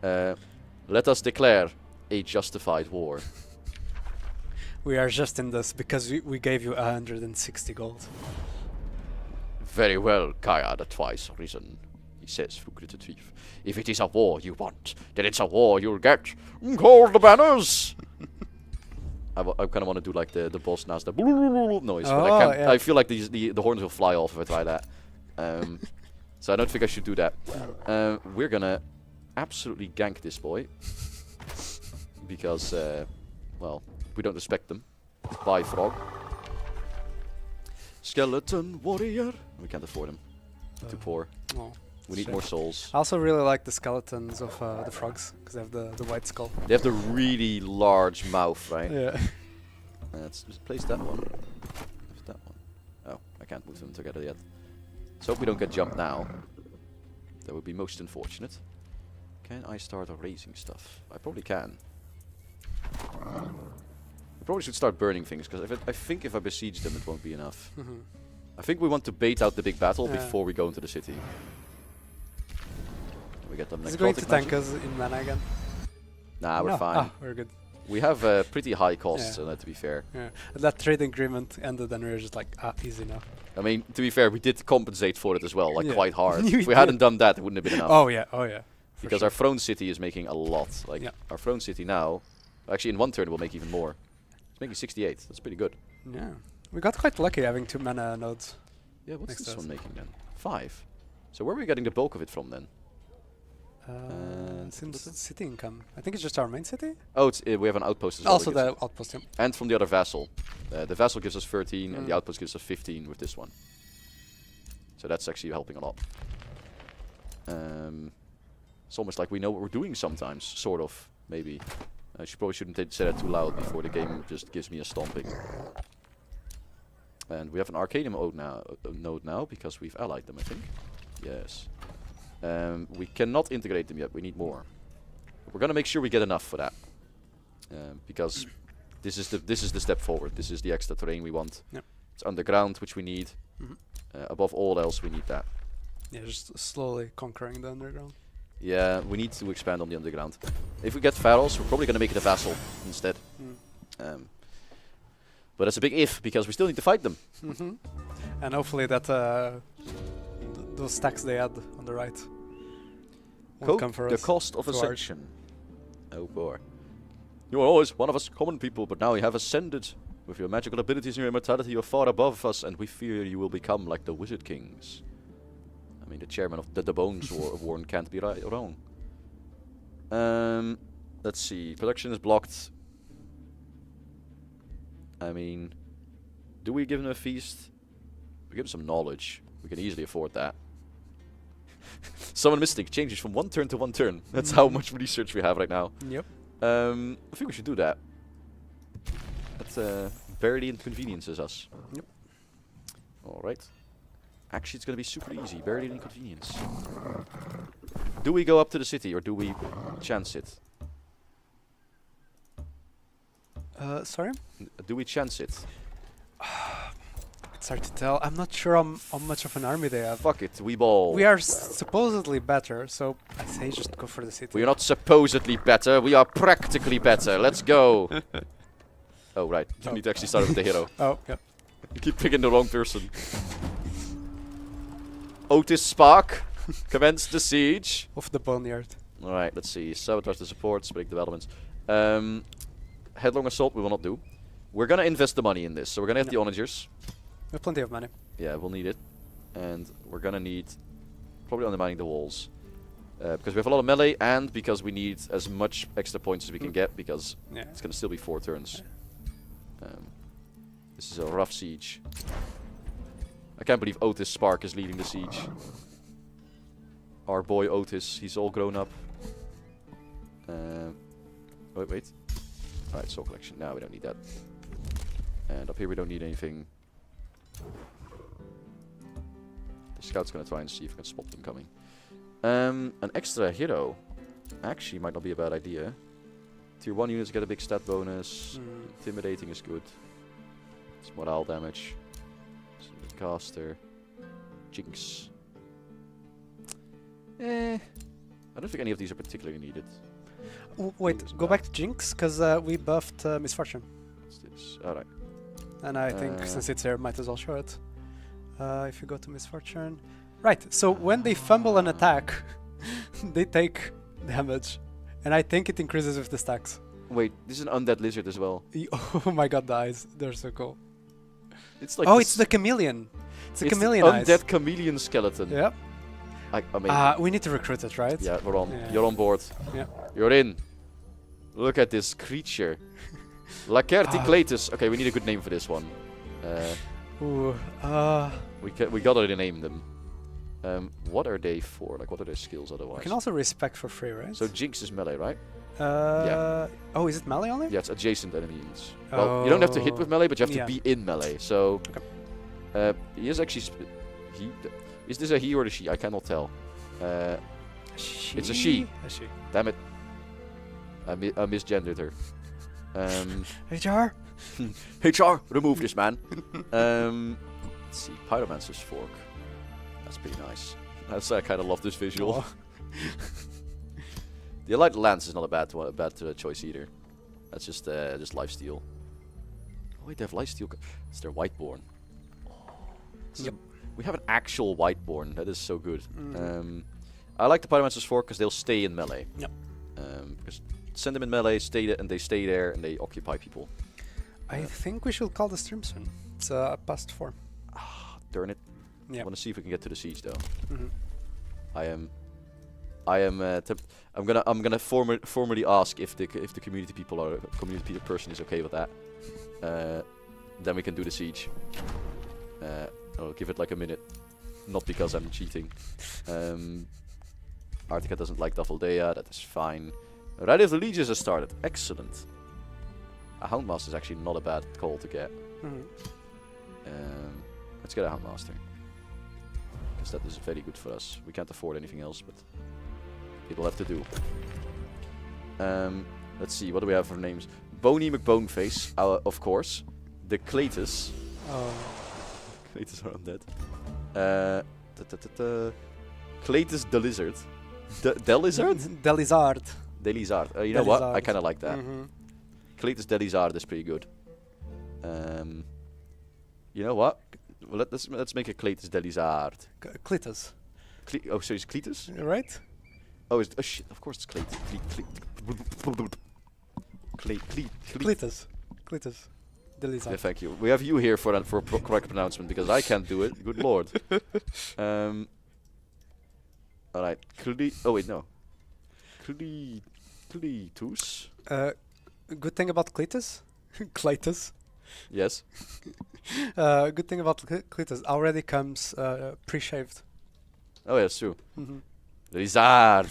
Let us declare a justified war. We are just in this because we gave you 160 gold. Very well, Kaya the twice risen, he says recruitative. If it is a war you want, then it's a war you'll get. Call the banners! I kind of want to do like the boss now, the noise, but I can't. Yeah. I feel like the horns will fly off if I try that. So I don't think I should do that. We're gonna absolutely gank this boy. Because, well, we don't respect them. Bye, frog. Skeleton warrior. We can't afford him. Too poor. Oh, We need more souls. I also really like the skeletons of the frogs because they have the white skull. They have the really large mouth, right? Yeah. Let's just place that one. Where's that one? Oh, I can't move them together yet. Let's hope we don't get jumped now. That would be most unfortunate. Can I start erasing stuff? I probably can. I probably should start burning things, because I think if I besiege them it won't be enough. I think we want to bait out the big battle before we go into the city. We get them. Is it going to tank us in mana again? Nah, we're No. fine. Ah, we're good. We have pretty high costs, to be fair. Yeah. And that trade agreement ended and we were just like, easy now. I mean, to be fair, we did compensate for it as well, like Yeah. quite hard. You If we did. hadn't done that, it wouldn't have been enough. Oh yeah, for Because sure. our throne city is making a lot. Like our throne city now, actually in one turn will make even more. It's making 68. That's pretty good. Yeah. We got quite lucky having 2 mana nodes. Yeah, what's Next this to one us. making then? 5. So where are we getting the bulk of it from then? Since city income. I think it's just our main city. Oh, it's, we have an outpost as well. Also that the gives outpost. Yeah. and from the other vassal. The vassal gives us 13 and the outpost gives us 15 with this one. So that's actually helping a lot. It's almost like we know what we're doing sometimes, sort of, maybe. I probably shouldn't say that too loud before the game just gives me a stomping. And we have an Arcanum node now because we've allied them, I think. Yes. We cannot integrate them yet. We need more. We're gonna make sure we get enough for that, because this is the step forward. This is the extra terrain we want. Yep. It's underground, which we need. Above all else, we need that. Yeah, just slowly conquering the underground. Yeah, we need to expand on the underground. If we get pharaohs, we're probably gonna make it a vassal instead. But that's a big if, because we still need to fight them. And hopefully that those stacks they had on the right won't come for the us. cost of too hard. ascension. Oh boy. You are always one of us common people, but now you have ascended. With your magical abilities and your immortality, you are far above us, and we fear you will become like the Wizard Kings. I mean, the chairman of the Bones Warren can't be wrong. Let's see. Production is blocked. I mean, do we give him a feast? We give him some knowledge. We can easily afford that. Summon Mystic changes from 1 turn to 1 turn. That's how much research we have right now. Yep. I think we should do that. That barely inconveniences us. Yep. Alright. Actually, it's gonna be super easy. Barely an inconvenience. Do we go up to the city or do we chance it? Sorry? Do we chance it? It's hard to tell. I'm not sure how much of an army they have. Fuck it, we ball. We are supposedly better, so I say just go for the city. We are not supposedly better, we are practically better. Let's go. Oh, right. You need to actually start with the hero. Oh, yeah. You keep picking the wrong person. Otis Spark, commence the siege. Of the boneyard. Alright, let's see. Sabotage the supports, break developments. Headlong assault we will not do. We're gonna invest the money in this, so we're gonna get the onagers. We have plenty of money. Yeah, we'll need it. And we're gonna need probably undermining the walls. Because we have a lot of melee and because we need as much extra points as we can get because it's gonna still be 4 turns. This is a rough siege. I can't believe Otis Spark is leading the siege. Our boy Otis, he's all grown up. Wait. Alright, soul collection. No, we don't need that. And up here we don't need anything. The scout's gonna try and see if we can spot them coming. An extra hero actually might not be a bad idea. Tier 1 units get a big stat bonus. Intimidating is good. It's morale damage. Caster. Jinx. I don't think any of these are particularly needed. Wait, go back to Jinx, because we buffed Misfortune. What's this? Alright. And I think since it's here, might as well show it. If you go to Misfortune. Right, so when they fumble an attack, they take damage. And I think it increases with the stacks. Wait, this is an undead lizard as well. Oh my god, the eyes. They're so cool. It's like it's the chameleon. It's a chameleon the eyes. undead chameleon skeleton. Yep. I mean, we need to recruit it, right? yeah, we're on. Yeah. You're on board. Yeah. You're in. Look at this creature. Lacerticlatus. Okay, we need a good name for this one. We gotta rename them. What are they for? Like, what are their skills otherwise? We can also respect for free, right? So Jinx is melee, right? Yeah. Oh, is it melee only? Yeah, it's adjacent enemies. Well, you don't have to hit with melee, but you have to be in melee. So, he is actually. Is this a he or a she? I cannot tell. It's a she. A she. Damn it. I misgendered her. HR? HR, remove this man. Let's see, Pyromancer's Fork. That's pretty nice. I kind of love this visual. The Elite Lance is not a bad choice either. That's just lifesteal. Oh wait, they have lifesteal. It's their Whiteborn. Yep. We have an actual Whiteborn. That is so good. I like the Pyromancer's Fork because they'll stay in melee. Yep. Because send them in melee, and they stay there, and they occupy people. I think we should call the stream soon. It's past 4. Darn it. Yeah. I want to see if we can get to the siege though. Mm-hmm. I'm gonna formally ask if the community person is okay with that. Then we can do the siege. I'll give it like a minute, not because I'm cheating. Artica doesn't like Dafaldea, that is fine. Rite of Allegiance has started, excellent. A Houndmaster is actually not a bad call to get. Let's get a Houndmaster. Because that is very good for us. We can't afford anything else, but it'll have to do. Let's see, what do we have for names? Boney McBoneface, of course. The Cletus. Cletus are undead. Cletus the Lizard. Delizard? Delizard. Delizard. You know what? I kind of like that. Cletus Delizard is pretty good. You know what? Well, let's make a Cletus Delizard. Cletus. Oh, so it's Cletus? Right? Oh, shit. Of course it's Cletus. Cletus. Cletus. Delizard. Yeah, thank you. We have you here for correct pronouncement because I can't do it. Good lord. Alright. Oh wait, no. Cletus. Good thing about Cletus. Cletus. Yes. Good thing about Cletus already comes pre-shaved. Oh yeah, that's true. Lizard.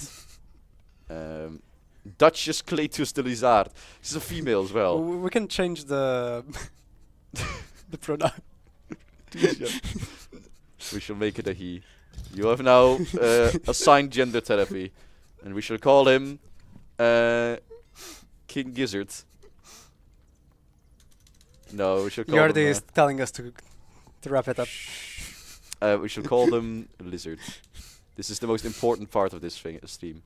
Duchess Cletus de Lizard. She's a female as well. We can change the the pronoun. We shall make it a he. You have now assigned gender therapy. And we shall call him King Gizzard. No, we shall call Yardi him... is telling us to wrap it up. we shall call them Lizard. This is the most important part of this stream.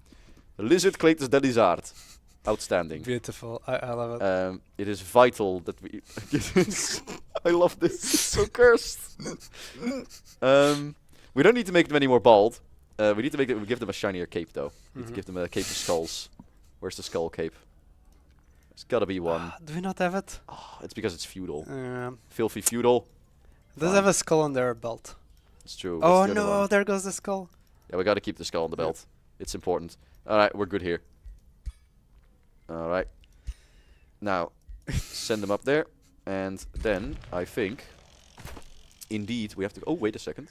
Lizard Cletus de Lizard. Outstanding. Beautiful. I love it. It is vital that we... I love this. It's so cursed. We don't need to make them any more bald. We need to give them a shinier cape, though. We need to give them a cape of skulls. Where's the skull cape? There's gotta be one. Do we not have it? Oh, it's because it's feudal. Um, Filthy feudal. does it have a skull on their belt? It's true. Oh What's the other no, one? there goes the skull. Yeah, we gotta keep the skull on the belt. It's important. Alright, we're good here. Alright. Now, send them up there. And then, I think... Indeed, we have to... Oh, wait a second.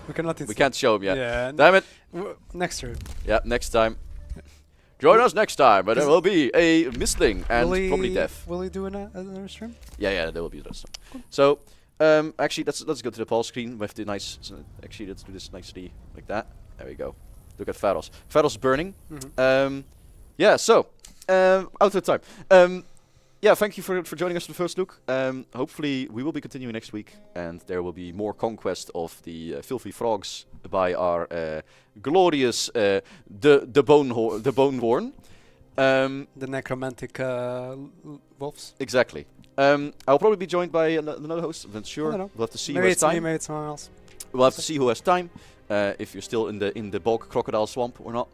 We cannot. We can't show them yet. Yeah. Damn it. Next turn. Yeah, next time. Join us next time, but there will be a mistling and probably death. Will he do another stream? Yeah, there will be another stream. Cool. So, actually, let's go to the pause screen with the nice... actually, let's do this nicely like that. There we go. Look at Pharos. Pharos burning. Yeah, so, out of time. Yeah, thank you for joining us for the first look. Hopefully, we will be continuing next week, and there will be more conquest of the filthy frogs by our glorious the Boneworn. The necromantic wolves. Exactly. I'll probably be joined by another host. I'm not sure. I don't know. We'll have to see Maybe who has it's me, time. maybe it's someone else. We'll have to see who has time. If you're still in the bog crocodile swamp or not.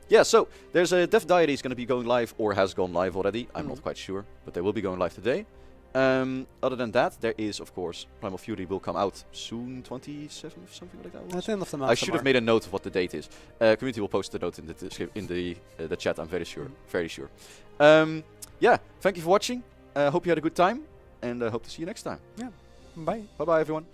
Yeah, so there's a Death Diary is going to be going live or has gone live already. I'm not quite sure, but they will be going live today. Other than that, there is, of course, Primal Fury will come out soon, 27th, something like that. At the end of the month. I should have made a note of what the date is. Community will post the note in the chat. I'm very sure, very sure. Yeah, thank you for watching. Hope you had a good time, and hope to see you next time. Yeah, bye. Bye bye, everyone.